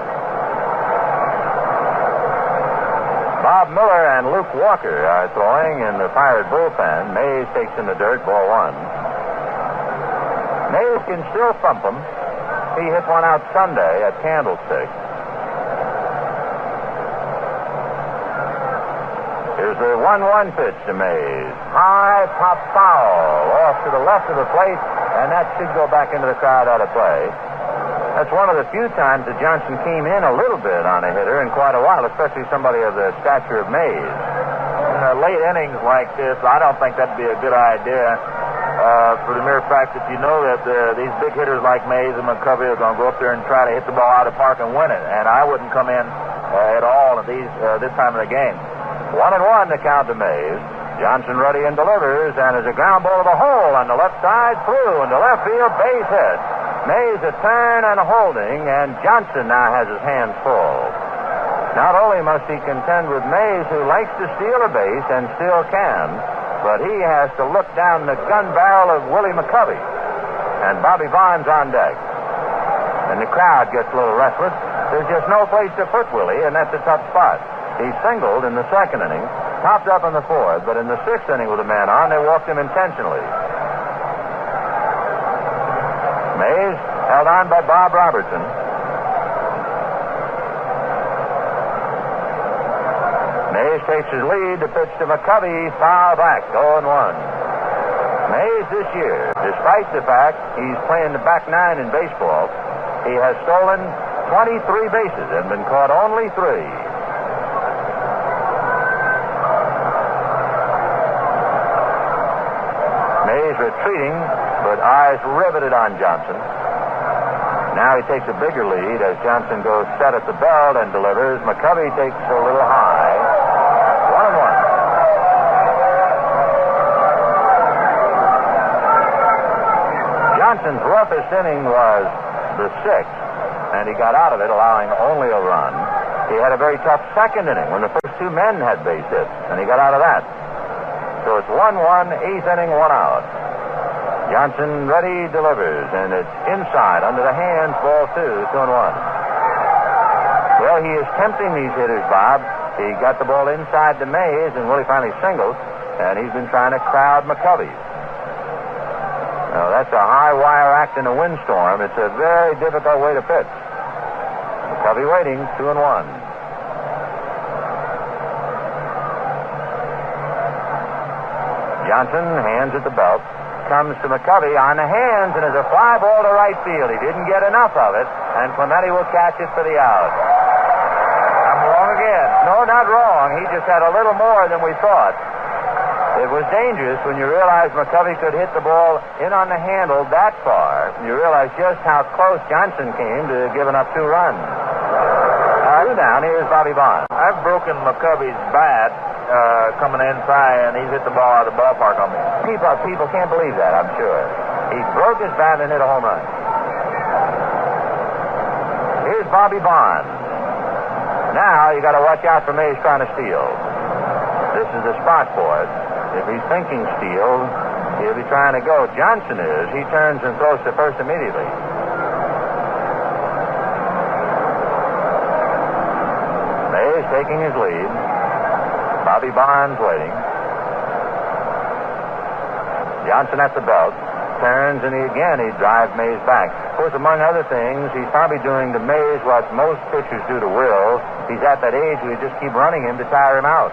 Bob Miller and Luke Walker are throwing in the Pirate bullpen. Mays takes in the dirt, ball 1. Mays can still thump him. He hit one out Sunday at Candlestick. Here's the 1-1 pitch to Mays. High pop foul off to the left of the plate, and that should go back into the crowd out of play. That's one of the few times that Johnson came in a little bit on a hitter in quite a while, especially somebody of the stature of Mays. In late innings like this, I don't think that'd be a good idea. For the mere fact that you know that these big hitters like Mays and McCovey are going to go up there and try to hit the ball out of the park and win it. And I wouldn't come in at all at this time of the game. 1-1 to count to Mays. Johnson ready and delivers, and there's a ground ball to the hole on the left side, through into left field, base hit. Mays a turn and a holding, and Johnson now has his hands full. Not only must he contend with Mays, who likes to steal a base and still can, but he has to look down the gun barrel of Willie McCovey. And Bobby Bonds on deck. And the crowd gets a little restless. There's just no place to put Willie, and that's a tough spot. He singled in the 2nd inning, topped up in the 4th, but in the 6th inning with a man on, they walked him intentionally. Mays held on by Bob Robertson. Mays takes his lead to pitch to McCovey, foul back, 0-1. Mays this year, despite the fact he's playing the back 9 in baseball, he has stolen 23 bases and been caught only 3. Mays retreating, but eyes riveted on Johnson. Now he takes a bigger lead as Johnson goes set at the belt and delivers. McCovey takes a little high. 1-1. Johnson's roughest inning was the 6th, and he got out of it allowing only a run. He had a very tough 2nd inning when the first 2 men had base hits, and he got out of that. So it's 1-1, 8th inning, 1 out. Johnson ready, delivers, and it's inside, under the hands, ball 2, 2-1. Well, he is tempting these hitters, Bob. He got the ball inside to Mays, and Willie finally singled, and he's been trying to crowd McCovey. Now, that's a high wire act in a windstorm. It's a very difficult way to pitch. McCovey waiting, 2-1. Johnson, hands at the belt, comes to McCovey on the hands, and there's a fly ball to right field. He didn't get enough of it, and Clemente will catch it for the out. I'm wrong again. No, not wrong. He just had a little more than we thought. It was dangerous when you realized McCovey could hit the ball in on the handle that far. You realize just how close Johnson came to giving up 2 runs. 2 down. Here's Bobby Bonds. I've broken McCovey's bat coming inside, and he's hit the ball out of the ballpark on me. People can't believe that, I'm sure. He broke his bat and hit a home run. Here's Bobby Bonds. Now you got to watch out for Mays trying to steal. This is the spot for it. If he's thinking steal, he'll be trying to go. Johnson is. He turns and throws to first immediately. Mays taking his lead. Bobby Bonds waiting. Johnson at the belt. Turns, and he drives Mays back. Of course, among other things, he's probably doing to Mays what most pitchers do to Will. He's at that age where you just keep running him to tire him out.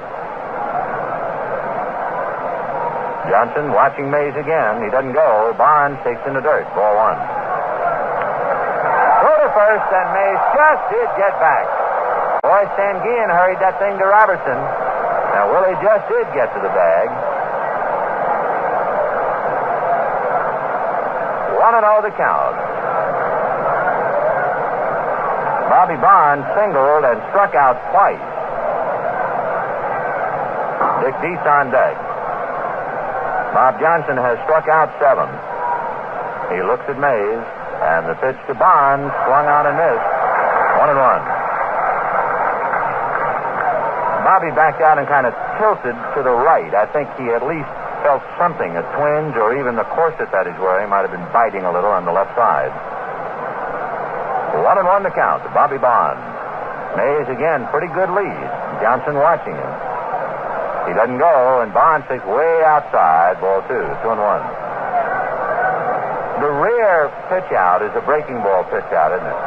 Johnson watching Mays again. He doesn't go. Barnes takes in the dirt. Ball one. Throw to first, and Mays just did get back. Boy, Stangean hurried that thing to Robertson. Now, Willie just did get to the bag. 1-0 the count. Bobby Bonds singled and struck out twice. Dick Dietz on deck. Bob Johnson has struck out 7. He looks at Mays, and the pitch to Bonds swung on and missed. 1-1. Bobby backed out and kind of tilted to the right. I think he at least felt something, a twinge, or even the corset that he's wearing might have been biting a little on the left side. 1-1 the count to Bobby Bonds. Mays again, pretty good lead. Johnson watching him. He doesn't go, and Bonds takes way outside. Ball 2, 2-1. The rare pitch out is a breaking ball pitch out, isn't it?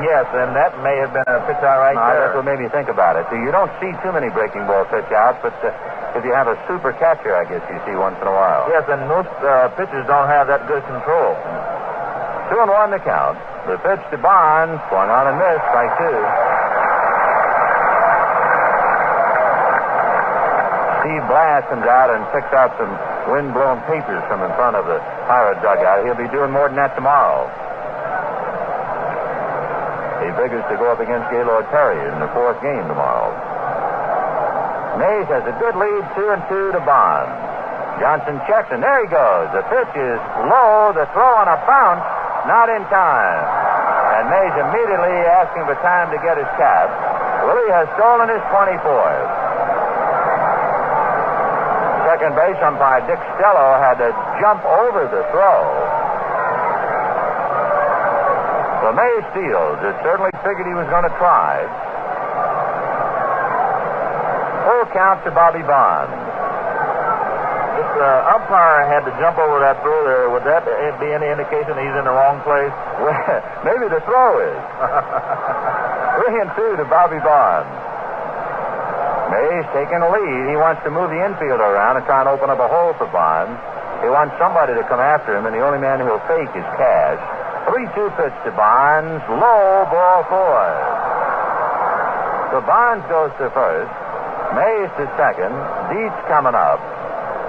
Yes, and that may have been a pitch out right there. That's what made me think about it. You don't see too many breaking ball pitch outs, but if you have a super catcher, I guess you see once in a while. Yes, and most pitchers don't have that good control. 2-1 the count. The pitch to Bonds, swung on and missed, strike 2. Steve Blass comes out and picks out some wind-blown papers from in front of the Pirate dugout. He'll be doing more than that tomorrow. He figures to go up against Gaylord Perry in the 4th game tomorrow. Mays has a good lead, 2-2 to Bonds. Johnson checks, and there he goes. The pitch is low. The throw on a bounce, not in time. And Mays immediately asking for time to get his cap. Willie has stolen his 24th. Second base umpire Dick Stello had to jump over the throw. So Mays steals. It certainly figured he was going to try. Full count to Bobby Bonds. If the umpire had to jump over that throw there, would that be any indication he's in the wrong place? Well, maybe the throw is. 3-2 to Bobby Bonds. Mays taking a lead. He wants to move the infielder around and try and open up a hole for Bonds. He wants somebody to come after him, and the only man who'll fake is Cash. 3-2 pitch to Bonds. Low, ball 4. So Bonds goes to first. Mays to second. Dietz coming up.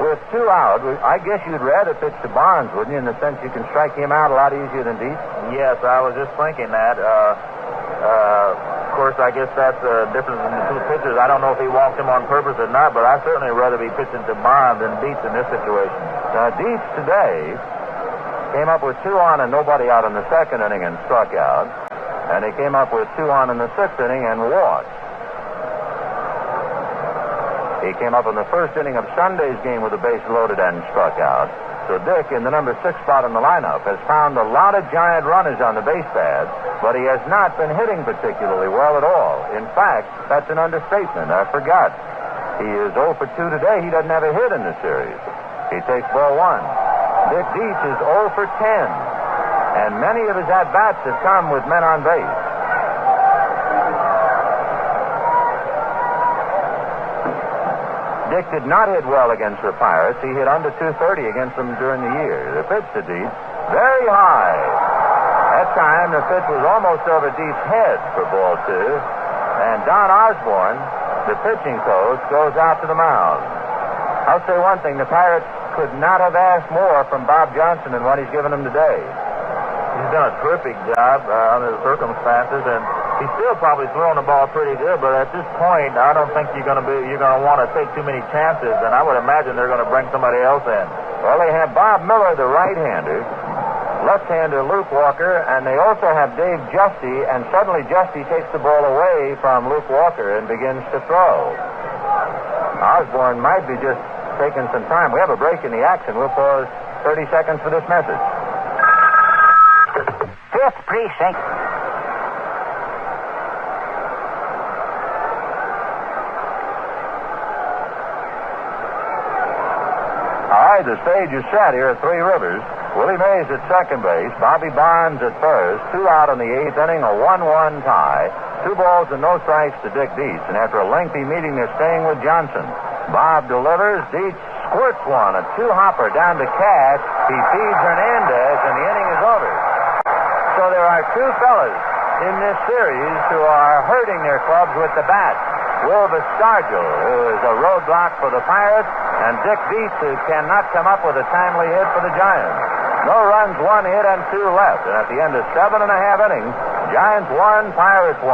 With 2 out, I guess you'd rather pitch to Bonds, wouldn't you, in the sense you can strike him out a lot easier than Dietz? Yes, I was just thinking that. Of course, I guess that's the difference in the two pitchers. I don't know if he walked him on purpose or not, but I'd certainly rather be pitching to Bonds than Dietz in this situation. Dietz today came up with 2 on and nobody out in the 2nd inning and struck out. And he came up with 2 on in the 6th inning and walked. He came up in the 1st inning of Sunday's game with the base loaded and struck out. So Dick, in the number 6 spot in the lineup, has found a lot of giant runners on the base paths, but he has not been hitting particularly well at all. In fact, that's an understatement. I forgot. He is 0 for 2 today. He doesn't have a hit in the series. He takes ball 1. Dick Dietz is 0 for 10, and many of his at-bats have come with men on base. Dick did not hit well against the Pirates. He hit under 230 against them during the year. The pitch to Dietz, very high. That time, the pitch was almost over Dietz's head for ball 2, and Don Osborne, the pitching coach, goes out to the mound. I'll say one thing, the Pirates could not have asked more from Bob Johnson than what he's given them today. He's done a terrific job under the circumstances, and he's still probably throwing the ball pretty good. But at this point, I don't think you're going to want to take too many chances, and I would imagine they're going to bring somebody else in. Well, they have Bob Miller, the right-hander, left-hander Luke Walker, and they also have Dave Justy, and suddenly Justy takes the ball away from Luke Walker and begins to throw. Osborne might be just taking some time. We have a break in the action. We'll pause 30 seconds for this message. 5th precinct. All right, right, the stage is set here at Three Rivers. Willie Mays at second base, Bobby Bonds at first, 2 out in the 8th inning, a 1-1 tie. 2 balls and no strikes to Dick Dietz, and after a lengthy meeting, they're staying with Johnson. Bob delivers, Dietz squirts one, a 2-hopper down to Cash. He feeds Hernandez, and the inning is over. So there are 2 fellas in this series who are hurting their clubs with the bat. Wilbur Stargell, who is a roadblock for the Pirates, and Dick Dietz, who cannot come up with a timely hit for the Giants. No runs, 1 hit, and 2 left. And at the end of 7.5 innings, Giants 1, Pirates 1.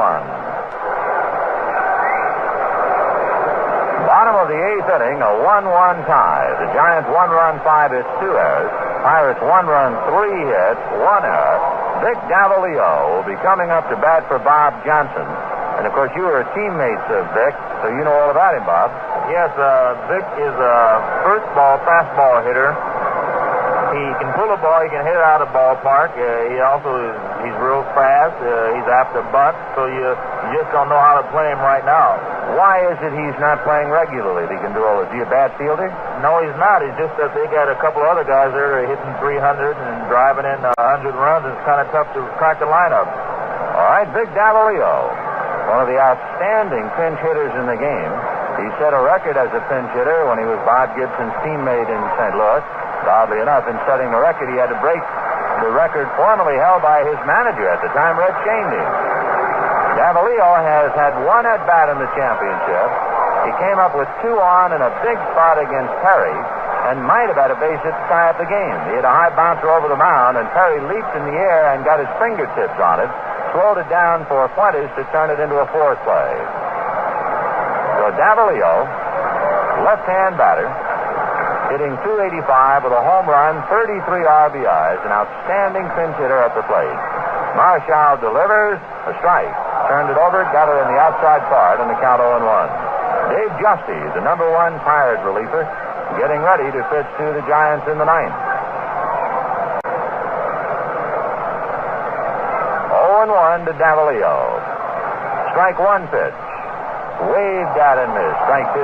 Bottom of the 8th inning, a 1-1 tie. The Giants 1 run, 5 hits, 2 errors. Pirates 1 run, 3 hits, 1 error. Vic Davalillo will be coming up to bat for Bob Johnson. And, of course, you were teammates of Vic, so you know all about him, Bob. Yes, Vic is a first ball fastball hitter. He can pull a ball. He can hit it out of the ballpark. He's real fast. He's apt to bunt, so you just don't know how to play him right now. Why is it he's not playing regularly? He can do all this. Is he a bad fielder? No, he's not. He's just that they got a couple other guys there that are hitting 300 and driving in 100 runs. It's kind of tough to crack the lineup. All right, Vic Davalillo, one of the outstanding pinch hitters in the game. He set a record as a pinch hitter when he was Bob Gibson's teammate in St. Louis. Oddly enough, in setting the record, he had to break the record formerly held by his manager at the time, Red Cheney. Davalillo has had 1 at-bat in the championship. He came up with 2 on in a big spot against Perry and might have had a base hit to tie up the game. He had a high bouncer over the mound, and Perry leaped in the air and got his fingertips on it, slowed it down for Fuentes to turn it into a 4th play. So Davalillo, left-hand batter, hitting .285 with a home run, 33 RBIs, an outstanding pinch hitter at the plate. Marshall delivers, a strike. Turned it over, got it in the outside part, and the count 0-1. Dave Justy, the number 1 Pirate reliever, getting ready to pitch to the Giants in the 9th. 0-1 to Davalillo. Strike 1 pitch. Waved at and missed. Strike 2.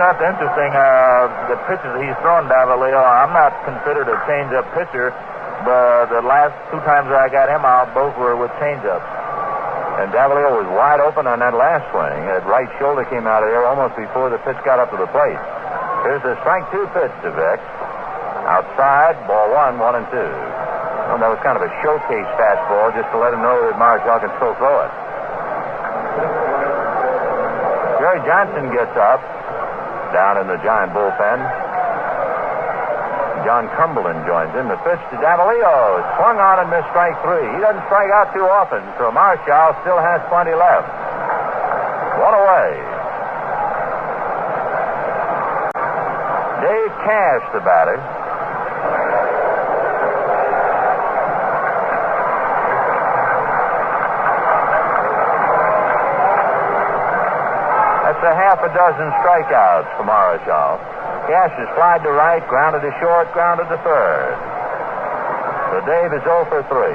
That's interesting. The pitches he's thrown, Davalillo, I'm not considered a change-up pitcher, but the last 2 times I got him out, both were with change-ups. And Davalillo was wide open on that last swing. That right shoulder came out of there almost before the pitch got up to the plate. Here's the strike 2 pitch to Vic. Outside, ball 1, 1-2. Well, that was kind of a showcase fastball just to let him know that Marshall can still throw it. Jerry Johnson gets up down in the Giant bullpen. John Cumberland joins in. The pitch to Davalillo. Swung on and missed strike 3. He doesn't strike out too often, so Marshall still has plenty left. 1 away. Dave Cash, the batter. That's a half a dozen strikeouts for Marshall. Cash is flied to right, grounded to short, grounded to third. So Dave is 0 for 3.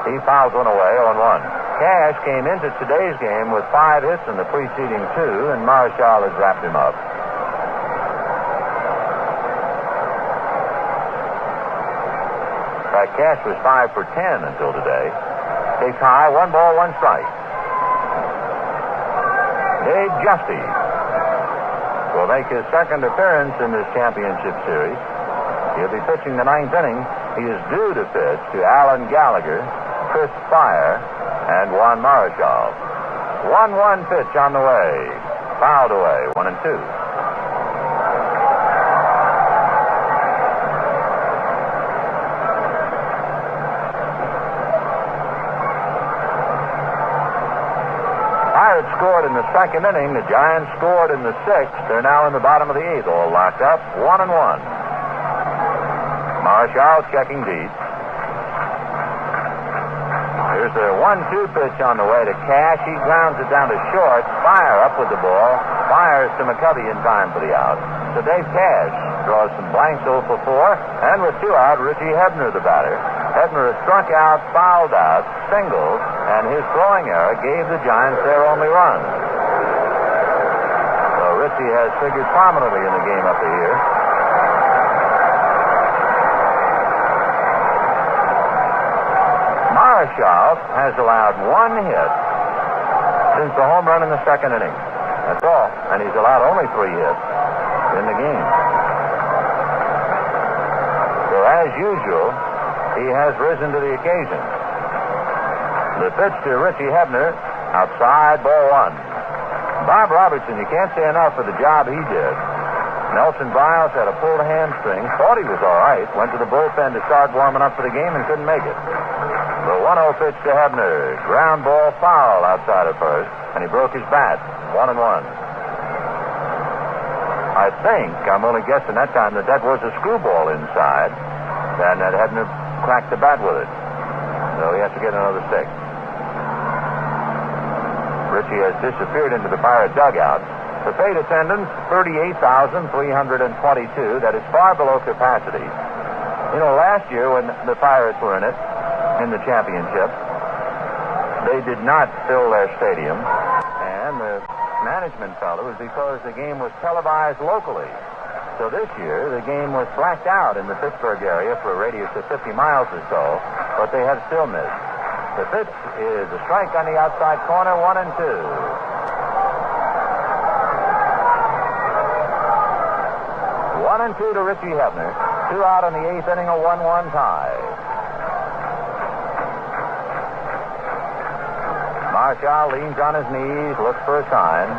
He fouls one away, 0-1. Cash came into today's game with 5 hits in the preceding 2, and Marshall has wrapped him up. In fact, Cash was 5 for 10 until today. Takes high, 1 ball, 1 strike. Dave Justy will make his second appearance in this championship series. He'll be pitching the 9th inning. He is due to pitch to Alan Gallagher, Chris Fire, and Juan Marichal. 1-1 pitch on the way. Fouled away, 1-2. Pirates scored in the 2nd inning. The Giants scored in the 6th. They're now in the bottom of the 8th, all locked up, 1-1. Marshall checking deep. Here's the 1-2 pitch on the way to Cash. He grounds it down to short. Fire up with the ball. Fires to McCovey in time for the out. So Dave Cash draws some blanks 0 for 4. And with 2 out, Richie Hebner, the batter. Hebner has struck out, fouled out, singled, and his throwing error gave the Giants their only run. Richie has figured prominently in the game up to here. Marshall has allowed one hit since the home run in the second inning. That's all. And he's allowed only 3 hits in the game. So as usual, he has risen to the occasion. The pitch to Richie Hebner, outside, ball 1. Bob Robertson, you can't say enough for the job he did. Nelson Biles had a pulled hamstring, thought he was all right, went to the bullpen to start warming up for the game and couldn't make it. The 1-0 pitch to Hebner, ground ball foul outside of first, and he broke his bat, 1-1. I think, I'm only guessing that time, that was a screwball inside, and that Hebner cracked the bat with it. So he has to get another stick. Richie has disappeared into the Pirate dugout. The paid attendance, 38,322. That is far below capacity. You know, last year when the Pirates were in it, in the championship, they did not fill their stadium. And the management felt it was because the game was televised locally. So this year, the game was blacked out in the Pittsburgh area for a radius of 50 miles or so, but they have still missed. The pitch is a strike on the outside corner, 1-2. 1-2 to Richie Hebner. 2 out in the 8th inning, a 1-1 tie. Marshall leans on his knees, looks for a sign.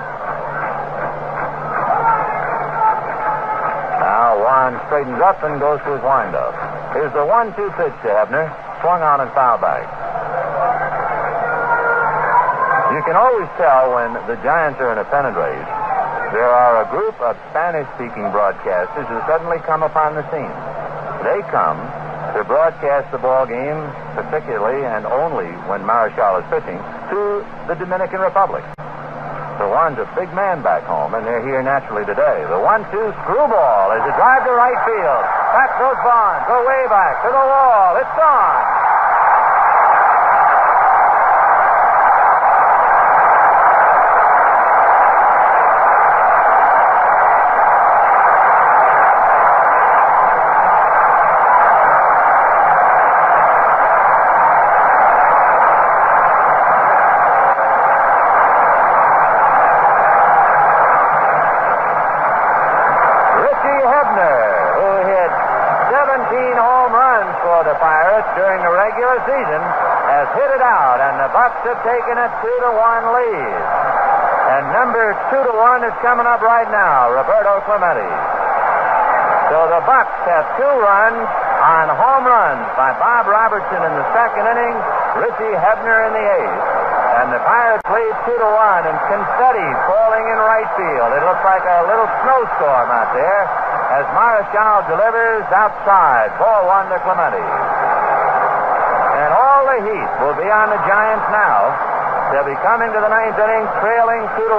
Now Juan straightens up and goes to his windup. Here's the 1-2 pitch to Hebner. Swung on and foul back. You can always tell when the Giants are in a pennant race. There are a group of Spanish-speaking broadcasters who suddenly come upon the scene. They come to broadcast the ball game, particularly and only when Marshall is pitching, to the Dominican Republic. So Juan's a big man back home, and they're here naturally today. The 1-2 screwball is a drive to right field. Back goes Bond. Go way back to the wall. It's gone. During the regular season, has hit it out, and the Bucks have taken a 2-1 lead. And number 2-1 is coming up right now, Roberto Clemente. So the Bucks have 2 runs on home runs by Bob Robertson in the second inning, Richie Hebner in the 8th. And the Pirates lead 2-1, and confetti falling in right field. It looks like a little snowstorm out there as Marshall delivers outside. Ball 1 to Clemente. And all the heat will be on the Giants now. They'll be coming to the 9th inning, trailing 2-1.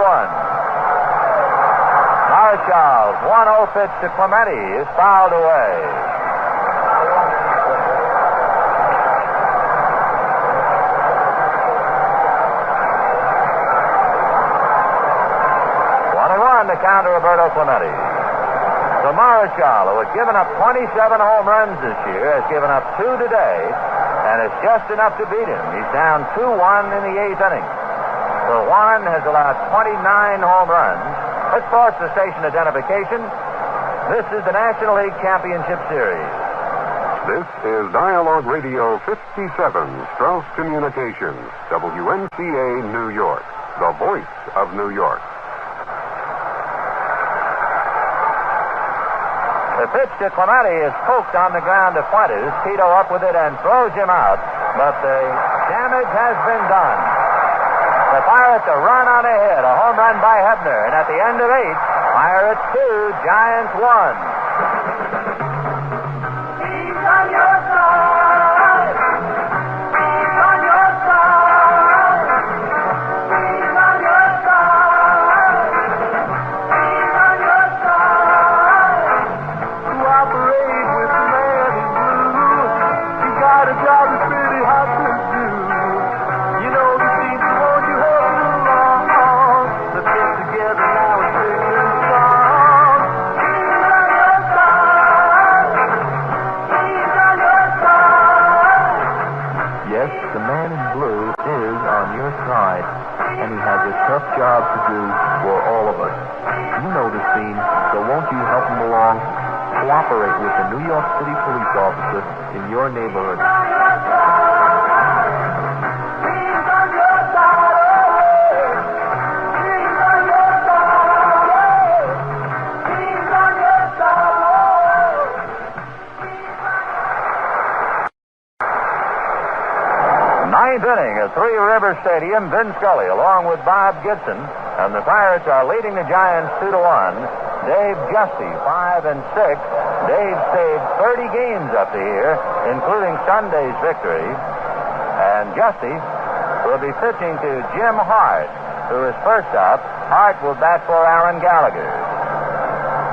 Marshall's 1-0 pitch to Clemente is fouled away. The count to Roberto Clemente. So Marshall, who had given up 27 home runs this year, has given up 2 today, and it's just enough to beat him. He's down 2-1 in the 8th inning. So Juan has allowed 29 home runs. Let's pause the station identification. This is the National League Championship Series. This is Dialogue Radio 57, Strauss Communications, WNCA, New York, the voice of New York. The pitch to Clemente is poked on the ground to Fuentes. Tito up with it and throws him out. But the damage has been done. The Pirates a run on ahead. A home run by Hebner. And at the end of 8, Pirates 2, Giants 1. He's on your side. He's on your side. He's on your side. He's on your side. Cooperate with the man in blue. He got a job that's pretty hard to do. You know the seems to want you helping along. Let's get together now and sing this song. and he has a tough job to do for all of us. You know the scene, so won't you help him along? Cooperate with the New York City police officer in your neighborhood. Ninth inning at Three Rivers Stadium. Vin Scully along with Bob Gibson, and the Pirates are leading the Giants 2-1. Dave Justy 5 and 6. Dave saved 30 games up to here, including Sunday's victory. And Justy will be pitching to Jim Hart, who is first up. Hart will bat for Aaron Gallagher.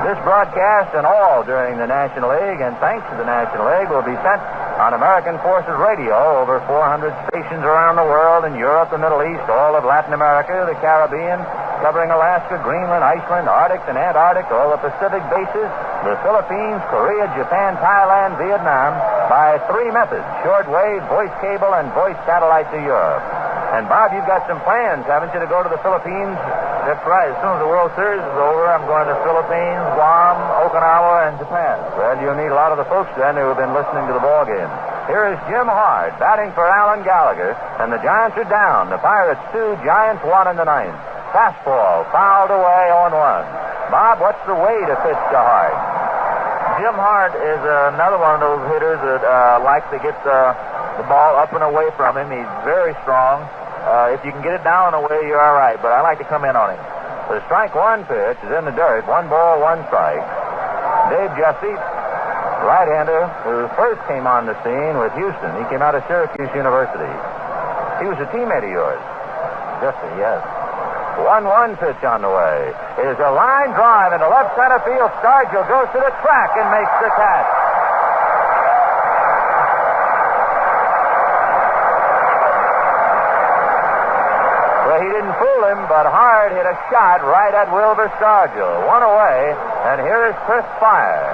This broadcast and all during the National League, and thanks to the National League, will be sent on American Forces Radio over 400 stations around the world, in Europe, the Middle East, all of Latin America, the Caribbean, covering Alaska, Greenland, Iceland, Arctic and Antarctic, all the Pacific bases, the Philippines, Korea, Japan, Thailand, Vietnam, by three methods: shortwave, voice cable, and voice satellite to Europe. And Bob, you've got some plans, haven't you, to go to the Philippines? That's right. As soon as the World Series is over, I'm going to Philippines, Guam, Okinawa, and Japan. Well, you'll need a lot of the folks then who have been listening to the ball game. Here is Jim Hart batting for Alan Gallagher, and the Giants are down. The Pirates 2, Giants 1 in the ninth. Fastball fouled away 0-1. Bob, what's the way to pitch to Hart? Jim Hart is another one of those hitters that likes to get the ball up and away from him. He's very strong. If you can get it down and away, you're all right, but I like to come in on him. The strike one pitch is in the dirt. 1 ball, 1 strike. Dave Justy, right-hander, who first came on the scene with Houston. He came out of Syracuse University. He was a teammate of yours. Justy, yes. 1-1 pitch on the way. Is a line drive into left center field. Stargell goes to the track and makes the catch. Well, he didn't fool him, but Hart hit a shot right at Wilbur Stargell. One away, and here is Chris Fire.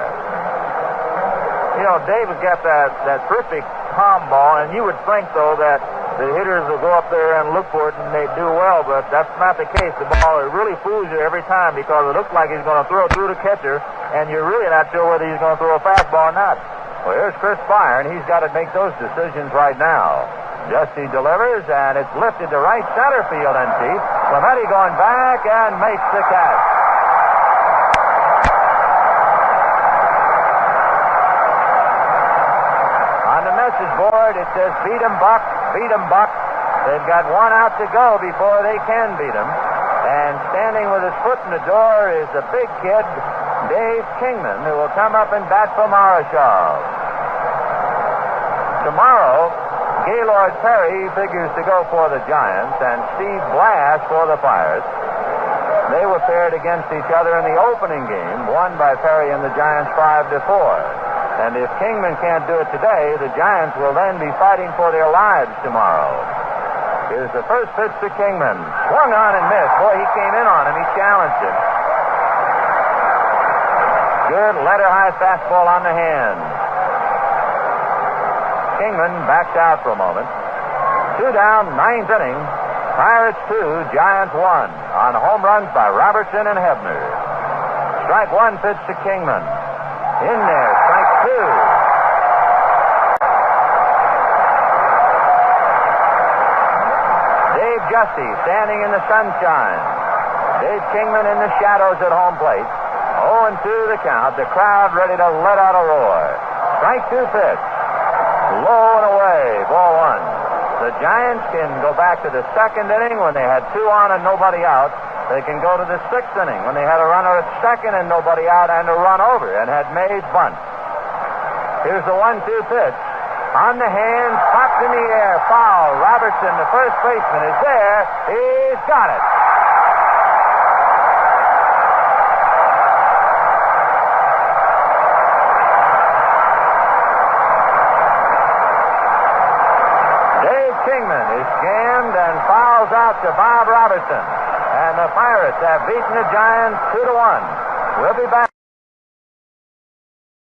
You know, Dave has got that terrific palm ball, and you would think, though, that the hitters will go up there and look for it and they do well, but that's not the case. The ball, it really fools you every time because it looks like he's going to throw it through the catcher, and you're really not sure whether he's going to throw a fastball or not. Well, here's Chris Fire, and he's got to make those decisions right now. Justy delivers, and it's lifted to right center field and deep. Clemente going back and makes the catch. On the message board, it says, beat 'em, Buck, beat 'em, Buck. They've got 1 out to go before they can beat 'em. And standing with his foot in the door is the big kid, Dave Kingman, who will come up and bat for Marischal. Tomorrow, Gaylord Perry figures to go for the Giants, and Steve Blass for the Pirates. They were paired against each other in the opening game, won by Perry and the Giants 5-4. And if Kingman can't do it today, the Giants will then be fighting for their lives tomorrow. Here's the first pitch to Kingman. Swung on and missed. Boy, he came in on him. He challenged him. Good letter-high fastball on the hand. Kingman backs out for a moment. 2 down, 9th inning. Pirates 2, Giants 1. On home runs by Robertson and Hebner. Strike 1 pitch to Kingman. In there, strike 2. Dave Justy standing in the sunshine. Dave Kingman in the shadows at home plate. 0-2 the count. The crowd ready to let out a roar. Strike 2 pitch. Low and away, ball 1. The Giants can go back to the 2nd inning when they had 2 on and nobody out. They can go to the 6th inning when they had a runner at 2nd and nobody out and a run over and had Mays bunt. Here's the 1-2 pitch. On the hand, popped in the air, foul. Robertson, the first baseman, is there. He's got it. Kingman is jammed and fouls out to Bob Robertson. And the Pirates have beaten the Giants 2-1. We'll be back.